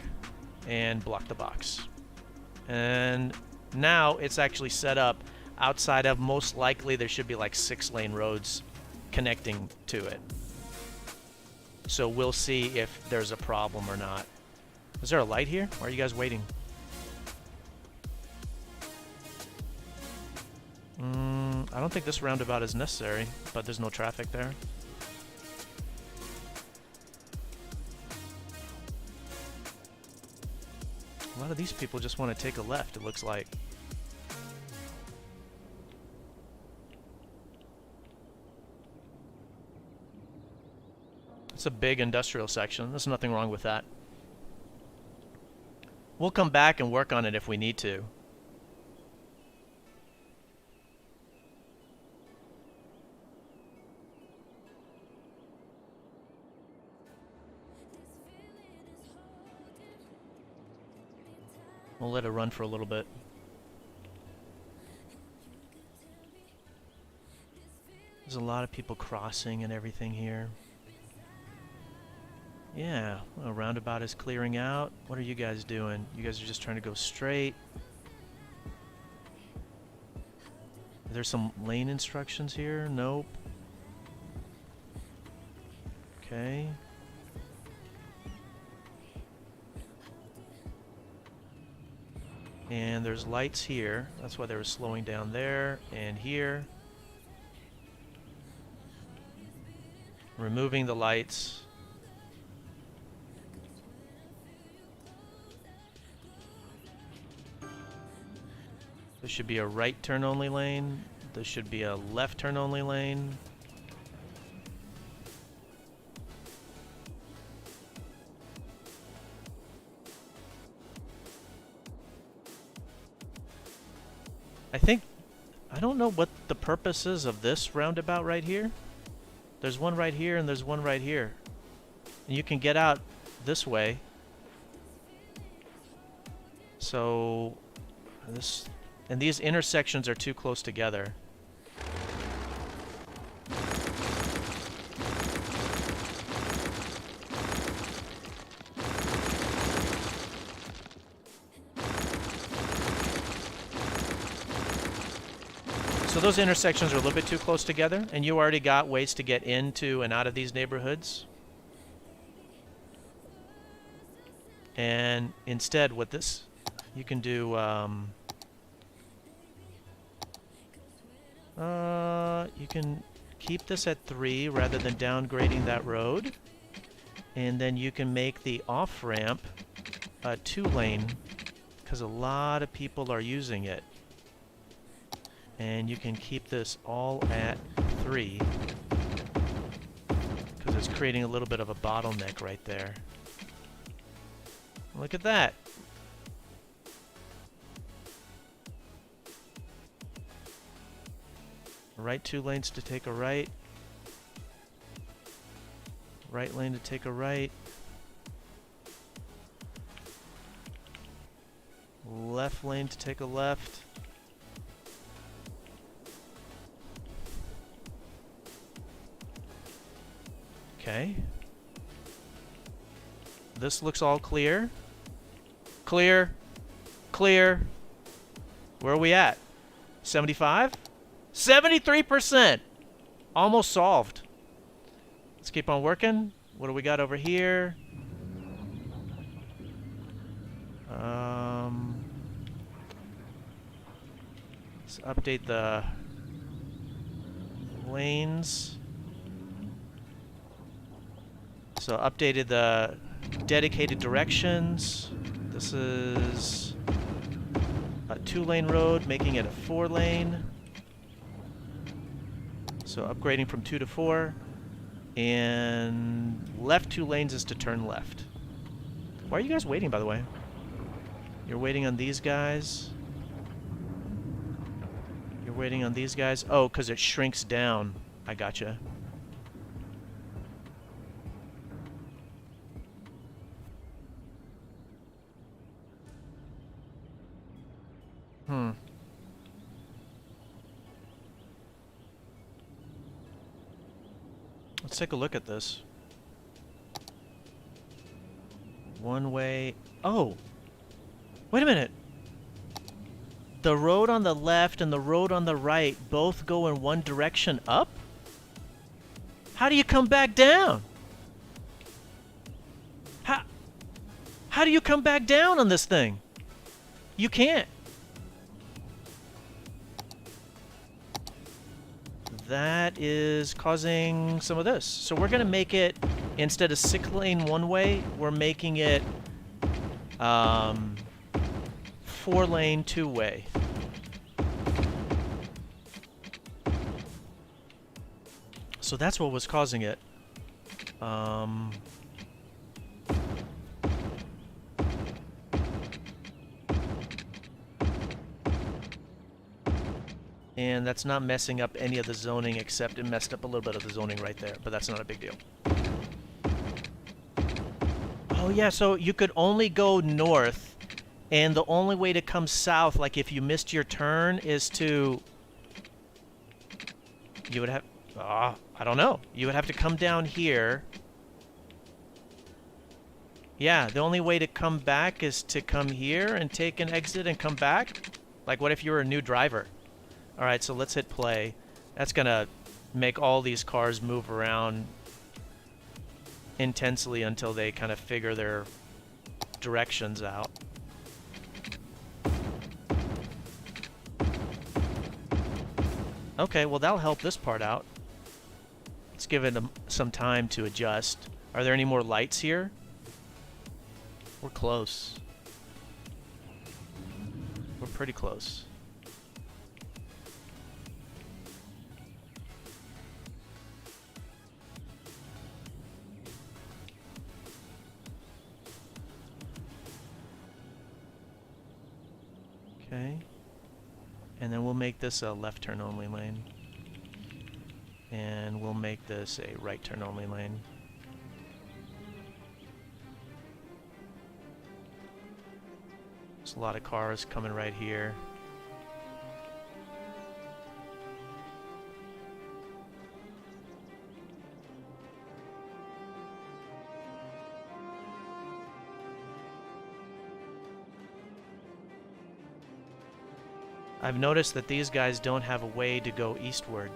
and block the box. And now it's actually set up outside of, most likely there should be like 6 lane roads connecting to it. So we'll see if there's a problem or not. Is there a light here? Why are you guys waiting? I don't think this roundabout is necessary, but there's no traffic there. A lot of these people just want to take a left, it looks like. It's a big industrial section. There's nothing wrong with that. We'll come back and work on it if we need to. We'll let it run for a little bit. There's a lot of people crossing and everything here. Yeah, well, roundabout is clearing out. What are you guys doing? You guys are just trying to go straight. There's some lane instructions here. Nope. Okay. And there's lights here. That's why they were slowing down there and here. Removing the lights. There should be a right turn only lane. There should be a left turn only lane. I don't know what the purpose is of this roundabout right here. There's one right here and there's one right here. And you can get out this way. So this, and these intersections are too close together. So those intersections are a little bit too close together, and you already got ways to get into and out of these neighborhoods. And instead, what this, you can do, you can keep this at 3 rather than downgrading that road. And then you can make the off-ramp a 2-lane, because a lot of people are using it. And you can keep this all at 3, because it's creating a little bit of a bottleneck right there. Look at that. Right 2 lanes to take a right. Right lane to take a right. Left lane to take a left. Okay. This looks all clear. Clear. Clear. Where are we at? 75? 73%! Almost solved. Let's keep on working. What do we got over here? Let's update the lanes. So updated the dedicated directions. This is a 2-lane road, making it a 4-lane. So upgrading from 2 to 4. And left 2 lanes is to turn left. Why are you guys waiting, by the way? You're waiting on these guys. You're waiting on these guys. Oh, because it shrinks down. I gotcha. Let's take a look at this. One way. Oh! Wait a minute! The road on the left and the road on the right both go in one direction up? How do you come back down? How do you come back down on this thing? You can't. That is causing some of this. So we're going to make it, instead of 6-lane one-way, we're making it 4-lane two-way. So that's what was causing it. And that's not messing up any of the zoning, except it messed up a little bit of the zoning right there, but that's not a big deal. Oh yeah, so you could only go north And the only way to come south, like if you missed your turn, is to... You would have... I don't know. You would have to come down here. Yeah, the only way to come back is to come here and take an exit and come back. Like, what if you were a new driver? Alright, so let's hit play. That's gonna make all these cars move around intensely until they kind of figure their directions out. Okay, well that'll help this part out. Let's give it some time to adjust. Are there any more lights here? We're close. We're pretty close. Okay. And then we'll make this a left turn only lane. And we'll make this a right turn only lane. There's a lot of cars coming right here. I've noticed that these guys don't have a way to go eastward.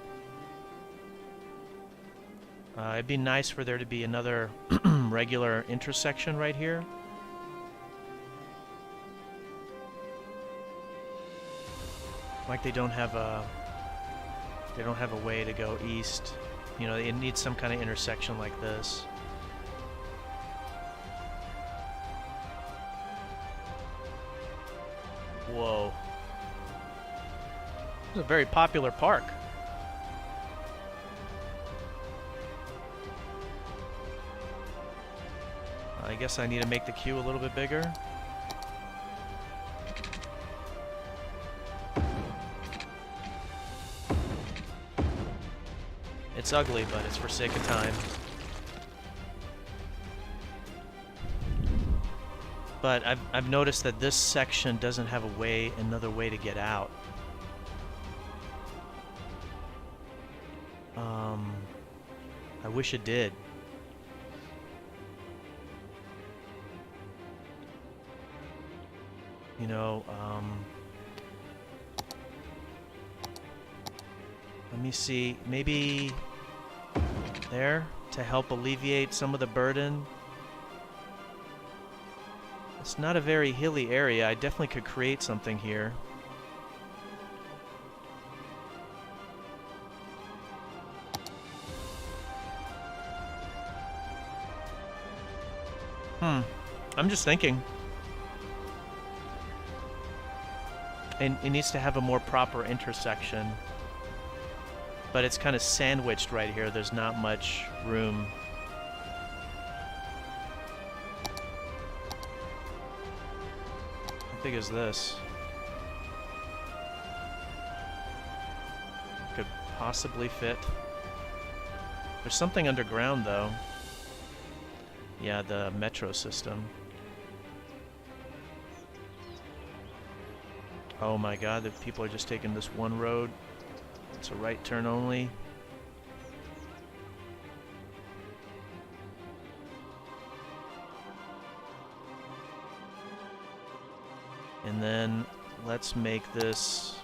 It'd be nice for there to be another regular intersection right here. Like they don't have a way to go east. You know, it needs some kind of intersection like this. Whoa. This is a very popular park. I guess I need to make the queue a little bit bigger. It's ugly, but it's for sake of time. But I've noticed that this section doesn't have another way to get out. I wish it did. You know, let me see, maybe there to help alleviate some of the burden. It's not a very hilly area. I definitely could create something here. I'm just thinking. And it needs to have a more proper intersection. But it's kind of sandwiched right here. There's not much room. How big is this? Could possibly fit. There's something underground though. Yeah, the metro system. Oh my god, the people are just taking this one road. It's a right turn only. And then let's make this...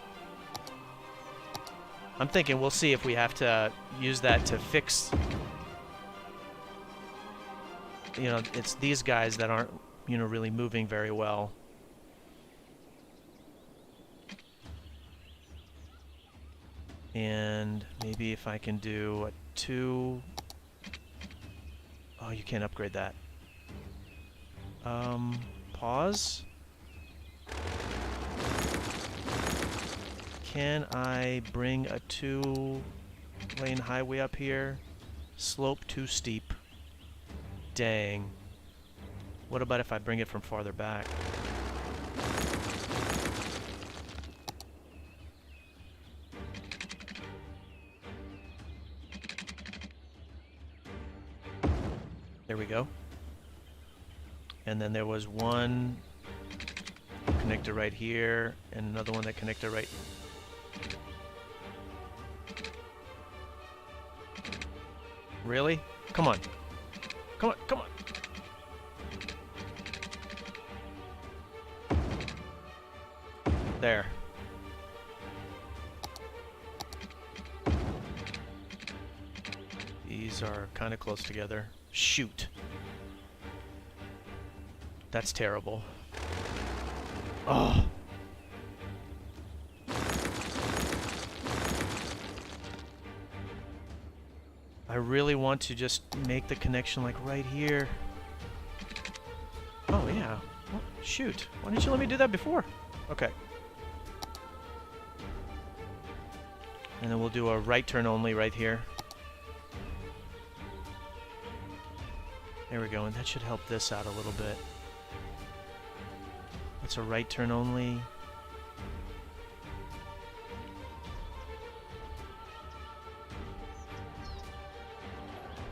I'm thinking we'll see if we have to use that to fix... You know, it's these guys that aren't, you know, really moving very well. And maybe if I can do a 2... Oh, you can't upgrade that. Pause. Can I bring a 2-lane highway up here? Slope too steep. Dang. What about if I bring it from farther back? There we go. And then there was one connector right here, and another one that connector right. Really? Come on. Come on, come on. There. These are kind of close together. Shoot. That's terrible. Oh. I really want to just make the connection like right here. Oh yeah. Well, shoot. Why didn't you let me do that before? Okay. And then we'll do a right turn only right here. There we go, and that should help this out a little bit. It's a right turn only.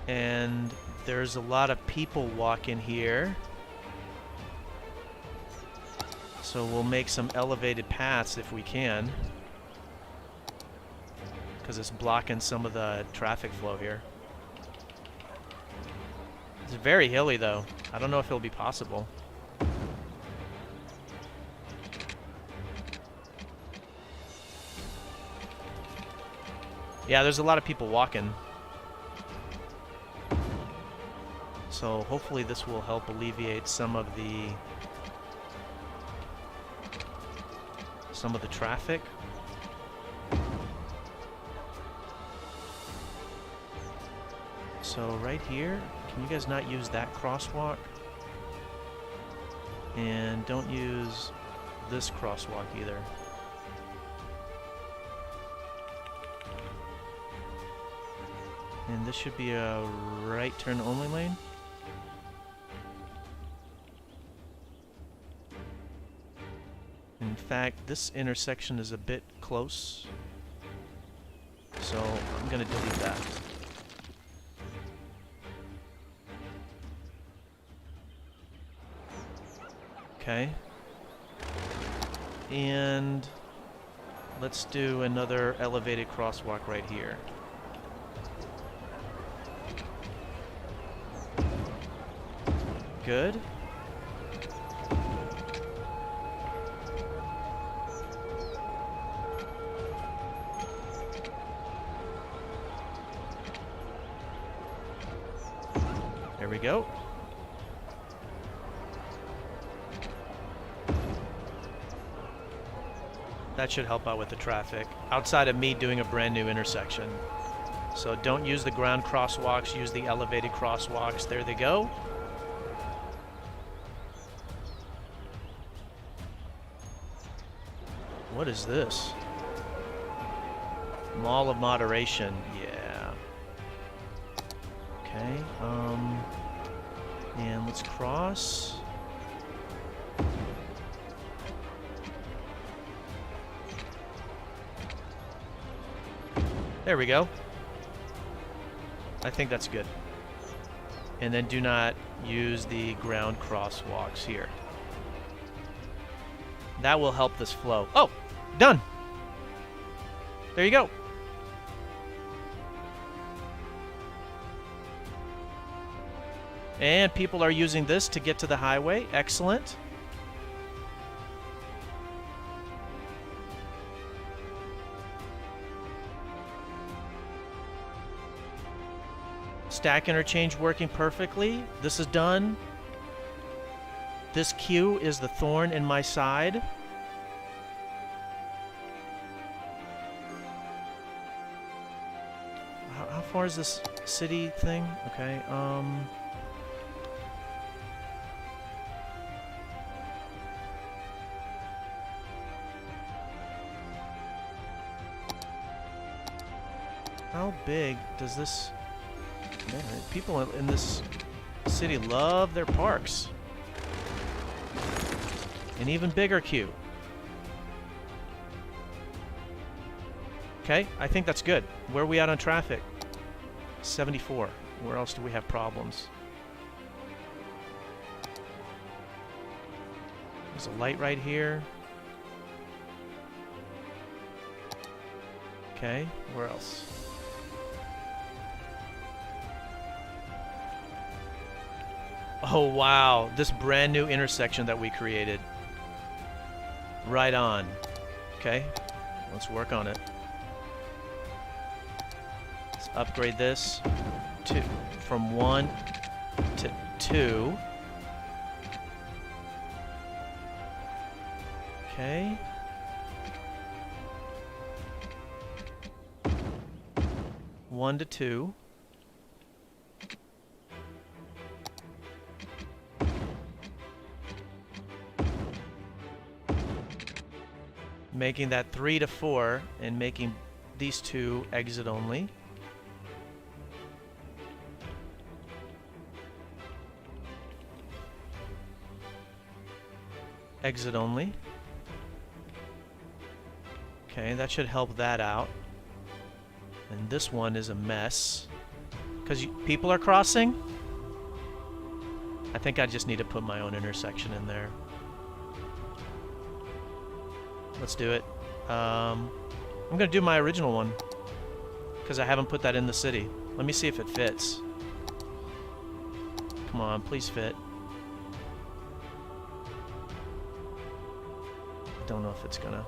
And there's a lot of people walking here. So we'll make some elevated paths if we can. Because it's blocking some of the traffic flow here. It's very hilly though. I don't know if it'll be possible. Yeah, there's a lot of people walking. So hopefully this will help alleviate some of the traffic. So right here, can you guys not use that crosswalk? And don't use this crosswalk either. And this should be a right turn only lane. In fact, this intersection is a bit close. So I'm going to delete that. Okay. And let's do another elevated crosswalk right here. Good. There we go. That should help out with the traffic, outside of me doing a brand new intersection. So don't use the ground crosswalks, use the elevated crosswalks. There they go. What is this? Mall of Moderation, yeah. Okay, and let's cross. There we go. I think that's good. And then do not use the ground crosswalks here. That will help this flow. Oh, done. There you go. And people are using this to get to the highway. Excellent. Stack interchange working perfectly. This is done. This queue is the thorn in my side. How far is this city thing? Okay, how big does this... Man, people in this city love their parks. An even bigger queue. Okay, I think that's good. Where are we at on traffic? 74. Where else do we have problems? There's a light right here. Okay, where else? Oh wow, this brand new intersection that we created. Right on. Okay, let's work on it. Let's upgrade this to from 1 to 2. Okay. One to 2. Making that 3 to 4 and making these two exit only. Exit only. Okay, that should help that out. And this one is a mess. Because people are crossing? I think I just need to put my own intersection in there. Let's do it. I'm going to do my original one. Because I haven't put that in the city. Let me see if it fits. Come on, please fit. Don't know if it's gonna.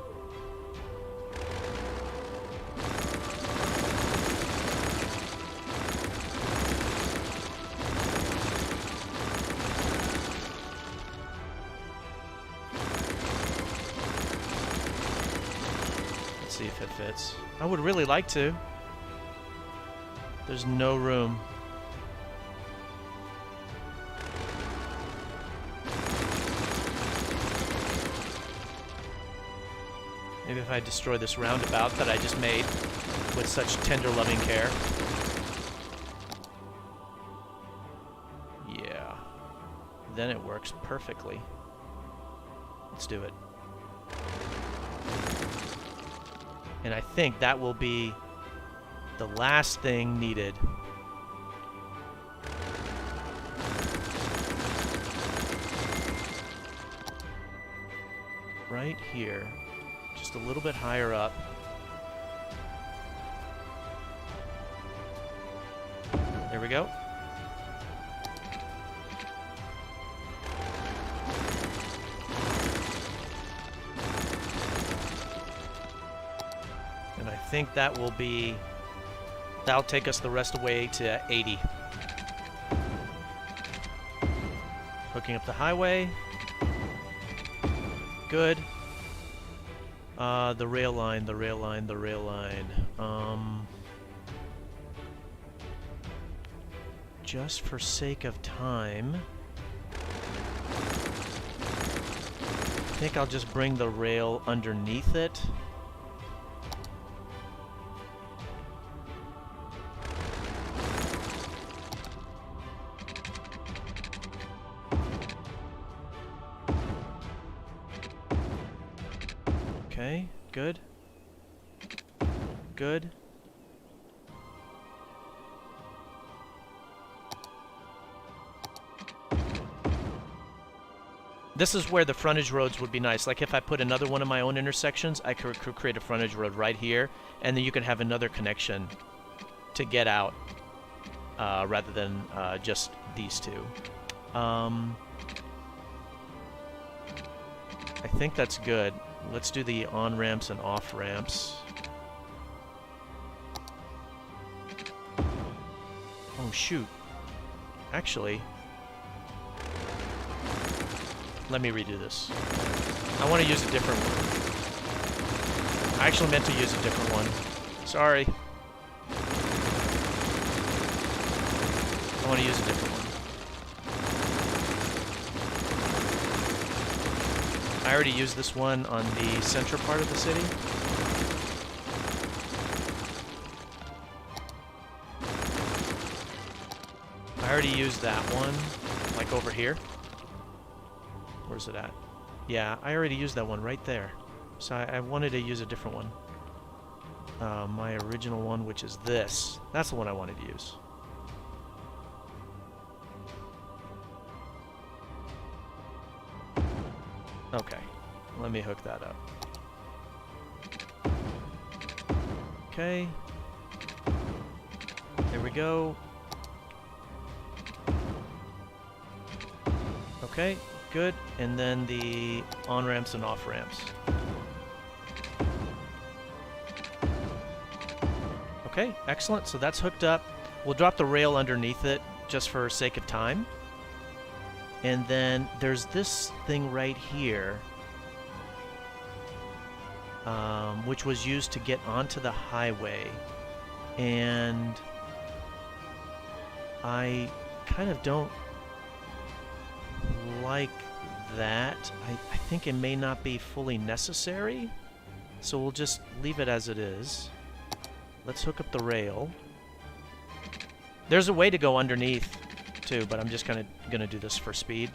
Let's see if it fits. I would really like to. There's no room. Maybe if I destroy this roundabout that I just made with such tender, loving care. Yeah. Then it works perfectly. Let's do it. And I think that will be the last thing needed. Right here. Just a little bit higher up. There we go. And I think that will be... that'll take us the rest of the way to 80. Hooking up the highway. Good. The rail line. Just for sake of time, I think I'll just bring the rail underneath it. Okay, good. Good. This is where the frontage roads would be nice. Like if I put another one of my own intersections, I could create a frontage road right here, and then you can have another connection to get out rather than just these two. I think that's good. Let's do the on-ramps and off-ramps. Oh, shoot. Actually, let me redo this. I want to use a different one. I actually meant to use a different one. Sorry. I want to use a different one. I already used this one on the center part of the city. I already used that one, like over here. Where's it at? Yeah, I already used that one right there. So I wanted to use a different one. My original one, which is this. That's the one I wanted to use. Okay, let me hook that up. Okay. There we go. Okay, good. And then the on-ramps and off-ramps. Okay, excellent. So that's hooked up. We'll drop the rail underneath it just for sake of time. And then there's this thing right here, which was used to get onto the highway. And I kind of don't like that. I think it may not be fully necessary. So we'll just leave it as it is. Let's hook up the rail. There's a way to go underneath too, but I'm just gonna do this for speed.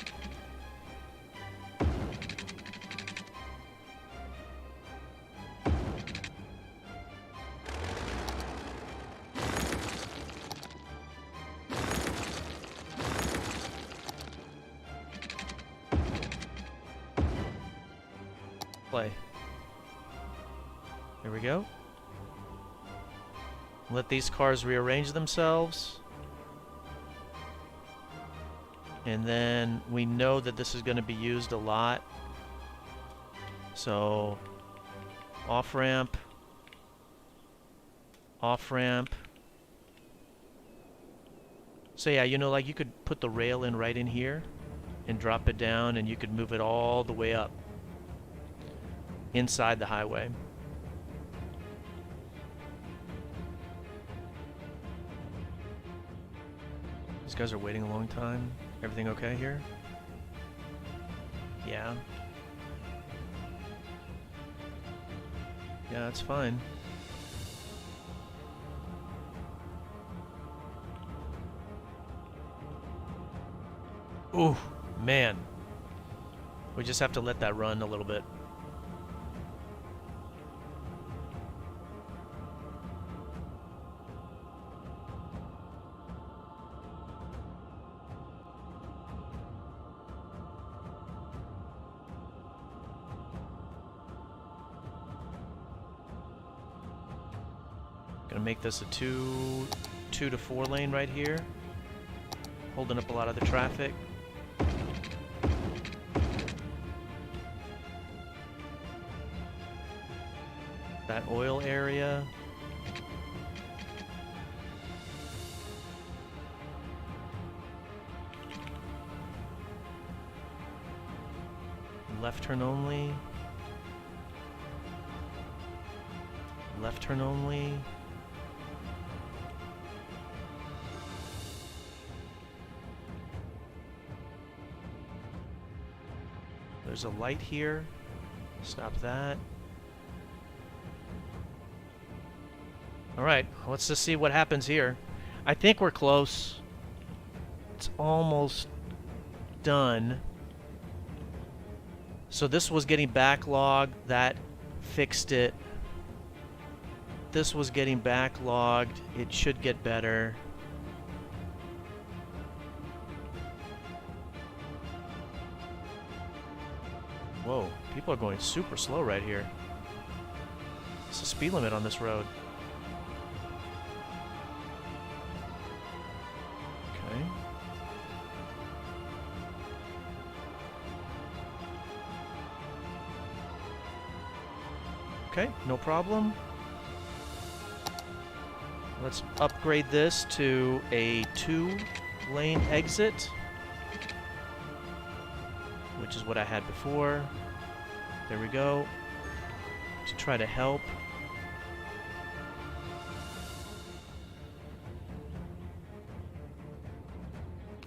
Play. There we go. Let these cars rearrange themselves. And then we know that this is going to be used a lot. So, off-ramp. Off-ramp. So yeah, you know, like you could put the rail in right in here and drop it down, and you could move it all the way up inside the highway. These guys are waiting a long time. Everything okay here? Yeah. Yeah, that's fine. Ooh, man. We just have to let that run a little bit. Gonna make this a 2 to 4 lane right here, holding up a lot of the traffic. That oil area. Left turn only. Left turn only. There's a light here. Stop that. Alright, let's just see what happens here. I think we're close. It's almost done. So this was getting backlogged. That fixed it. This was getting backlogged. It should get better. Whoa, people are going super slow right here. It's a speed limit on this road. Okay. Okay, no problem. Let's upgrade this to a 2-lane exit, which is what I had before. There we go. To try to help.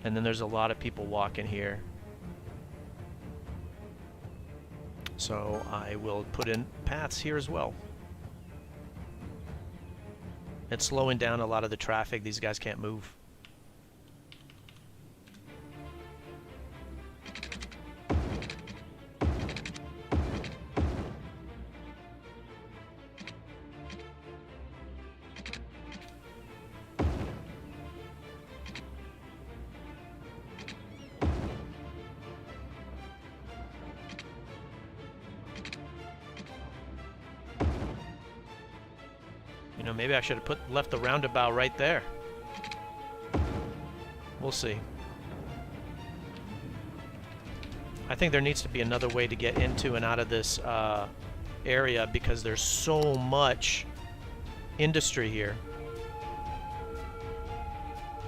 And then there's a lot of people walking here. So I will put in paths here as well. It's slowing down a lot of the traffic. These guys can't move. You know, maybe I should have left the roundabout right there. We'll see. I think there needs to be another way to get into and out of this area because there's so much industry here.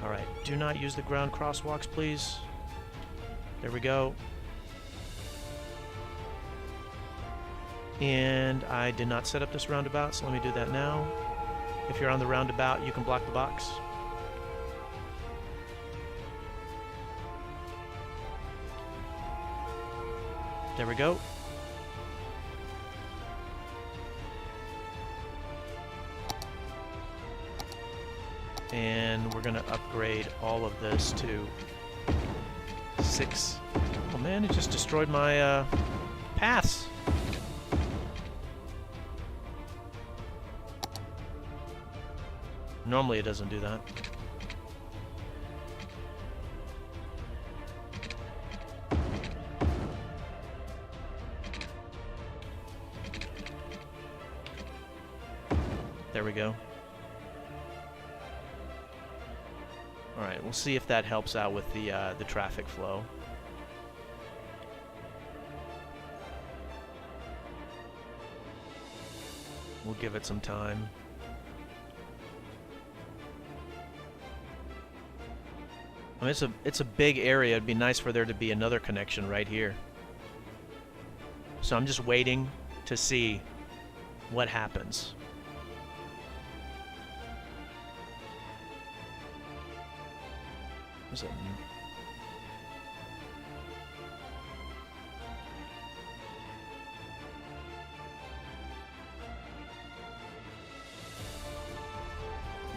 Alright, do not use the ground crosswalks, please. There we go. And I did not set up this roundabout, so let me do that now. If you're on the roundabout, you can block the box. There we go. And we're going to upgrade all of this to 6. Oh man, it just destroyed my paths. Normally it doesn't do that. There we go. Alright, we'll see if that helps out with the traffic flow. We'll give it some time. I mean, it's a big area. It'd be nice for there to be another connection right here. So I'm just waiting to see what happens. What's that?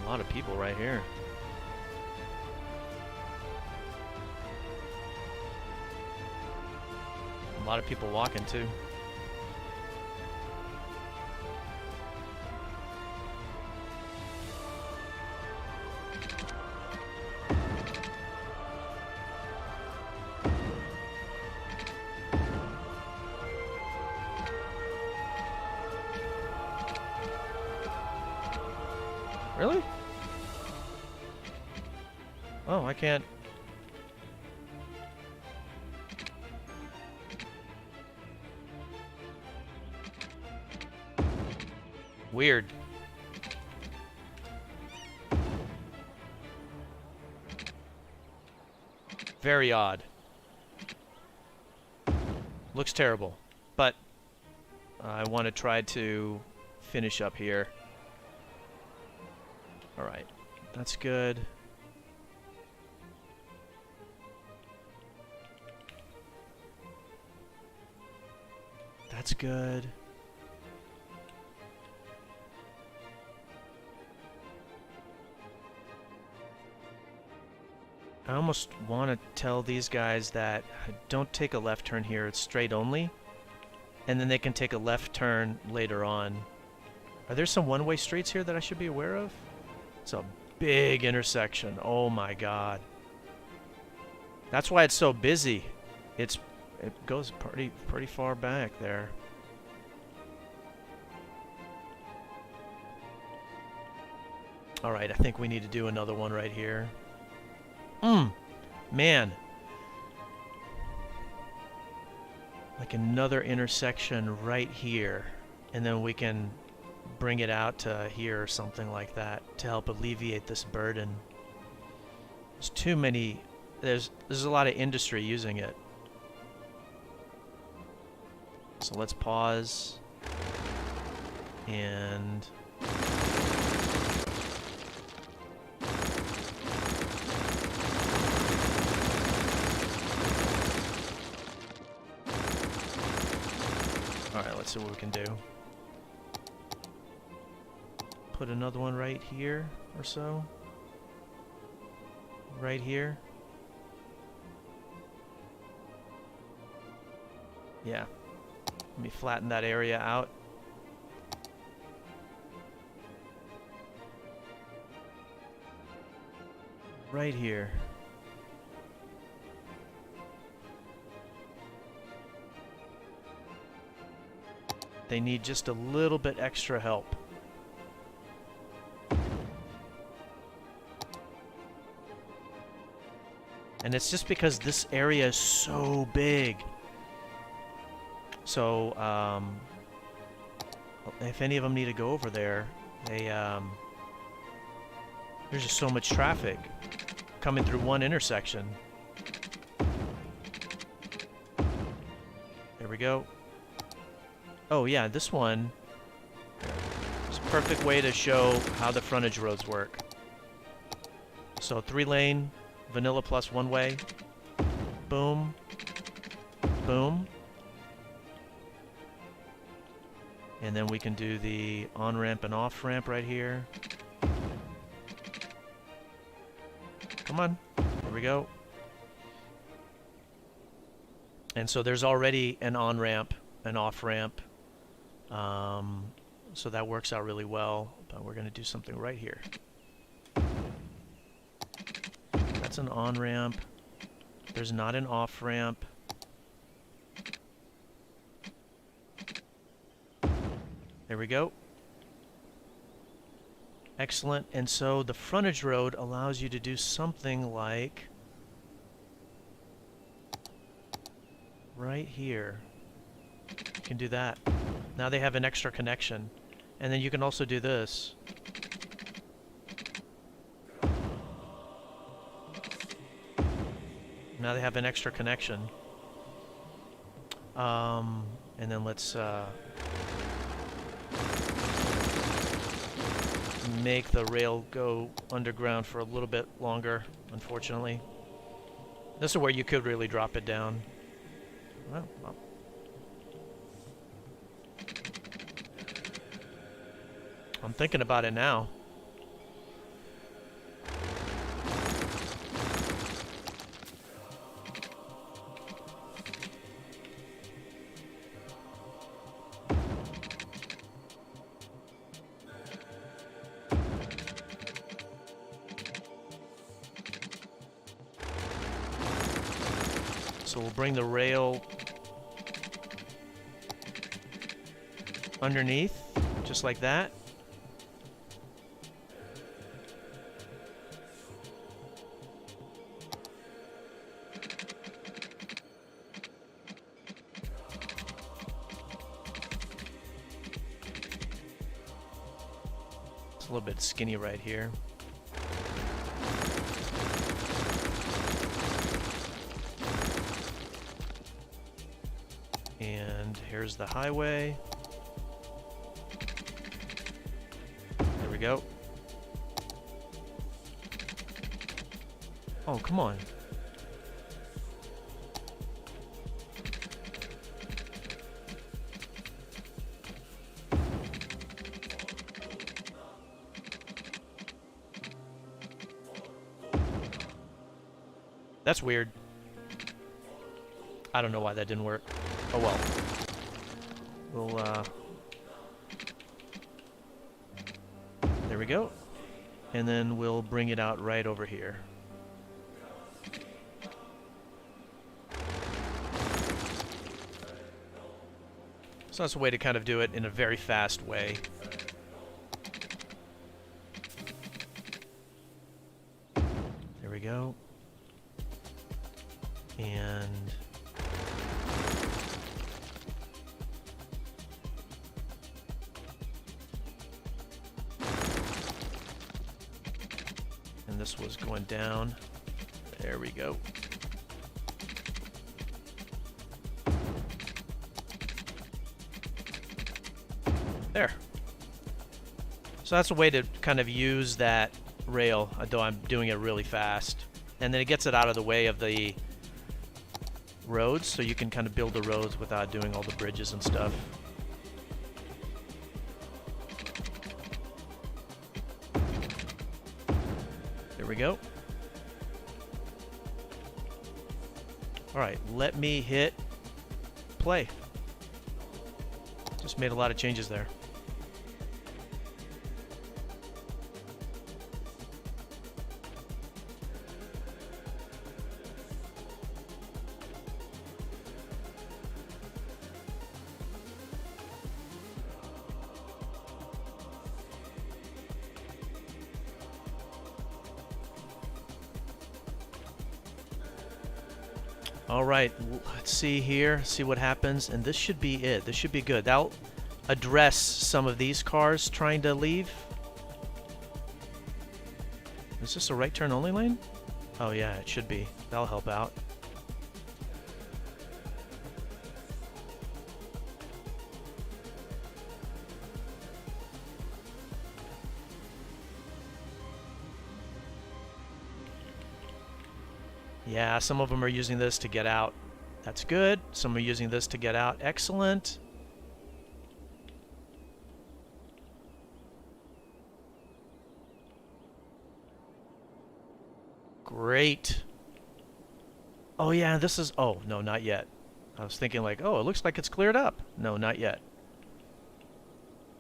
A lot of people right here. A lot of people walking too. Really? Oh, I can't. Weird. Very odd. Looks terrible, but I want to try to finish up here. All right, that's good. That's good. I almost want to tell these guys that don't take a left turn here, it's straight only. And then they can take a left turn later on. Are there some one-way streets here that I should be aware of? It's a big intersection. Oh my god. That's why it's so busy. It goes pretty far back there. Alright, I think we need to do another one right here. Man. Like another intersection right here. And then we can bring it out to here or something like that to help alleviate this burden. There's too many. There's a lot of industry using it. So let's pause and alright, let's see what we can do. Put another one right here or so. Right here. Yeah. Let me flatten that area out. Right here. They need just a little bit extra help. And it's just because this area is so big. So, if any of them need to go over there, they, there's just so much traffic coming through one intersection. There we go. Oh yeah, this one is a perfect way to show how the frontage roads work. So 3-lane, vanilla plus one-way. Boom. Boom. And then we can do the on-ramp and off-ramp right here. Come on. There we go. And so there's already an on-ramp, an off-ramp. So that works out really well. But we're going to do something right here. That's an on-ramp. There's not an off-ramp. There we go. Excellent. And so the frontage road allows you to do something like right here. You can do that. Now they have an extra connection. And then you can also do this. Now they have an extra connection. And then let's make the rail go underground for a little bit longer, unfortunately. This is where you could really drop it down. Well. I'm thinking about it now. So we'll bring the rail underneath, just like that. It's a little bit skinny right here. And here's the highway. There we go. Oh, come on. That's weird. I don't know why that didn't work. Oh well. We'll, there we go. And then we'll bring it out right over here. So that's a way to kind of do it in a very fast way. There we go. And this was going down. There we go. There. So that's a way to kind of use that rail, though I'm doing it really fast. And then it gets it out of the way of the roads, so you can kind of build the roads without doing all the bridges and stuff. There we go. Alright, let me hit play. Just made a lot of changes there. All right, let's see here, see what happens, and this should be it. This should be good. That'll address some of these cars trying to leave. Is this a right turn only lane? Oh yeah, it should be. That'll help out. Yeah, some of them are using this to get out. That's good. Some are using this to get out. Excellent. Great. Oh yeah, this is... Oh, no, not yet. I was thinking like, oh, it looks like it's cleared up. No, not yet.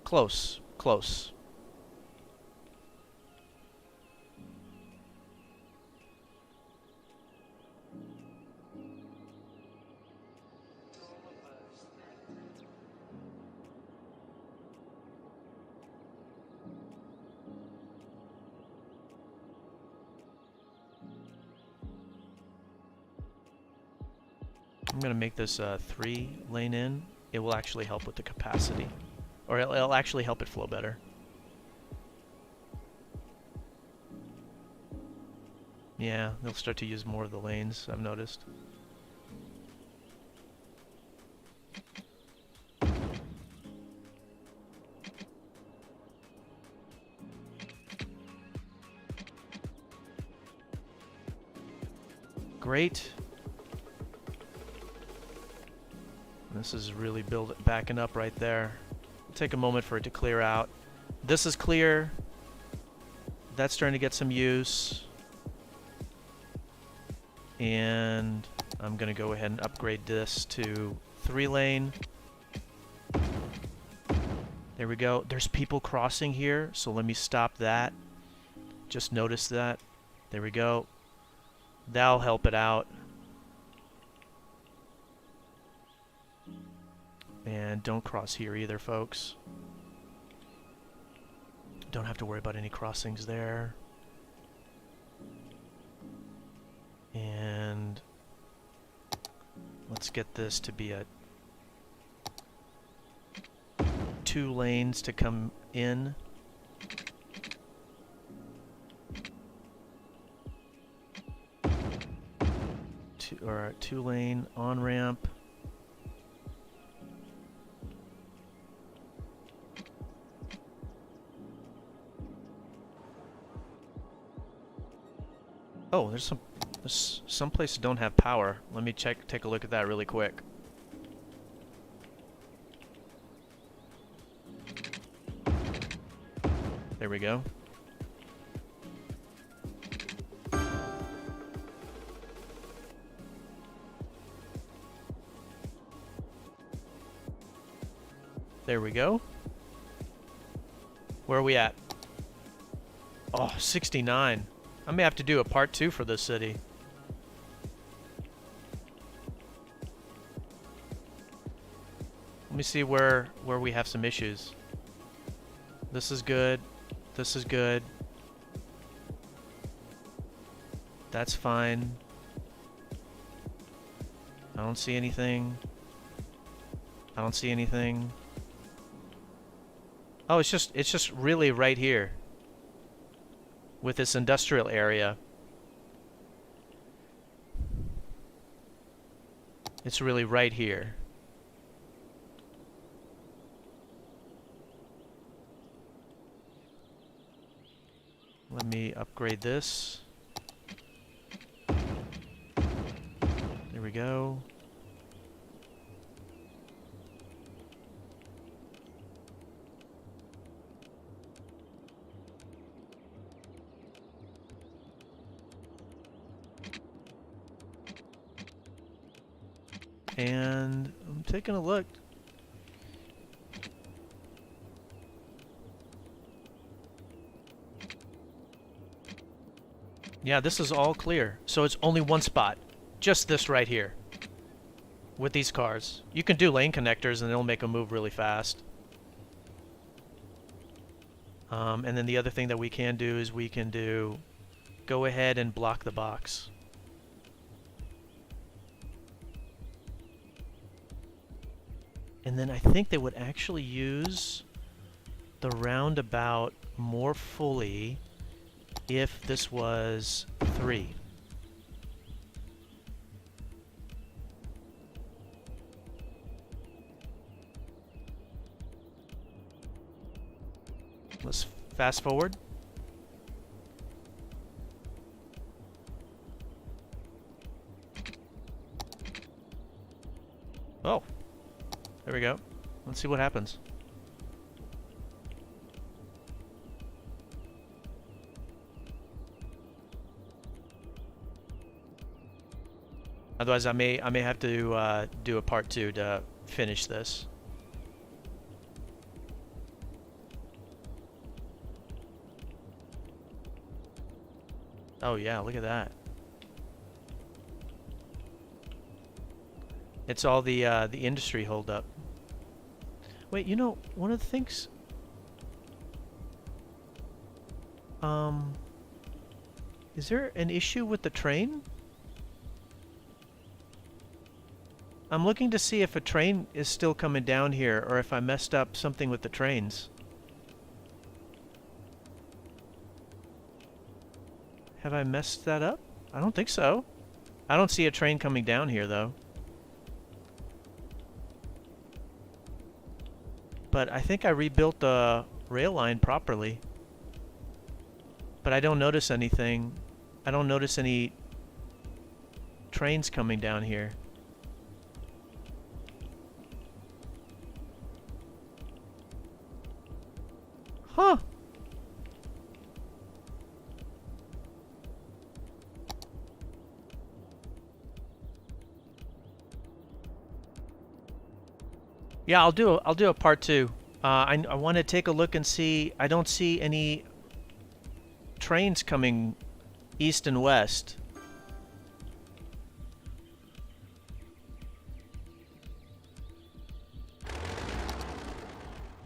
Close. Close. I'm going to make this 3-lane in. It will actually help with the capacity. Or it'll actually help it flow better. Yeah, they'll start to use more of the lanes, I've noticed. Great. This is really backing up right there. It'll take a moment for it to clear out. This is clear. That's starting to get some use. And I'm going to go ahead and upgrade this to 3-lane. There we go. There's people crossing here, so let me stop that. Just notice that. There we go. That'll help it out. And don't cross here either, folks. Don't have to worry about any crossings there. And let's get this to be a 2 lanes to come in. Or a 2-lane on-ramp. Oh, there's some places don't have power. Let me take a look at that really quick. There we go. There we go. Where are we at? Oh, 69. I may have to do a part 2 for this city. Let me see where we have some issues. This is good. This is good. That's fine. I don't see anything. I don't see anything. Oh, it's just really right here. With this industrial area. It's really right here. Let me upgrade this. There we go. And I'm taking a look. Yeah, this is all clear. So it's only one spot. Just this right here. With these cars. You can do lane connectors and it'll make them move really fast. And then the other thing that we can do is we can go ahead and block the box. And then I think they would actually use the roundabout more fully if this was 3. Let's fast forward. Oh, there we go. Let's see what happens. Otherwise, I may have to do a part 2 to finish this. Oh yeah, look at that. It's all the industry holdup. Wait, you know, one of the things. Is there an issue with the train? I'm looking to see if a train is still coming down here, or if I messed up something with the trains. Have I messed that up? I don't think so. I don't see a train coming down here, though. But I think I rebuilt the rail line properly. But I don't notice anything. I don't notice any trains coming down here. Huh. Yeah, I'll do a part 2. I want to take a look and see. I don't see any trains coming east and west.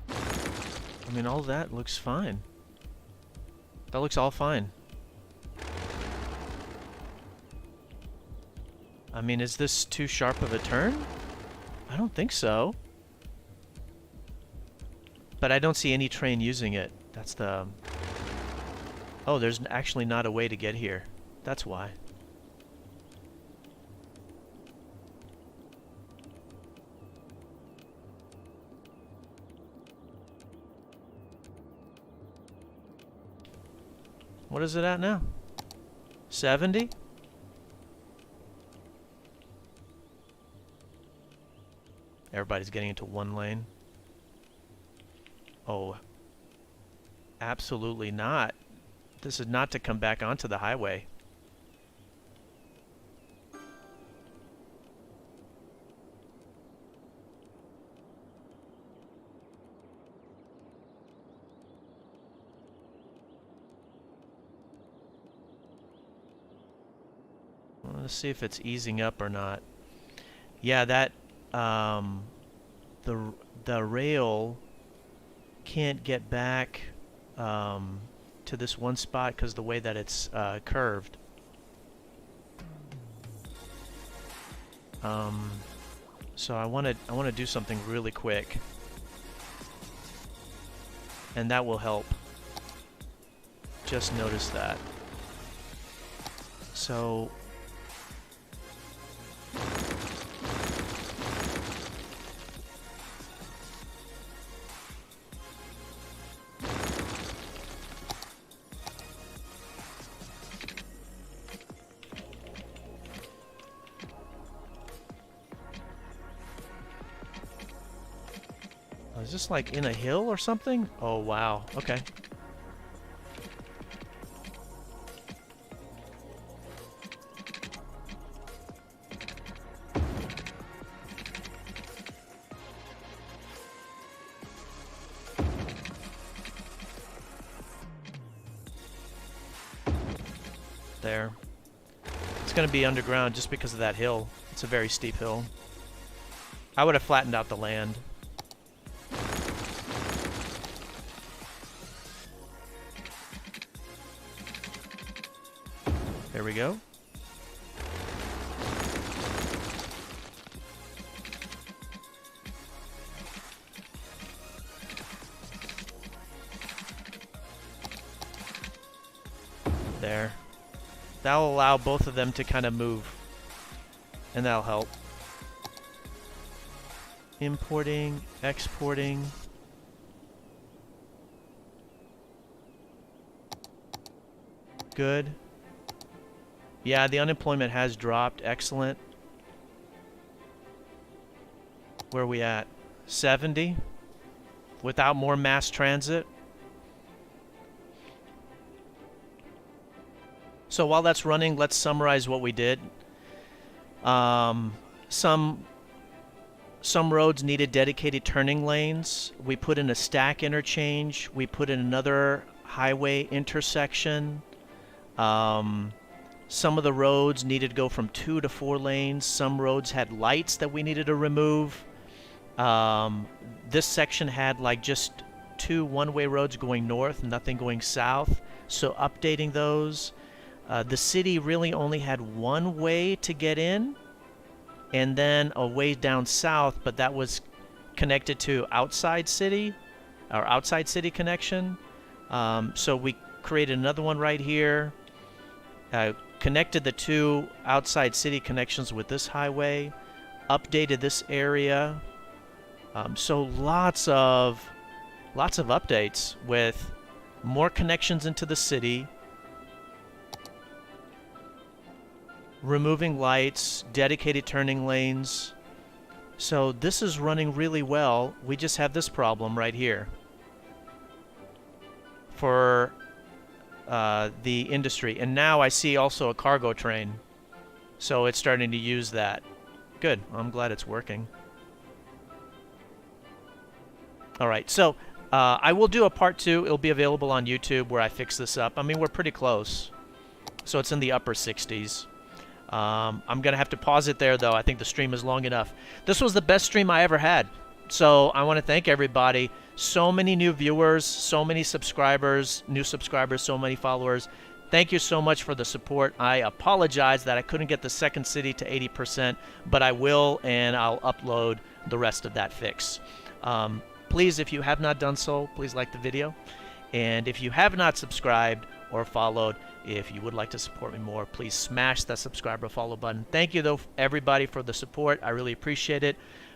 I mean, all that looks fine. That looks all fine. I mean, is this too sharp of a turn? I don't think so. But I don't see any train using it. That's the... Oh, there's actually not a way to get here. That's why. What is it at now? 70? Everybody's getting into one lane. Oh, absolutely not. This is not to come back onto the highway. Let's see if it's easing up or not. Yeah, that the rail can't get back to this one spot because the way that it's curved. So I want to do something really quick, and that will help. Just notice that. So is this like in a hill or something? Oh wow, okay. There. It's going to be underground just because of that hill. It's a very steep hill. I would have flattened out the land. There we go. There. That'll allow both of them to kind of move. And that'll help. Importing, exporting. Good. Yeah, the unemployment has dropped. Excellent. Where are we at? 70? Without more mass transit? So while that's running, let's summarize what we did. Some roads needed dedicated turning lanes. We put in a stack interchange. We put in another highway intersection. Some of the roads needed to go from 2 to 4 lanes. Some roads had lights that we needed to remove. This section had like just 2 one-way roads going north, nothing going south. So updating those. The city really only had one way to get in, and then a way down south, but that was connected to outside city, or outside city connection. So we created another one right here, connected the 2 outside city connections with this highway, updated this area. So lots of updates with more connections into the city, removing lights, dedicated turning lanes. So this is running really well. We just have this problem right here for the industry. And now I see also a cargo train. So it's starting to use that. Good. I'm glad it's working. All right. So I will do a part 2. It'll be available on YouTube where I fix this up. I mean, we're pretty close. So it's in the upper 60s. I'm going to have to pause it there, though. I think the stream is long enough. This was the best stream I ever had. So I want to thank everybody. So many new viewers, so many subscribers, new subscribers, so many followers. Thank you so much for the support. I apologize that I couldn't get the second city to 80%, but I will, and I'll upload the rest of that fix. Please, if you have not done so, please like the video. And if you have not subscribed or followed, if you would like to support me more, please smash that subscribe or follow button. Thank you, though, everybody, for the support. I really appreciate it.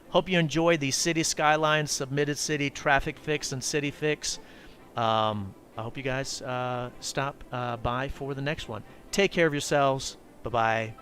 Hope you enjoy the City Skylines, Submitted City, Traffic Fix, and City Fix. I hope you guys stop by for the next one. Take care of yourselves. Bye-bye.